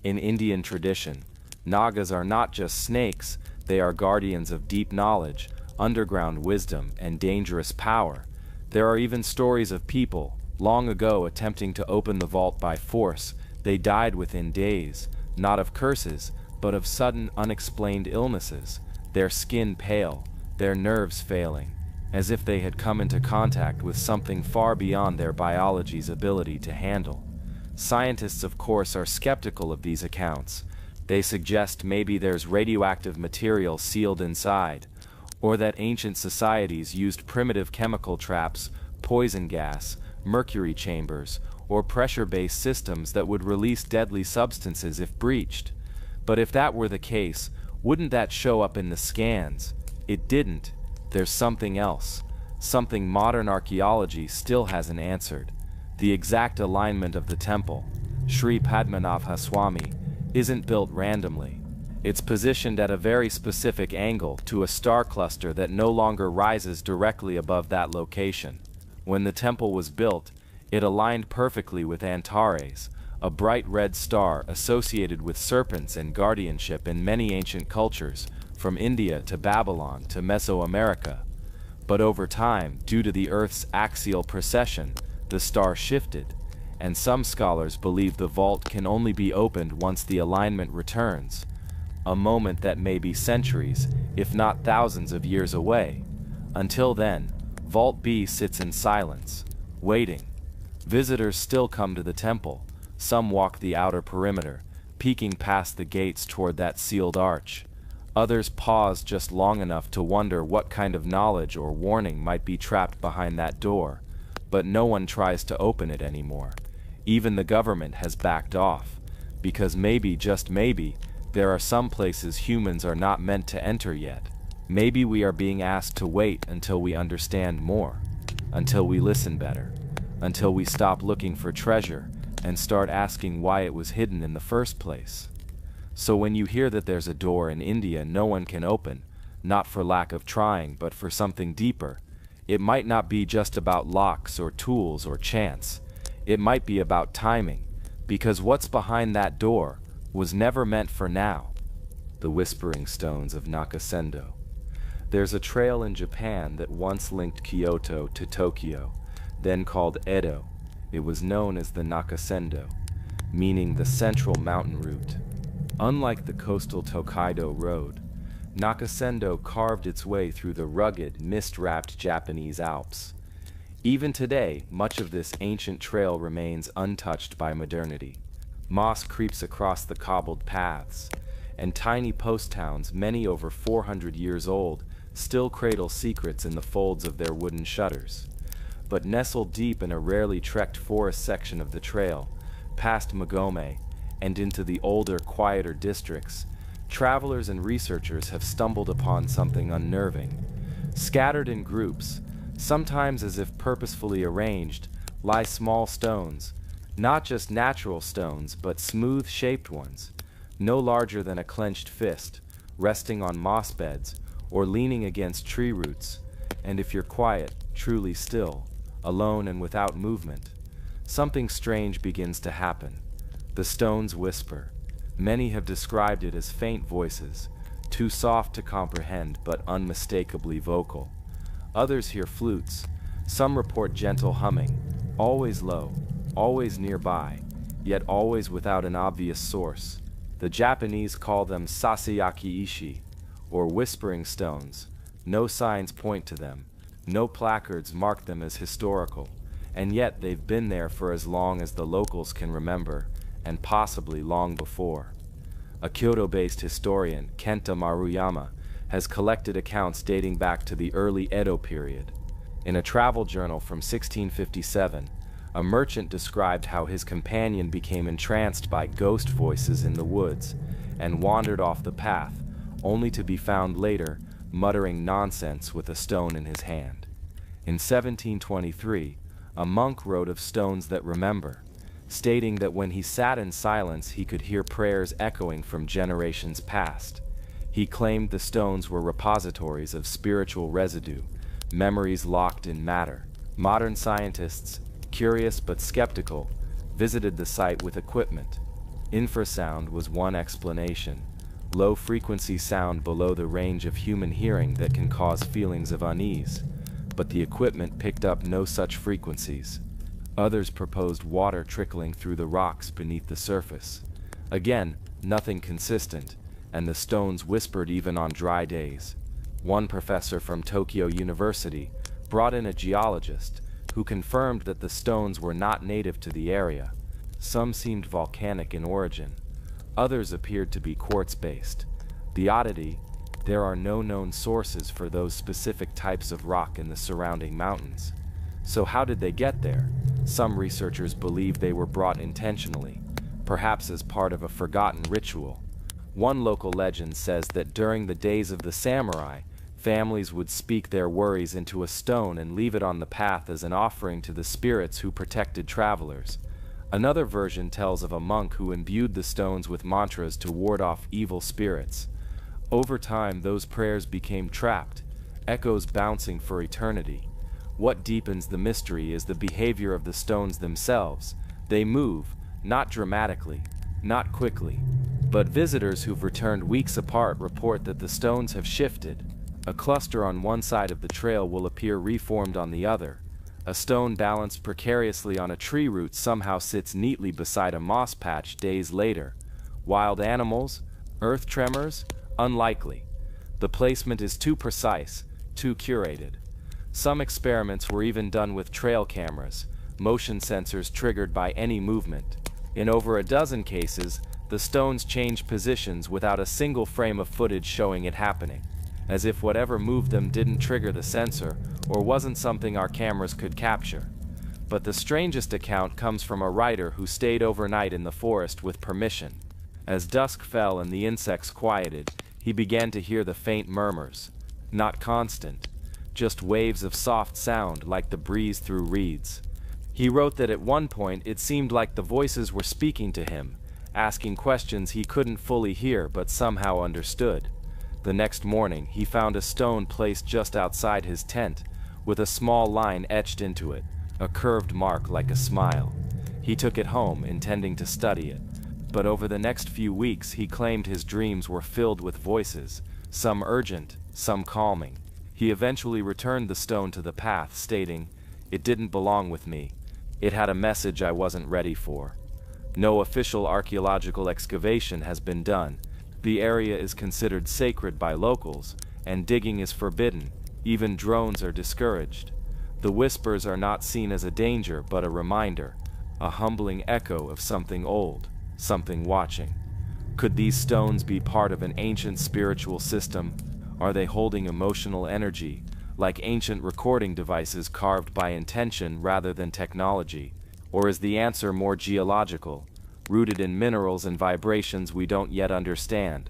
In Indian tradition, Nagas are not just snakes, they are guardians of deep knowledge, underground wisdom, and dangerous power. There are even stories of people, long ago, attempting to open the vault by force. They died within days, not of curses, but of sudden, unexplained illnesses, their skin pale, their nerves failing, as if they had come into contact with something far beyond their biology's ability to handle. Scientists, of course, are skeptical of these accounts. They suggest maybe there's radioactive material sealed inside, or that ancient societies used primitive chemical traps, poison gas, mercury chambers, or pressure-based systems that would release deadly substances if breached. But if that were the case, wouldn't that show up in the scans? It didn't. There's something else, something modern archaeology still hasn't answered. The exact alignment of the temple, Sri Padmanabha Swami, isn't built randomly. It's positioned at a very specific angle to a star cluster that no longer rises directly above that location. When the temple was built, it aligned perfectly with Antares, a bright red star associated with serpents and guardianship in many ancient cultures, from India to Babylon to Mesoamerica. But over time, due to the Earth's axial precession, the star shifted, and some scholars believe the vault can only be opened once the alignment returns, a moment that may be centuries, if not thousands of years away. Until then, Vault B sits in silence, waiting. Visitors still come to the temple. Some walk the outer perimeter, peeking past the gates toward that sealed arch. Others pause just long enough to wonder what kind of knowledge or warning might be trapped behind that door. But no one tries to open it anymore. Even the government has backed off, because maybe, just maybe, there are some places humans are not meant to enter yet. Maybe we are being asked to wait until we understand more, until we listen better, until we stop looking for treasure and start asking why it was hidden in the first place. So when you hear that there's a door in India no one can open, not for lack of trying but for something deeper, it might not be just about locks or tools or chance. It might be about timing, because what's behind that door was never meant for now. The Whispering Stones of Nakasendo. There's a trail in Japan that once linked Kyoto to Tokyo. then called Edo. It was known as the Nakasendo, meaning the central mountain route. Unlike the coastal Tokaido Road, Nakasendo carved its way through the rugged, mist-wrapped Japanese Alps. Even today, much of this ancient trail remains untouched by modernity. Moss creeps across the cobbled paths, and tiny post towns, many over 400 years old, still cradle secrets in the folds of their wooden shutters. But nestled deep in a rarely trekked forest section of the trail, past Magome and into the older, quieter districts, travelers and researchers have stumbled upon something unnerving. Scattered in groups, sometimes as if purposefully arranged, lie small stones, not just natural stones, but smooth-shaped ones, no larger than a clenched fist, resting on moss beds or leaning against tree roots. And if you're quiet, truly still, alone and without movement, something strange begins to happen. The stones whisper. Many have described it as faint voices, too soft to comprehend but unmistakably vocal. Others hear flutes. Some report gentle humming, always low, always nearby, yet always without an obvious source. The Japanese call them sasayaki ishi, or whispering stones. No signs point to them, no placards mark them as historical, and yet they've been there for as long as the locals can remember, and possibly long before. A Kyoto-based historian, Kenta Maruyama, has collected accounts dating back to the early Edo period. In a travel journal from 1657, a merchant described how his companion became entranced by ghost voices in the woods and wandered off the path, only to be found later muttering nonsense with a stone in his hand. In 1723, a monk wrote of stones that remember, stating that when he sat in silence he could hear prayers echoing from generations past. He claimed the stones were repositories of spiritual residue, memories locked in matter. Modern scientists, curious but skeptical, visited the site with equipment. Infrasound was one explanation, low-frequency sound below the range of human hearing that can cause feelings of unease, but the equipment picked up no such frequencies. Others proposed water trickling through the rocks beneath the surface. Again, nothing consistent, and the stones whispered even on dry days. One professor from Tokyo University brought in a geologist who confirmed that the stones were not native to the area. Some seemed volcanic in origin. Others appeared to be quartz-based. The oddity, there are no known sources for those specific types of rock in the surrounding mountains. So how did they get there? Some researchers believe they were brought intentionally, perhaps as part of a forgotten ritual. One local legend says that during the days of the samurai, families would speak their worries into a stone and leave it on the path as an offering to the spirits who protected travelers. Another version tells of a monk who imbued the stones with mantras to ward off evil spirits. Over time, those prayers became trapped, echoes bouncing for eternity. What deepens the mystery is the behavior of the stones themselves. They move, not dramatically, not quickly, but visitors who've returned weeks apart report that the stones have shifted. A cluster on one side of the trail will appear reformed on the other. A stone balanced precariously on a tree root somehow sits neatly beside a moss patch days later. Wild animals? Earth tremors? Unlikely. The placement is too precise, too curated. Some experiments were even done with trail cameras, motion sensors triggered by any movement. In over a dozen cases, the stones changed positions without a single frame of footage showing it happening, as if whatever moved them didn't trigger the sensor or wasn't something our cameras could capture. But the strangest account comes from a writer who stayed overnight in the forest with permission. As dusk fell and the insects quieted, he began to hear the faint murmurs, not constant, just waves of soft sound like the breeze through reeds. He wrote that at one point it seemed like the voices were speaking to him, asking questions he couldn't fully hear but somehow understood. The next morning, he found a stone placed just outside his tent, with a small line etched into it, a curved mark like a smile. He took it home, intending to study it. But over the next few weeks, he claimed his dreams were filled with voices, some urgent, some calming. He eventually returned the stone to the path, stating, It didn't belong with me. It had a message I wasn't ready for. No official archaeological excavation has been done. The area is considered sacred by locals, and digging is forbidden. Even drones are discouraged. The whispers are not seen as a danger, but a reminder, a humbling echo of something old, something watching. Could these stones be part of an ancient spiritual system? Are they holding emotional energy, like ancient recording devices carved by intention rather than technology? Or is the answer more geological, rooted in minerals and vibrations we don't yet understand?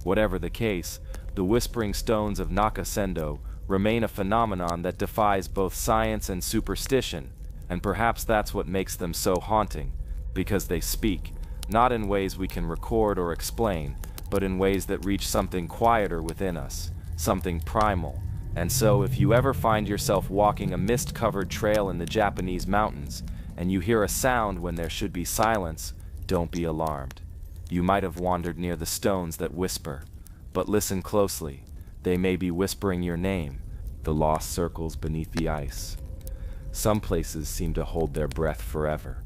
Whatever the case, the whispering stones of Nakasendo remain a phenomenon that defies both science and superstition, and perhaps that's what makes them so haunting, because they speak, not in ways we can record or explain, but in ways that reach something quieter within us, something primal. And so, if you ever find yourself walking a mist-covered trail in the Japanese mountains, and you hear a sound when there should be silence, don't be alarmed. You might have wandered near the stones that whisper, but listen closely. They may be whispering your name, the lost circles beneath the ice. Some places seem to hold their breath forever.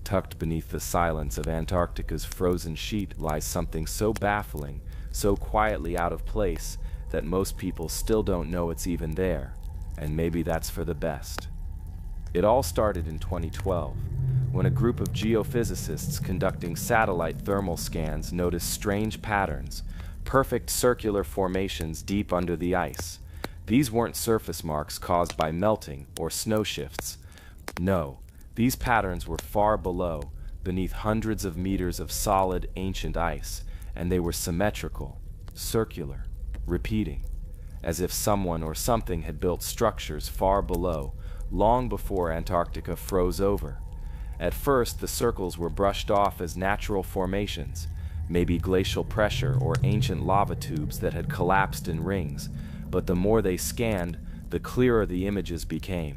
Tucked beneath the silence of Antarctica's frozen sheet lies something so baffling, so quietly out of place, that most people still don't know it's even there, and maybe that's for the best. It all started in 2012, when a group of geophysicists conducting satellite thermal scans noticed strange patterns, perfect circular formations deep under the ice. These weren't surface marks caused by melting or snow shifts. No, these patterns were far below, beneath hundreds of meters of solid, ancient ice, and they were symmetrical, circular, repeating, as if someone or something had built structures far below, long before Antarctica froze over. At first, the circles were brushed off as natural formations, maybe glacial pressure or ancient lava tubes that had collapsed in rings, but the more they scanned, the clearer the images became.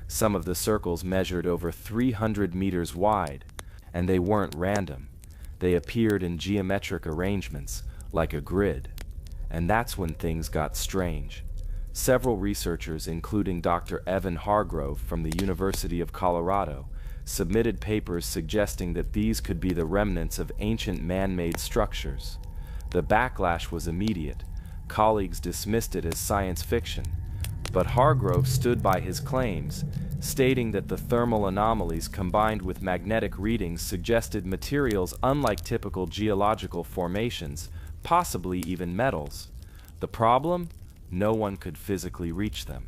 Some of the circles measured over 300 meters wide, and they weren't random. They appeared in geometric arrangements, like a grid. And that's when things got strange. Several researchers, including Dr. Evan Hargrove from the University of Colorado, submitted papers suggesting that these could be the remnants of ancient man-made structures. The backlash was immediate. Colleagues dismissed it as science fiction. But Hargrove stood by his claims, stating that the thermal anomalies combined with magnetic readings suggested materials unlike typical geological formations, possibly even metals. The problem? No one could physically reach them.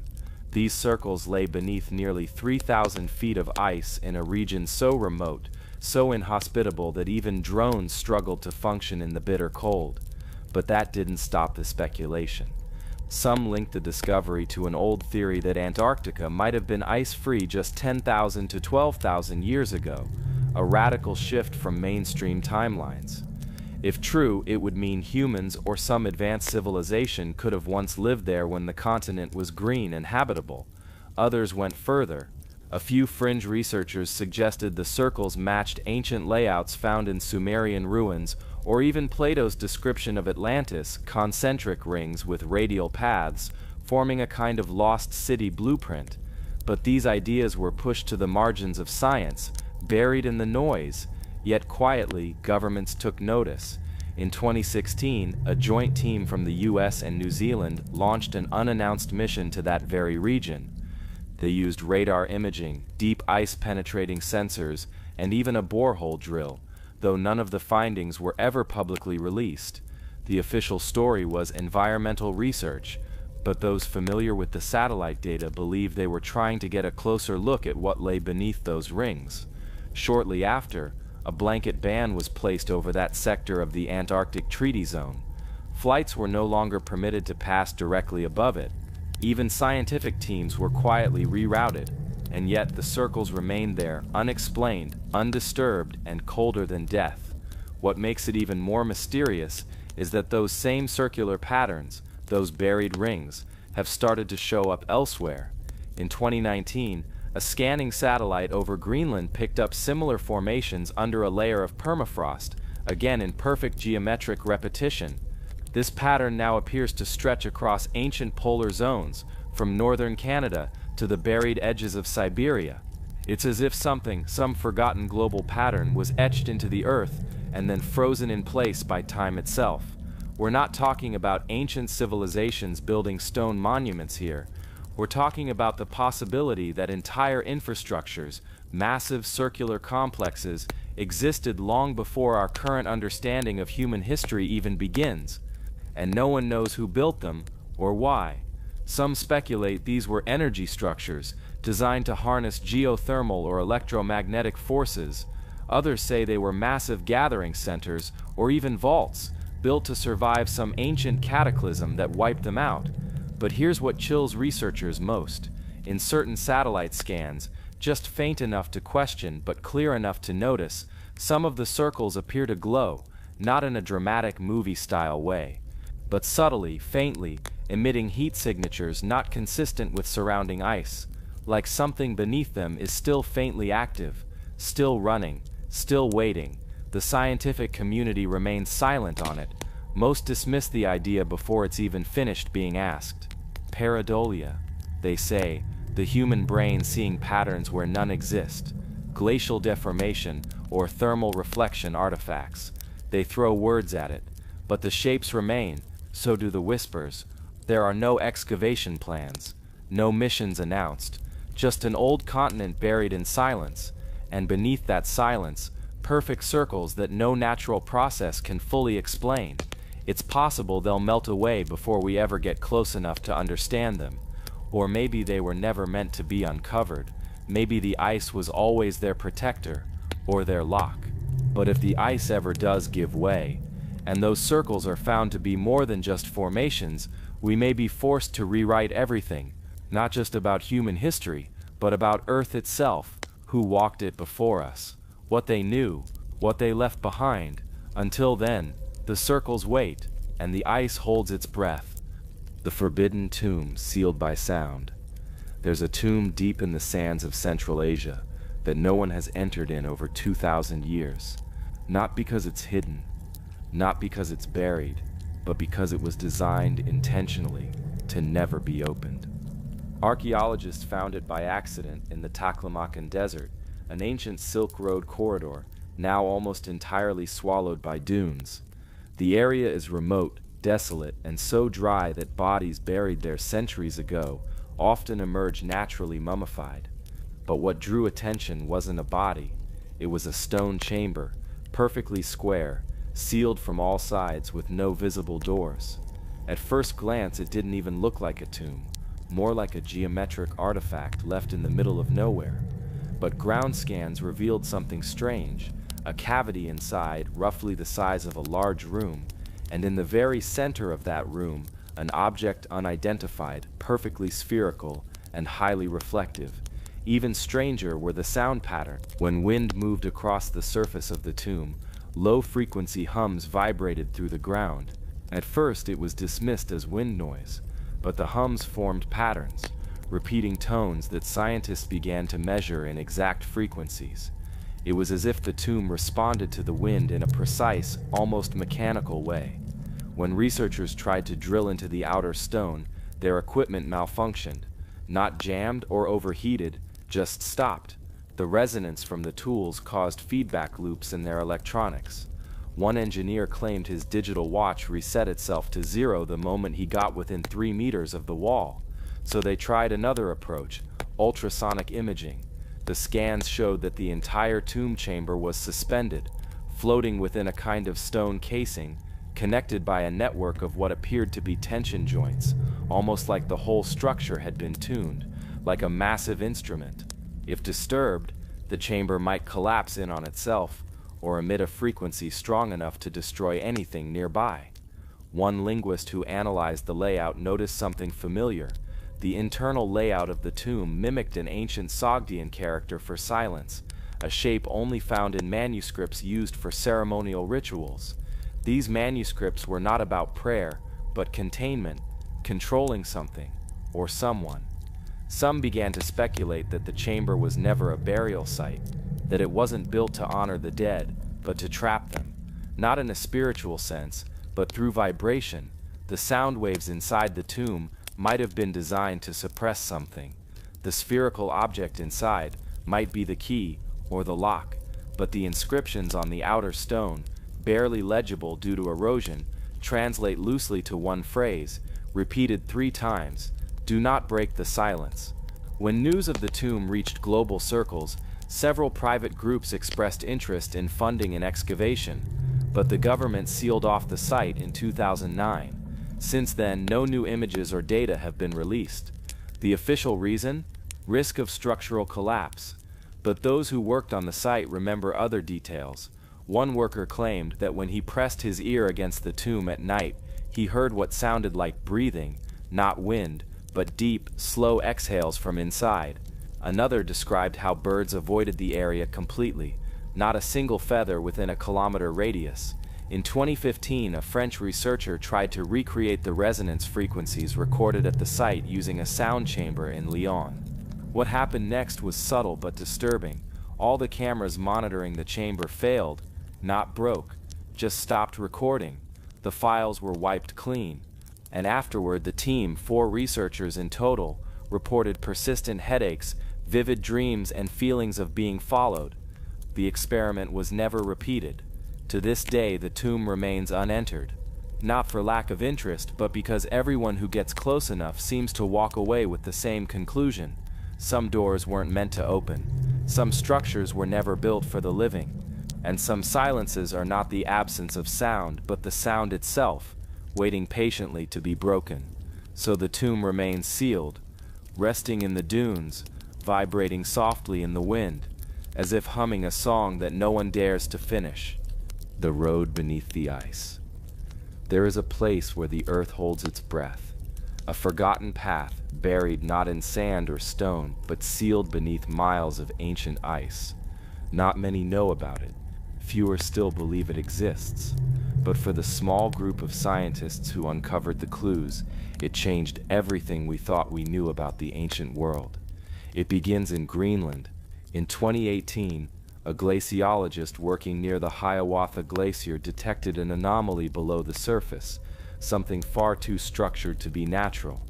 These circles lay beneath nearly 3,000 feet of ice in a region so remote, so inhospitable that even drones struggled to function in the bitter cold. But that didn't stop the speculation. Some linked the discovery to an old theory that Antarctica might have been ice-free just 10,000 to 12,000 years ago, a radical shift from mainstream timelines. If true, it would mean humans or some advanced civilization could have once lived there when the continent was green and habitable. Others went further. A few fringe researchers suggested the circles matched ancient layouts found in Sumerian ruins, or even Plato's description of Atlantis, concentric rings with radial paths, forming a kind of lost city blueprint. But these ideas were pushed to the margins of science, buried in the noise. Yet quietly, governments took notice. In 2016, a joint team from the US and New Zealand launched an unannounced mission to that very region. They used radar imaging, deep ice-penetrating sensors, and even a borehole drill, though none of the findings were ever publicly released. The official story was environmental research, but those familiar with the satellite data believed they were trying to get a closer look at what lay beneath those rings. Shortly after, a blanket ban was placed over that sector of the Antarctic Treaty Zone. Flights were no longer permitted to pass directly above it. Even scientific teams were quietly rerouted, and yet the circles remained there, unexplained, undisturbed, and colder than death. What makes it even more mysterious is that those same circular patterns, those buried rings, have started to show up elsewhere. In 2019, a scanning satellite over Greenland picked up similar formations under a layer of permafrost, again in perfect geometric repetition. This pattern now appears to stretch across ancient polar zones, from northern Canada to the buried edges of Siberia. It's as if some forgotten global pattern was etched into the earth and then frozen in place by time itself. We're not talking about ancient civilizations building stone monuments here. We're talking about the possibility that entire infrastructures, massive circular complexes, existed long before our current understanding of human history even begins. And no one knows who built them or why. Some speculate these were energy structures designed to harness geothermal or electromagnetic forces. Others say they were massive gathering centers or even vaults built to survive some ancient cataclysm that wiped them out. But here's what chills researchers most. In certain satellite scans, just faint enough to question but clear enough to notice, some of the circles appear to glow, not in a dramatic movie-style way, but subtly, faintly, emitting heat signatures not consistent with surrounding ice, like something beneath them is still faintly active, still running, still waiting. The scientific community remains silent on it. Most dismiss the idea before it's even finished being asked. Pareidolia, they say, the human brain seeing patterns where none exist. Glacial deformation or thermal reflection artifacts. They throw words at it, but the shapes remain, so do the whispers. There are no excavation plans, no missions announced, just an old continent buried in silence, and beneath that silence, perfect circles that no natural process can fully explain. It's possible they'll melt away before we ever get close enough to understand them. Or maybe they were never meant to be uncovered. Maybe the ice was always their protector, or their lock. But if the ice ever does give way, and those circles are found to be more than just formations, we may be forced to rewrite everything, not just about human history, but about Earth itself, who walked it before us, what they knew, what they left behind. Until then, the circles wait, and the ice holds its breath. The forbidden tomb sealed by sound. There's a tomb deep in the sands of Central Asia that no one has entered in over 2,000 years, not because it's hidden, not because it's buried, but because it was designed intentionally to never be opened. Archaeologists found it by accident in the Taklamakan Desert, an ancient Silk Road corridor, now almost entirely swallowed by dunes. The area is remote, desolate, and so dry that bodies buried there centuries ago often emerge naturally mummified. But what drew attention wasn't a body, it was a stone chamber, perfectly square, sealed from all sides with no visible doors. At first glance it didn't even look like a tomb, more like a geometric artifact left in the middle of nowhere. But ground scans revealed something strange, a cavity inside roughly the size of a large room, and in the very center of that room, an object unidentified, perfectly spherical, and highly reflective. Even stranger were the sound pattern. When wind moved across the surface of the tomb, low-frequency hums vibrated through the ground. At first it was dismissed as wind noise, but the hums formed patterns, repeating tones that scientists began to measure in exact frequencies. It was as if the tomb responded to the wind in a precise, almost mechanical way. When researchers tried to drill into the outer stone, their equipment malfunctioned, not jammed or overheated, just stopped. The resonance from the tools caused feedback loops in their electronics. One engineer claimed his digital watch reset itself to 0 the moment he got within 3 meters of the wall. So they tried another approach, ultrasonic imaging. The scans showed that the entire tomb chamber was suspended, floating within a kind of stone casing, connected by a network of what appeared to be tension joints, almost like the whole structure had been tuned, like a massive instrument. If disturbed, the chamber might collapse in on itself, or emit a frequency strong enough to destroy anything nearby. One linguist who analyzed the layout noticed something familiar. The internal layout of the tomb mimicked an ancient Sogdian character for silence, a shape only found in manuscripts used for ceremonial rituals. These manuscripts were not about prayer, but containment, controlling something, or someone. Some began to speculate that the chamber was never a burial site, that it wasn't built to honor the dead, but to trap them, not in a spiritual sense, but through vibration. The sound waves inside the tomb might have been designed to suppress something. The spherical object inside might be the key or the lock, but the inscriptions on the outer stone, barely legible due to erosion, translate loosely to one phrase, repeated 3 times: "Do not break the silence." When news of the tomb reached global circles, several private groups expressed interest in funding an excavation, but the government sealed off the site in 2009. Since then, no new images or data have been released. The official reason? Risk of structural collapse. But those who worked on the site remember other details. One worker claimed that when he pressed his ear against the tomb at night, he heard what sounded like breathing, not wind, but deep, slow exhales from inside. Another described how birds avoided the area completely, not a single feather within a kilometer radius. In 2015, a French researcher tried to recreate the resonance frequencies recorded at the site using a sound chamber in Lyon. What happened next was subtle but disturbing. All the cameras monitoring the chamber failed, not broke, just stopped recording. The files were wiped clean. And afterward, the team, 4 researchers in total, reported persistent headaches, vivid dreams, and feelings of being followed. The experiment was never repeated. To this day, the tomb remains unentered. Not for lack of interest, but because everyone who gets close enough seems to walk away with the same conclusion. Some doors weren't meant to open. Some structures were never built for the living. And some silences are not the absence of sound, but the sound itself, waiting patiently to be broken. So the tomb remains sealed, resting in the dunes, vibrating softly in the wind, as if humming a song that no one dares to finish. The road beneath the ice. There is a place where the earth holds its breath, a forgotten path buried not in sand or stone, but sealed beneath miles of ancient ice. Not many know about it. Fewer still believe it exists. But for the small group of scientists who uncovered the clues, it changed everything we thought we knew about the ancient world. It begins in Greenland. In 2018, a glaciologist working near the Hiawatha Glacier detected an anomaly below the surface, something far too structured to be natural.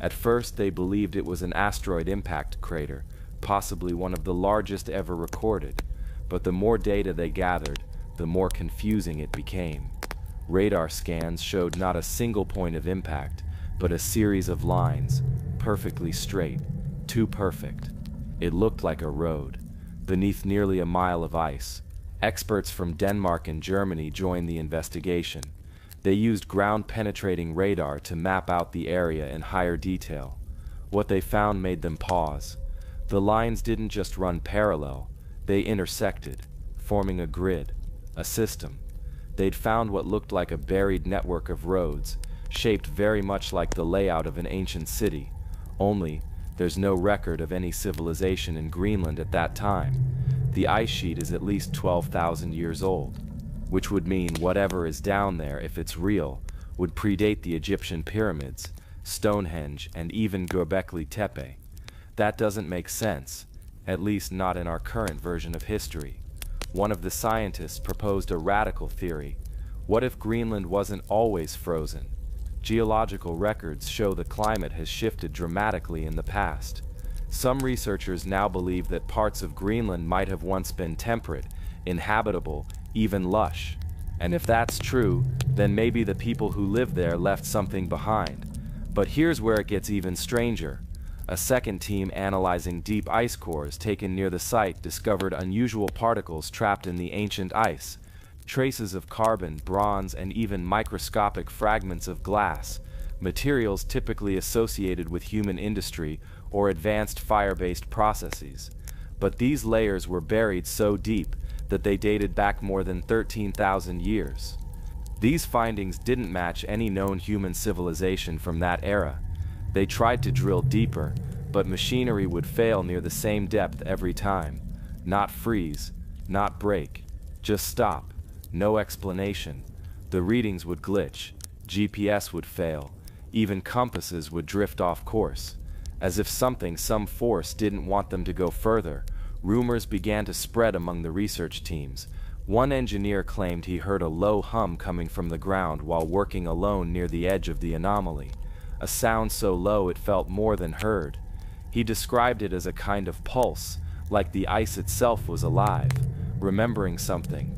At first, they believed it was an asteroid impact crater, possibly one of the largest ever recorded. But the more data they gathered, the more confusing it became. Radar scans showed not a single point of impact, but a series of lines, perfectly straight, too perfect. It looked like a road, beneath nearly a mile of ice. Experts from Denmark and Germany joined the investigation. They used ground-penetrating radar to map out the area in higher detail. What they found made them pause. The lines didn't just run parallel, they intersected, forming a grid, a system. They'd found what looked like a buried network of roads, shaped very much like the layout of an ancient city. Only, there's no record of any civilization in Greenland at that time. The ice sheet is at least 12,000 years old, which would mean whatever is down there, if it's real, would predate the Egyptian pyramids, Stonehenge, and even Göbekli Tepe. That doesn't make sense, at least not in our current version of history. One of the scientists proposed a radical theory. What if Greenland wasn't always frozen? Geological records show the climate has shifted dramatically in the past. Some researchers now believe that parts of Greenland might have once been temperate, inhabitable, even lush. And if that's true, then maybe the people who lived there left something behind. But here's where it gets even stranger. A second team analyzing deep ice cores taken near the site discovered unusual particles trapped in the ancient ice, traces of carbon, bronze, and even microscopic fragments of glass, materials typically associated with human industry or advanced fire-based processes. But these layers were buried so deep that they dated back more than 13,000 years. These findings didn't match any known human civilization from that era. They tried to drill deeper, but machinery would fail near the same depth every time. Not freeze, not break, just stop. No explanation. The readings would glitch, GPS would fail, even compasses would drift off course. As if some force didn't want them to go further, rumors began to spread among the research teams. One engineer claimed he heard a low hum coming from the ground while working alone near the edge of the anomaly. A sound so low it felt more than heard. He described it as a kind of pulse, like the ice itself was alive, remembering something.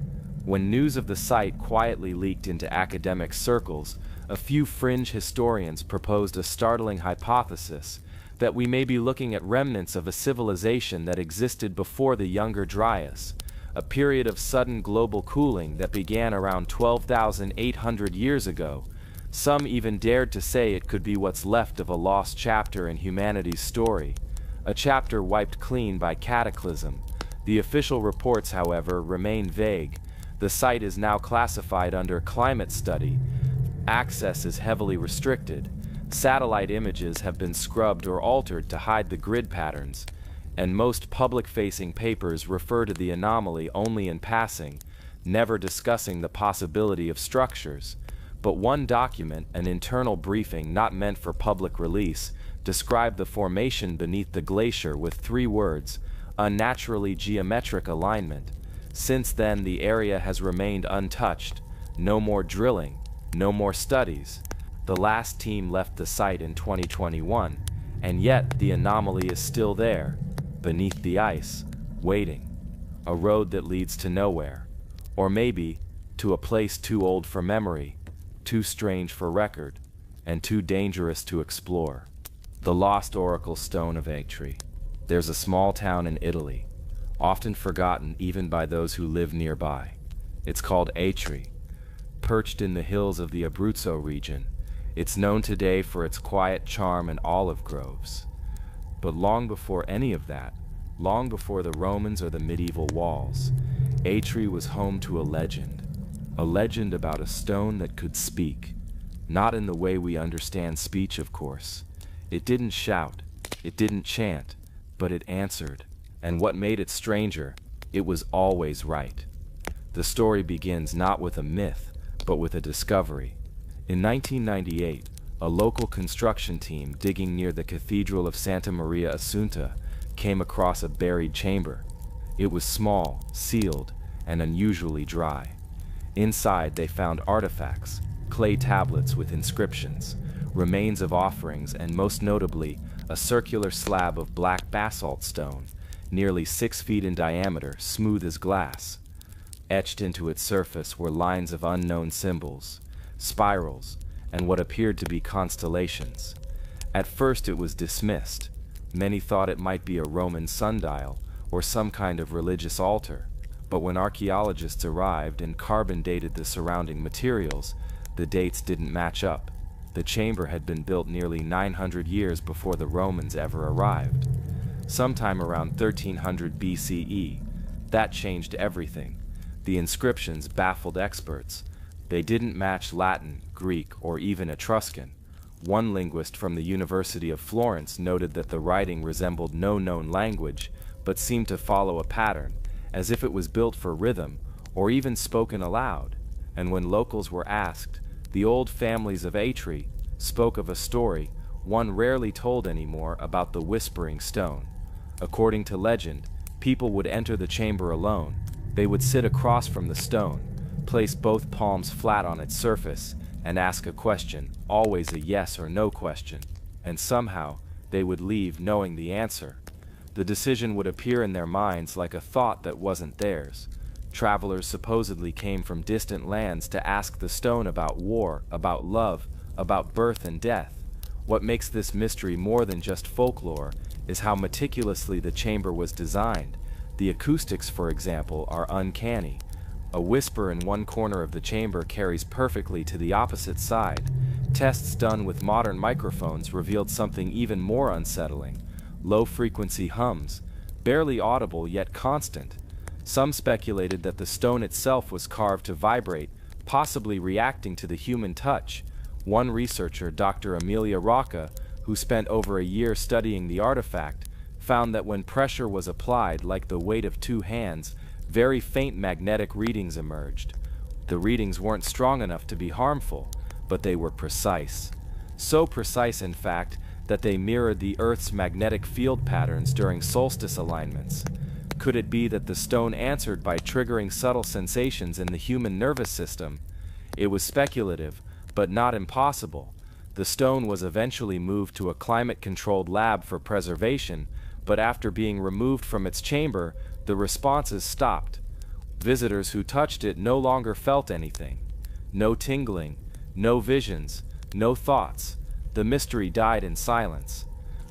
When news of the site quietly leaked into academic circles, a few fringe historians proposed a startling hypothesis that we may be looking at remnants of a civilization that existed before the Younger Dryas, a period of sudden global cooling that began around 12,800 years ago. Some even dared to say it could be what's left of a lost chapter in humanity's story, a chapter wiped clean by cataclysm. The official reports, however, remain vague. The site is now classified under climate study. Access is heavily restricted. Satellite images have been scrubbed or altered to hide the grid patterns, and most public-facing papers refer to the anomaly only in passing, never discussing the possibility of structures. But one document, an internal briefing not meant for public release, described the formation beneath the glacier with 3 words: unnaturally geometric alignment. Since then, the area has remained untouched. No more drilling, no more studies. The last team left the site in 2021, and yet the anomaly is still there, beneath the ice, waiting. A road that leads to nowhere, or maybe to a place too old for memory, too strange for record, and too dangerous to explore. The lost oracle stone of Atri. There's a small town in Italy, often forgotten even by those who live nearby. It's called Atri, perched in the hills of the Abruzzo region. It's known today for its quiet charm and olive groves. But long before any of that, long before the Romans or the medieval walls, Atri was home to a legend about a stone that could speak, not in the way we understand speech, of course. It didn't shout, it didn't chant, but it answered. And what made it stranger, it was always right. The story begins not with a myth, but with a discovery. In 1998, a local construction team digging near the Cathedral of Santa Maria Assunta came across a buried chamber. It was small, sealed, and unusually dry. Inside, they found artifacts, clay tablets with inscriptions, remains of offerings, and most notably, a circular slab of black basalt stone, nearly 6 feet in diameter, smooth as glass. Etched into its surface were lines of unknown symbols, spirals, and what appeared to be constellations. At first it was dismissed. Many thought it might be a Roman sundial or some kind of religious altar. But when archaeologists arrived and carbon dated the surrounding materials, the dates didn't match up. The chamber had been built nearly 900 years before the Romans ever arrived. Sometime around 1300 BCE, that changed everything. The inscriptions baffled experts. They didn't match Latin, Greek, or even Etruscan. One linguist from the University of Florence noted that the writing resembled no known language, but seemed to follow a pattern, as if it was built for rhythm, or even spoken aloud. And when locals were asked, the old families of Atri spoke of a story, one rarely told anymore, about the Whispering Stone. According to legend, people would enter the chamber alone. They would sit across from the stone, place both palms flat on its surface, and ask a question, always a yes or no question, and somehow they would leave knowing the answer. The decision would appear in their minds like a thought that wasn't theirs. Travelers supposedly came from distant lands to ask the stone about war, about love, about birth and death. What makes this mystery more than just folklore is how meticulously the chamber was designed. The acoustics, for example, are uncanny. A whisper in one corner of the chamber carries perfectly to the opposite side. Tests done with modern microphones revealed something even more unsettling. Low-frequency hums, barely audible yet constant. Some speculated that the stone itself was carved to vibrate, possibly reacting to the human touch. One researcher, Dr. Amelia Rocca, who spent over a year studying the artifact, found that when pressure was applied, like the weight of 2 hands, very faint magnetic readings emerged. The readings weren't strong enough to be harmful, but they were precise. So precise, in fact, that they mirrored the Earth's magnetic field patterns during solstice alignments. Could it be that the stone answered by triggering subtle sensations in the human nervous system? It was speculative, but not impossible. The stone was eventually moved to a climate-controlled lab for preservation, but after being removed from its chamber, the responses stopped. Visitors who touched it no longer felt anything. No tingling, no visions, no thoughts. The mystery died in silence.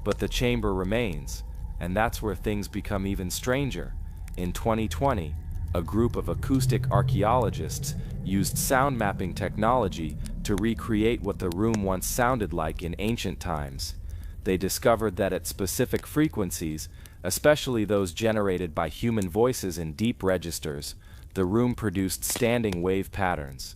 But the chamber remains, and that's where things become even stranger. In 2020, a group of acoustic archaeologists used sound mapping technology to recreate what the room once sounded like in ancient times. They discovered that at specific frequencies, especially those generated by human voices in deep registers, the room produced standing wave patterns.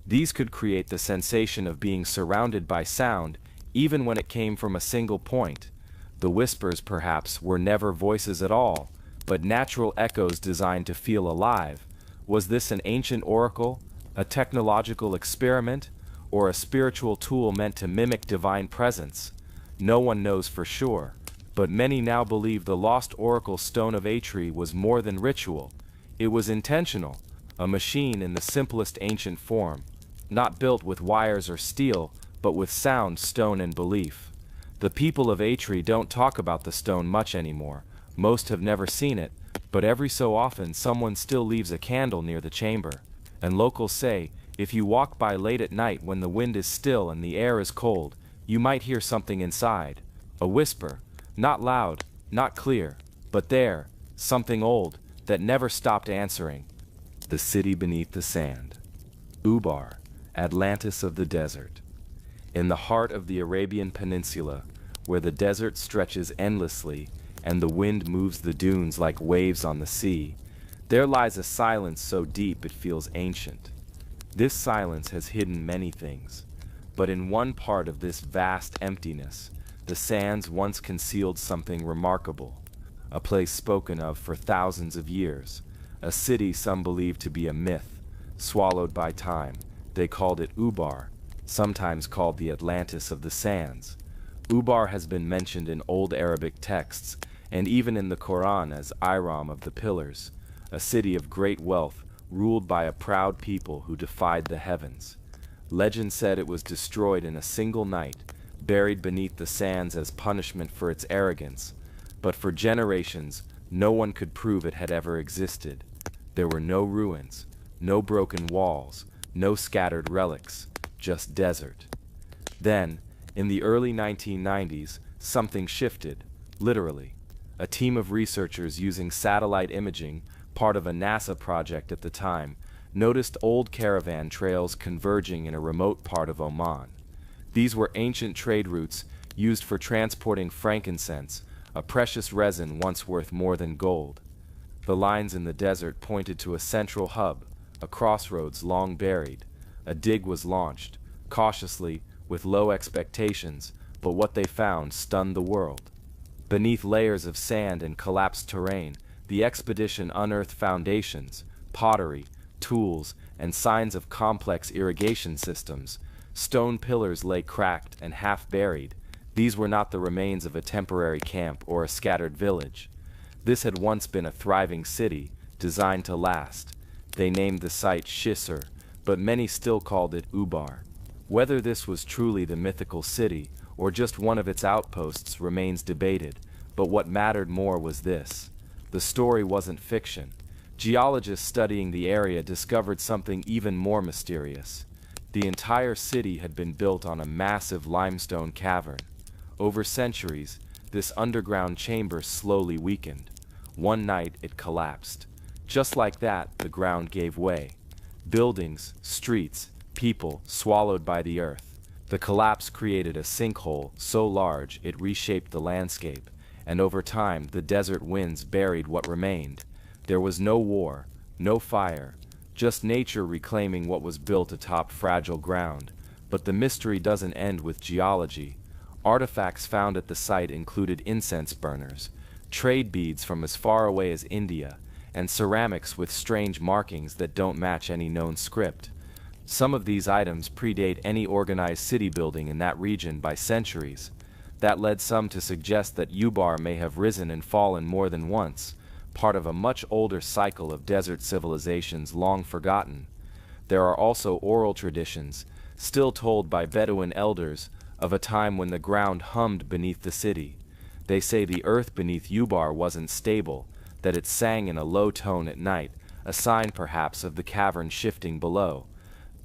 These could create the sensation of being surrounded by sound, even when it came from a single point. The whispers, perhaps, were never voices at all, but natural echoes designed to feel alive. Was this an ancient oracle, a technological experiment, or a spiritual tool meant to mimic divine presence? No one knows for sure, but many now believe the lost oracle stone of Atri was more than ritual. It was intentional, a machine in the simplest ancient form, not built with wires or steel, but with sound, stone, and belief. The people of Atri don't talk about the stone much anymore. Most have never seen it, but every so often someone still leaves a candle near the chamber. And locals say, if you walk by late at night when the wind is still and the air is cold, you might hear something inside. A whisper, not loud, not clear, but there, something old, that never stopped answering. The city beneath the sand. Ubar, Atlantis of the desert. In the heart of the Arabian Peninsula, where the desert stretches endlessly and the wind moves the dunes like waves on the sea, there lies a silence so deep it feels ancient. This silence has hidden many things, but in one part of this vast emptiness, the sands once concealed something remarkable, a place spoken of for thousands of years, a city some believe to be a myth, swallowed by time. They called it Ubar, sometimes called the Atlantis of the sands. Ubar has been mentioned in old Arabic texts, and even in the Quran as Iram of the Pillars, a city of great wealth, ruled by a proud people who defied the heavens. Legend said it was destroyed in a single night, buried beneath the sands as punishment for its arrogance, but for generations, no one could prove it had ever existed. There were no ruins, no broken walls, no scattered relics, just desert. Then, in the early 1990s, something shifted, literally. A team of researchers using satellite imaging, part of a NASA project at the time, noticed old caravan trails converging in a remote part of Oman. These were ancient trade routes used for transporting frankincense, a precious resin once worth more than gold. The lines in the desert pointed to a central hub, a crossroads long buried. A dig was launched, cautiously, with low expectations, but what they found stunned the world. Beneath layers of sand and collapsed terrain, the expedition unearthed foundations, pottery, tools, and signs of complex irrigation systems. Stone pillars lay cracked and half buried. These were not the remains of a temporary camp or a scattered village. This had once been a thriving city, designed to last. They named the site Shisr, but many still called it Ubar. Whether this was truly the mythical city, or just one of its outposts, remains debated, but what mattered more was this. The story wasn't fiction. Geologists studying the area discovered something even more mysterious. The entire city had been built on a massive limestone cavern. Over centuries, this underground chamber slowly weakened. One night it collapsed. Just like that, the ground gave way. Buildings, streets, people swallowed by the earth. The collapse created a sinkhole so large it reshaped the landscape, and over time the desert winds buried what remained. There was no war, no fire, just nature reclaiming what was built atop fragile ground. But the mystery doesn't end with geology. Artifacts found at the site included incense burners, trade beads from as far away as India, and ceramics with strange markings that don't match any known script. Some of these items predate any organized city building in that region by centuries. That led some to suggest that Ubar may have risen and fallen more than once, part of a much older cycle of desert civilizations long forgotten. There are also oral traditions, still told by Bedouin elders, of a time when the ground hummed beneath the city. They say the earth beneath Ubar wasn't stable, that it sang in a low tone at night, a sign perhaps of the cavern shifting below,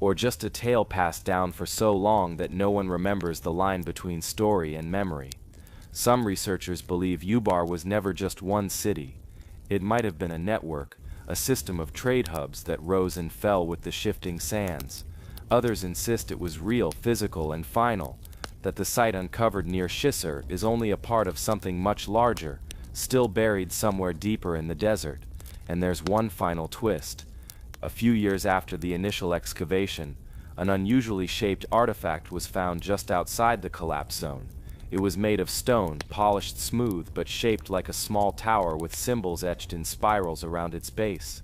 or just a tale passed down for so long that no one remembers the line between story and memory. Some researchers believe Ubar was never just one city. It might have been a network, a system of trade hubs that rose and fell with the shifting sands. Others insist it was real, physical, and final, that the site uncovered near Shisar is only a part of something much larger, still buried somewhere deeper in the desert. And there's one final twist. A few years after the initial excavation, an unusually shaped artifact was found just outside the collapse zone. It was made of stone, polished smooth, but shaped like a small tower with symbols etched in spirals around its base.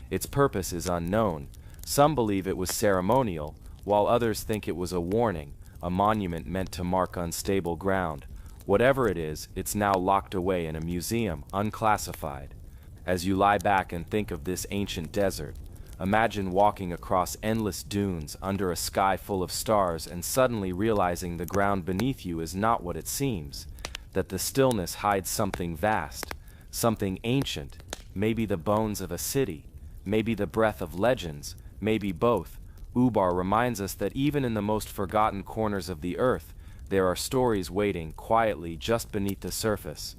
Its purpose is unknown. Some believe it was ceremonial, while others think it was a warning, a monument meant to mark unstable ground. Whatever it is, it's now locked away in a museum, unclassified. As you lie back and think of this ancient desert, imagine walking across endless dunes under a sky full of stars and suddenly realizing the ground beneath you is not what it seems, that the stillness hides something vast, something ancient, maybe the bones of a city, maybe the breath of legends, maybe both. Ubar reminds us that even in the most forgotten corners of the earth, there are stories waiting quietly just beneath the surface.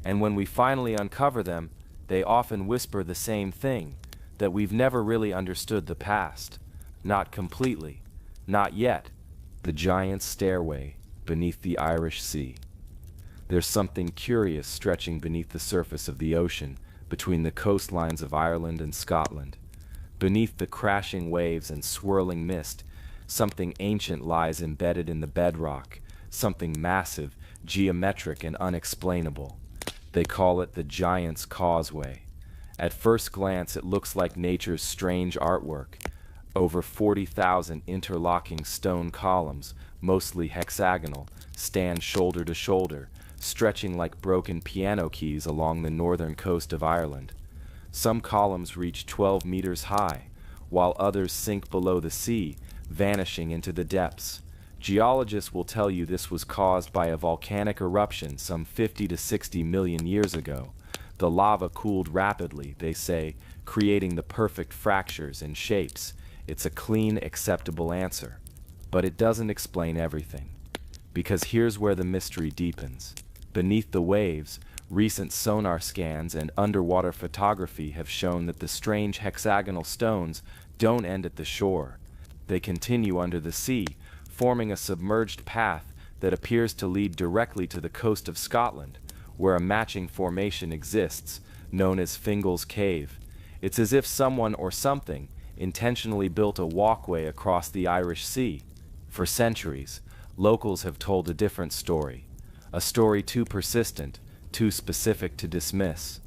And when we finally uncover them, they often whisper the same thing, that we've never really understood the past. Not completely. Not yet. The giant stairway beneath the Irish Sea. There's something curious stretching beneath the surface of the ocean, between the coastlines of Ireland and Scotland. Beneath the crashing waves and swirling mist, something ancient lies embedded in the bedrock, something massive, geometric, and unexplainable. They call it the Giant's Causeway. At first glance, it looks like nature's strange artwork. Over 40,000 interlocking stone columns, mostly hexagonal, stand shoulder to shoulder, stretching like broken piano keys along the northern coast of Ireland. Some columns reach 12 meters high, while others sink below the sea, vanishing into the depths. Geologists will tell you this was caused by a volcanic eruption some 50 to 60 million years ago. The lava cooled rapidly, they say, creating the perfect fractures and shapes. It's a clean, acceptable answer. But it doesn't explain everything. Because here's where the mystery deepens. Beneath the waves, recent sonar scans and underwater photography have shown that the strange hexagonal stones don't end at the shore. They continue under the sea, forming a submerged path that appears to lead directly to the coast of Scotland, where a matching formation exists, known as Fingal's Cave. It's as if someone or something intentionally built a walkway across the Irish Sea. For centuries, locals have told a different story, a story too persistent, too specific to dismiss.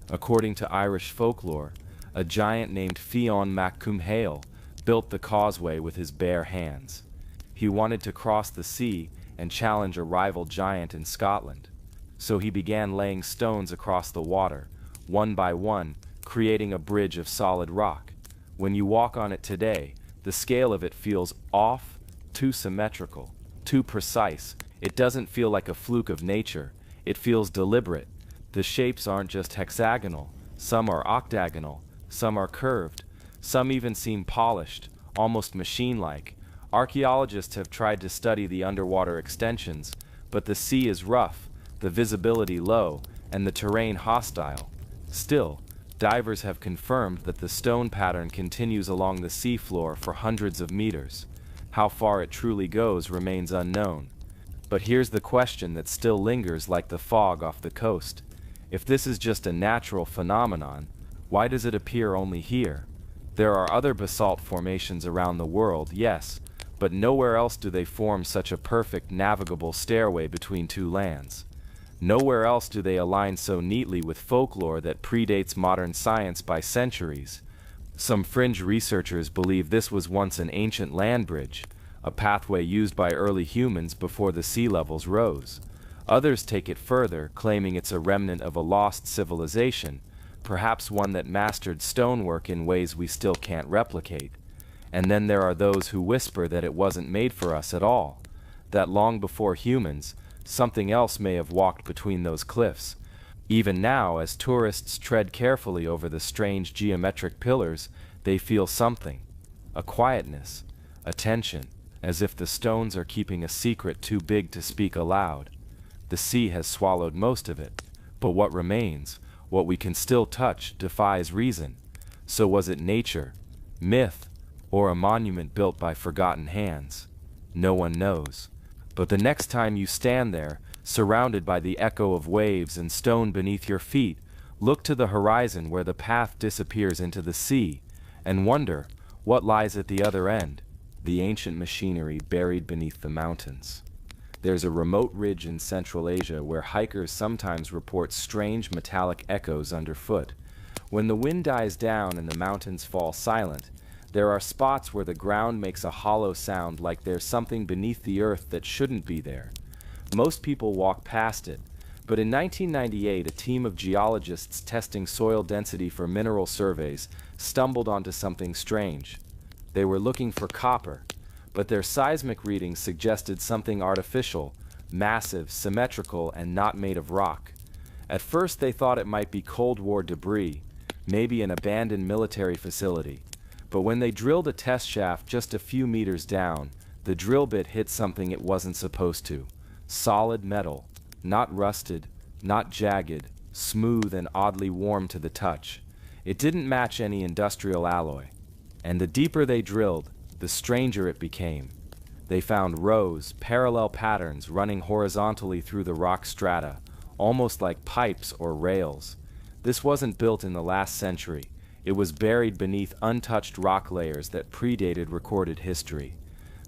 According to Irish folklore, a giant named Fionn mac Cumhaill built the causeway with his bare hands. He wanted to cross the sea and challenge a rival giant in Scotland. So he began laying stones across the water, one by one, creating a bridge of solid rock. When you walk on it today, the scale of it feels off, too symmetrical, too precise. It doesn't feel like a fluke of nature. It feels deliberate. The shapes aren't just hexagonal. Some are octagonal. Some are curved. Some even seem polished, almost machine-like. Archaeologists have tried to study the underwater extensions, but the sea is rough, the visibility low, and the terrain hostile. Still, divers have confirmed that the stone pattern continues along the seafloor for hundreds of meters. How far it truly goes remains unknown. But here's the question that still lingers like the fog off the coast. If this is just a natural phenomenon, why does it appear only here? There are other basalt formations around the world, yes, but nowhere else do they form such a perfect navigable stairway between two lands. Nowhere else do they align so neatly with folklore that predates modern science by centuries. Some fringe researchers believe this was once an ancient land bridge, a pathway used by early humans before the sea levels rose. Others take it further, claiming it's a remnant of a lost civilization, perhaps one that mastered stonework in ways we still can't replicate. And then there are those who whisper that it wasn't made for us at all, that long before humans, something else may have walked between those cliffs. Even now, as tourists tread carefully over the strange geometric pillars, they feel something, a quietness, a tension, as if the stones are keeping a secret too big to speak aloud. The sea has swallowed most of it, but what remains, what we can still touch, defies reason. So was it nature, myth, or a monument built by forgotten hands? No one knows. But the next time you stand there, surrounded by the echo of waves and stone beneath your feet, look to the horizon where the path disappears into the sea, and wonder what lies at the other end, the ancient machinery buried beneath the mountains. There's a remote ridge in Central Asia where hikers sometimes report strange metallic echoes underfoot. When the wind dies down and the mountains fall silent, there are spots where the ground makes a hollow sound, like there's something beneath the earth that shouldn't be there. Most people walk past it, but in 1998 a team of geologists testing soil density for mineral surveys stumbled onto something strange. They were looking for copper, but their seismic readings suggested something artificial, massive, symmetrical, and not made of rock. At first they thought it might be Cold War debris, maybe an abandoned military facility. But when they drilled a test shaft just a few meters down, the drill bit hit something it wasn't supposed to. Solid metal, not rusted, not jagged, smooth and oddly warm to the touch. It didn't match any industrial alloy. And the deeper they drilled, the stranger it became. They found rows, parallel patterns running horizontally through the rock strata, almost like pipes or rails. This wasn't built in the last century. It was buried beneath untouched rock layers that predated recorded history.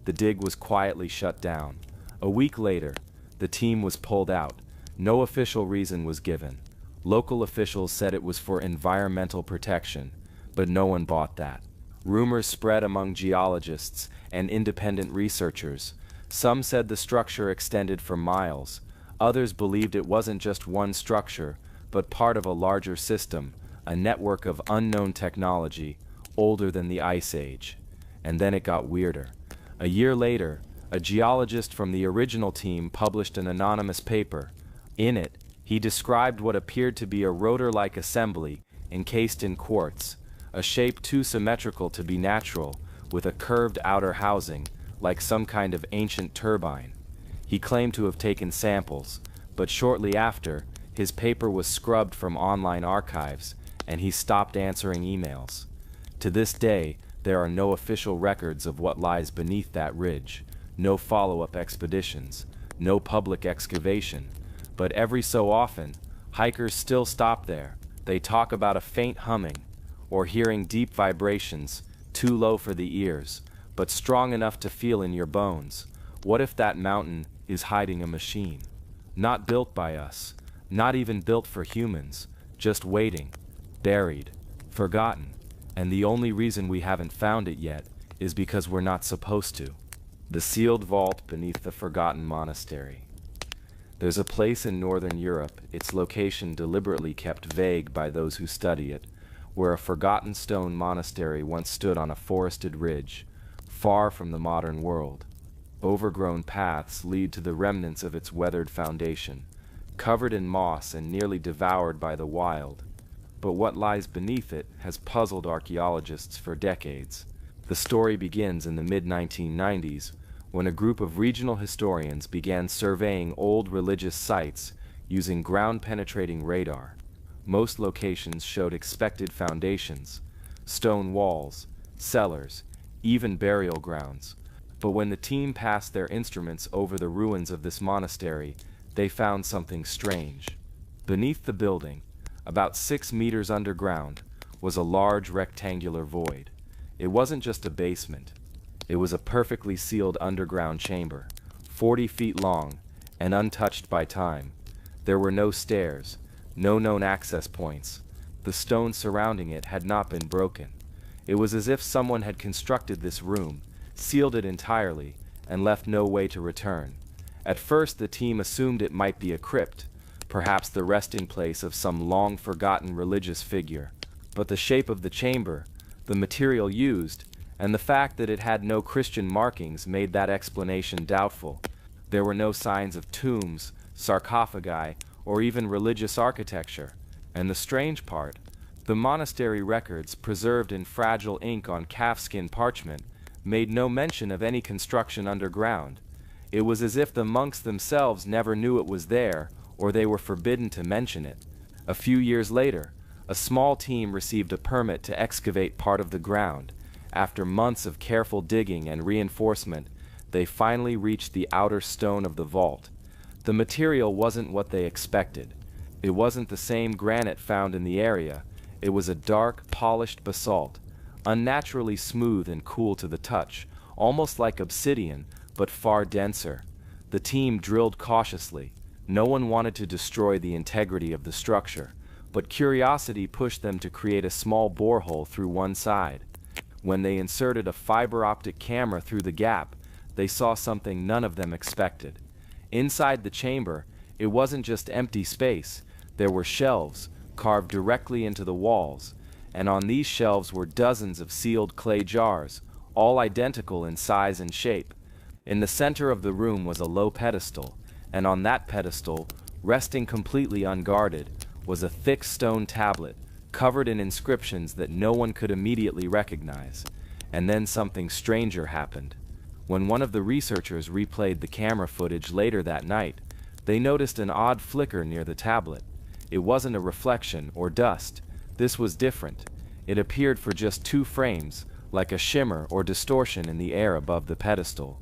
The dig was quietly shut down. A week later, the team was pulled out. No official reason was given. Local officials said it was for environmental protection, but no one bought that. Rumors spread among geologists and independent researchers. Some said the structure extended for miles. Others believed it wasn't just one structure, but part of a larger system, a network of unknown technology, older than the Ice Age. And then it got weirder. A year later, a geologist from the original team published an anonymous paper. In it, he described what appeared to be a rotor-like assembly encased in quartz, a shape too symmetrical to be natural, with a curved outer housing, like some kind of ancient turbine. He claimed to have taken samples, but shortly after, his paper was scrubbed from online archives, and he stopped answering emails. To this day, there are no official records of what lies beneath that ridge, no follow-up expeditions, no public excavation. But every so often, hikers still stop there. They talk about a faint humming, or hearing deep vibrations, too low for the ears, but strong enough to feel in your bones. What if that mountain is hiding a machine? Not built by us, not even built for humans, just waiting, buried, forgotten, and the only reason we haven't found it yet is because we're not supposed to. The sealed vault beneath the forgotten monastery. There's a place in northern Europe, its location deliberately kept vague by those who study it, where a forgotten stone monastery once stood on a forested ridge, far from the modern world. Overgrown paths lead to the remnants of its weathered foundation, covered in moss and nearly devoured by the wild. But what lies beneath it has puzzled archaeologists for decades. The story begins in the mid-1990s, when a group of regional historians began surveying old religious sites using ground-penetrating radar. Most locations showed expected foundations, stone walls, cellars, even burial grounds. But when the team passed their instruments over the ruins of this monastery, they found something strange. Beneath the building, about 6 meters underground, was a large rectangular void. It wasn't just a basement. It was a perfectly sealed underground chamber, 40 feet long and untouched by time. There were no stairs, no known access points. The stone surrounding it had not been broken. It was as if someone had constructed this room, sealed it entirely, and left no way to return. At first, the team assumed it might be a crypt, perhaps the resting place of some long-forgotten religious figure. But the shape of the chamber, the material used, and the fact that it had no Christian markings made that explanation doubtful. There were no signs of tombs, sarcophagi, or even religious architecture. And the strange part, the monastery records, preserved in fragile ink on calfskin parchment, made no mention of any construction underground. It was as if the monks themselves never knew it was there, or they were forbidden to mention it. A few years later, a small team received a permit to excavate part of the ground. After months of careful digging and reinforcement, they finally reached the outer stone of the vault. The material wasn't what they expected. It wasn't the same granite found in the area. It was a dark, polished basalt, unnaturally smooth and cool to the touch, almost like obsidian, but far denser. The team drilled cautiously. No one wanted to destroy the integrity of the structure, but curiosity pushed them to create a small borehole through one side. When they inserted a fiber optic camera through the gap, they saw something none of them expected. Inside the chamber, it wasn't just empty space. There were shelves, carved directly into the walls, and on these shelves were dozens of sealed clay jars, all identical in size and shape. In the center of the room was a low pedestal, and on that pedestal, resting completely unguarded, was a thick stone tablet, covered in inscriptions that no one could immediately recognize. And then something stranger happened. When one of the researchers replayed the camera footage later that night, they noticed an odd flicker near the tablet. It wasn't a reflection or dust. This was different. It appeared for just 2 frames, like a shimmer or distortion in the air above the pedestal.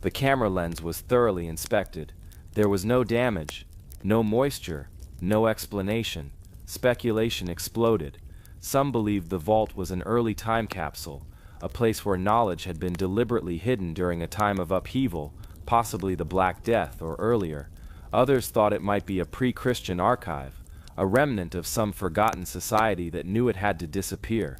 The camera lens was thoroughly inspected. There was no damage, no moisture, no explanation. Speculation exploded. Some believed the vault was an early time capsule, a place where knowledge had been deliberately hidden during a time of upheaval, possibly the Black Death or earlier. Others thought it might be a pre-Christian archive, a remnant of some forgotten society that knew it had to disappear.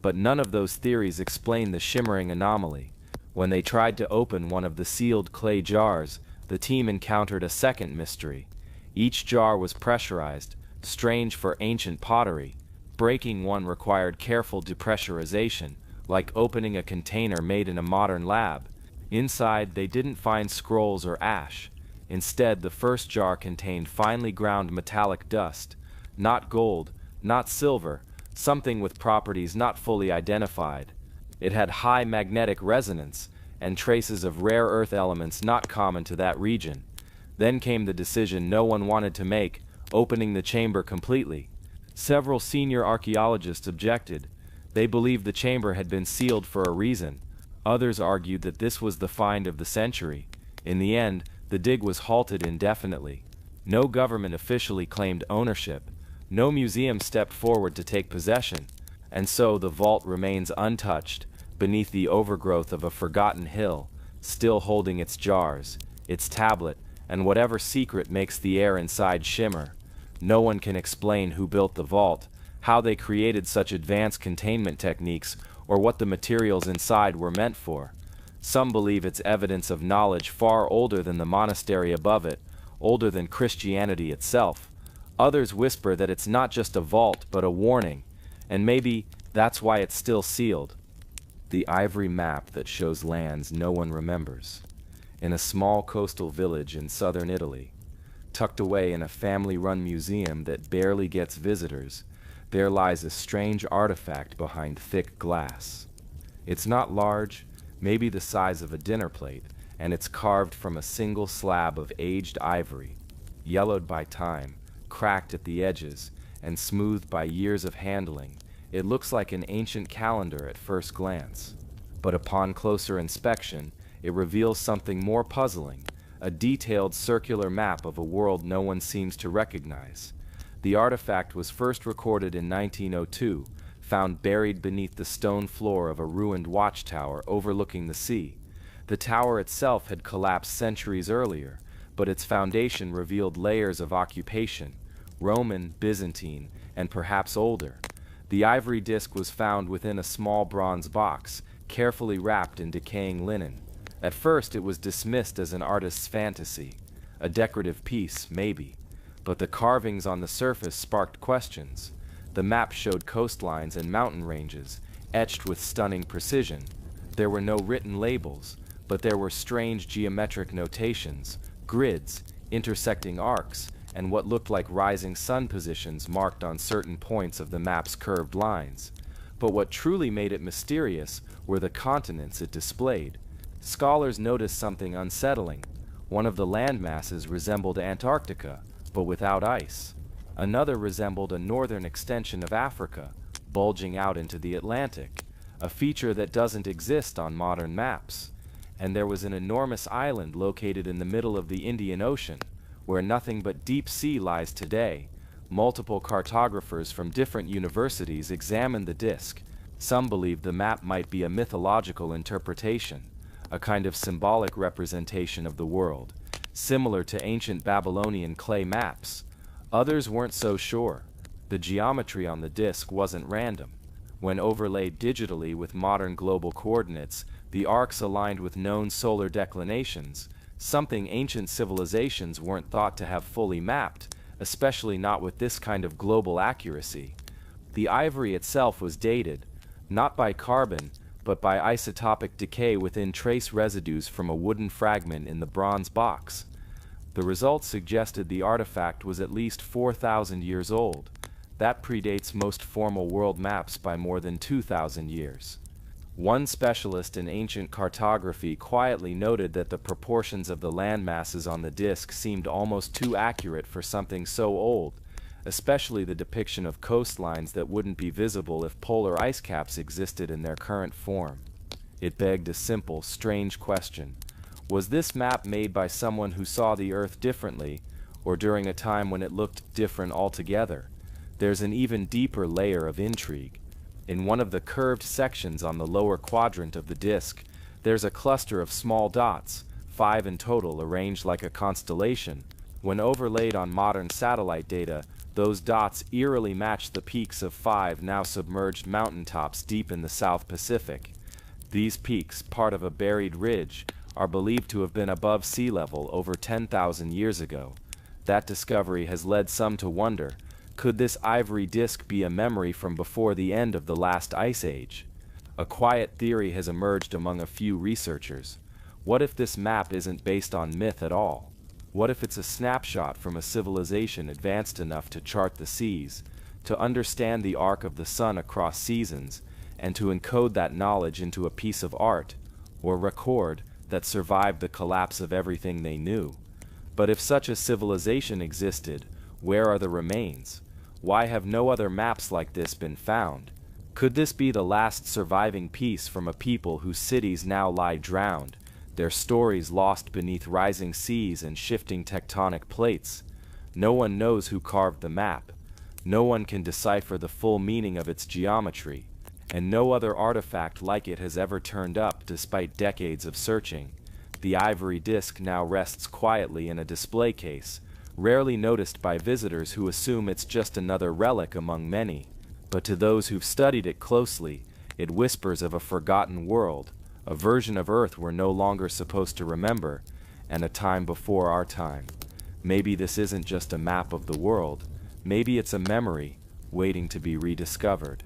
But none of those theories explained the shimmering anomaly. When they tried to open one of the sealed clay jars, the team encountered a second mystery. Each jar was pressurized, strange for ancient pottery. Breaking one required careful depressurization, like opening a container made in a modern lab. Inside, they didn't find scrolls or ash. Instead, the first jar contained finely ground metallic dust. Not gold, not silver, something with properties not fully identified. It had high magnetic resonance and traces of rare earth elements not common to that region. Then came the decision no one wanted to make, opening the chamber completely. Several senior archaeologists objected. They believed the chamber had been sealed for a reason. Others argued that this was the find of the century. In the end, the dig was halted indefinitely. No government officially claimed ownership. No museum stepped forward to take possession. And so the vault remains untouched, beneath the overgrowth of a forgotten hill, still holding its jars, its tablet, and whatever secret makes the air inside shimmer. No one can explain who built the vault, how they created such advanced containment techniques, or what the materials inside were meant for. Some believe it's evidence of knowledge far older than the monastery above it, older than Christianity itself. Others whisper that it's not just a vault, but a warning, and maybe that's why it's still sealed. The ivory map that shows lands no one remembers. In a small coastal village in southern Italy, tucked away in a family-run museum that barely gets visitors, there lies a strange artifact behind thick glass. It's not large, maybe the size of a dinner plate, and it's carved from a single slab of aged ivory, yellowed by time, cracked at the edges, and smoothed by years of handling. It looks like an ancient calendar at first glance. But upon closer inspection, it reveals something more puzzling, a detailed circular map of a world no one seems to recognize. The artifact was first recorded in 1902, found buried beneath the stone floor of a ruined watchtower overlooking the sea. The tower itself had collapsed centuries earlier, but its foundation revealed layers of occupation, Roman, Byzantine, and perhaps older. The ivory disc was found within a small bronze box, carefully wrapped in decaying linen. At first it was dismissed as an artist's fantasy, a decorative piece, maybe. But the carvings on the surface sparked questions. The map showed coastlines and mountain ranges, etched with stunning precision. There were no written labels, but there were strange geometric notations, grids, intersecting arcs, and what looked like rising sun positions marked on certain points of the map's curved lines. But what truly made it mysterious were the continents it displayed. Scholars noticed something unsettling. One of the landmasses resembled Antarctica, but without ice. Another resembled a northern extension of Africa, bulging out into the Atlantic, a feature that doesn't exist on modern maps. And there was an enormous island located in the middle of the Indian Ocean, where nothing but deep sea lies today. Multiple cartographers from different universities examined the disk. Some believed the map might be a mythological interpretation, a kind of symbolic representation of the world, similar to ancient Babylonian clay maps. Others weren't so sure. The geometry on the disk wasn't random. When overlaid digitally with modern global coordinates, the arcs aligned with known solar declinations, something ancient civilizations weren't thought to have fully mapped, especially not with this kind of global accuracy. The ivory itself was dated, not by carbon, but by isotopic decay within trace residues from a wooden fragment in the bronze box. The results suggested the artifact was at least 4,000 years old. That predates most formal world maps by more than 2,000 years. One specialist in ancient cartography quietly noted that the proportions of the landmasses on the disk seemed almost too accurate for something so old, especially the depiction of coastlines that wouldn't be visible if polar ice caps existed in their current form. It begged a simple, strange question. Was this map made by someone who saw the Earth differently, or during a time when it looked different altogether? There's an even deeper layer of intrigue. In one of the curved sections on the lower quadrant of the disk, there's a cluster of small dots, 5 in total, arranged like a constellation. When overlaid on modern satellite data, those dots eerily match the peaks of 5 now submerged mountaintops deep in the South Pacific. These peaks, part of a buried ridge, are believed to have been above sea level over 10,000 years ago. That discovery has led some to wonder, could this ivory disk be a memory from before the end of the last ice age? A quiet theory has emerged among a few researchers. What if this map isn't based on myth at all? What if it's a snapshot from a civilization advanced enough to chart the seas, to understand the arc of the sun across seasons, and to encode that knowledge into a piece of art, or record, that survived the collapse of everything they knew? But if such a civilization existed, where are the remains? Why have no other maps like this been found? Could this be the last surviving piece from a people whose cities now lie drowned, their stories lost beneath rising seas and shifting tectonic plates? No one knows who carved the map. No one can decipher the full meaning of its geometry, and no other artifact like it has ever turned up despite decades of searching. The ivory disk now rests quietly in a display case, rarely noticed by visitors who assume it's just another relic among many. But to those who've studied it closely, it whispers of a forgotten world, a version of Earth we're no longer supposed to remember, and a time before our time. Maybe this isn't just a map of the world, maybe it's a memory waiting to be rediscovered.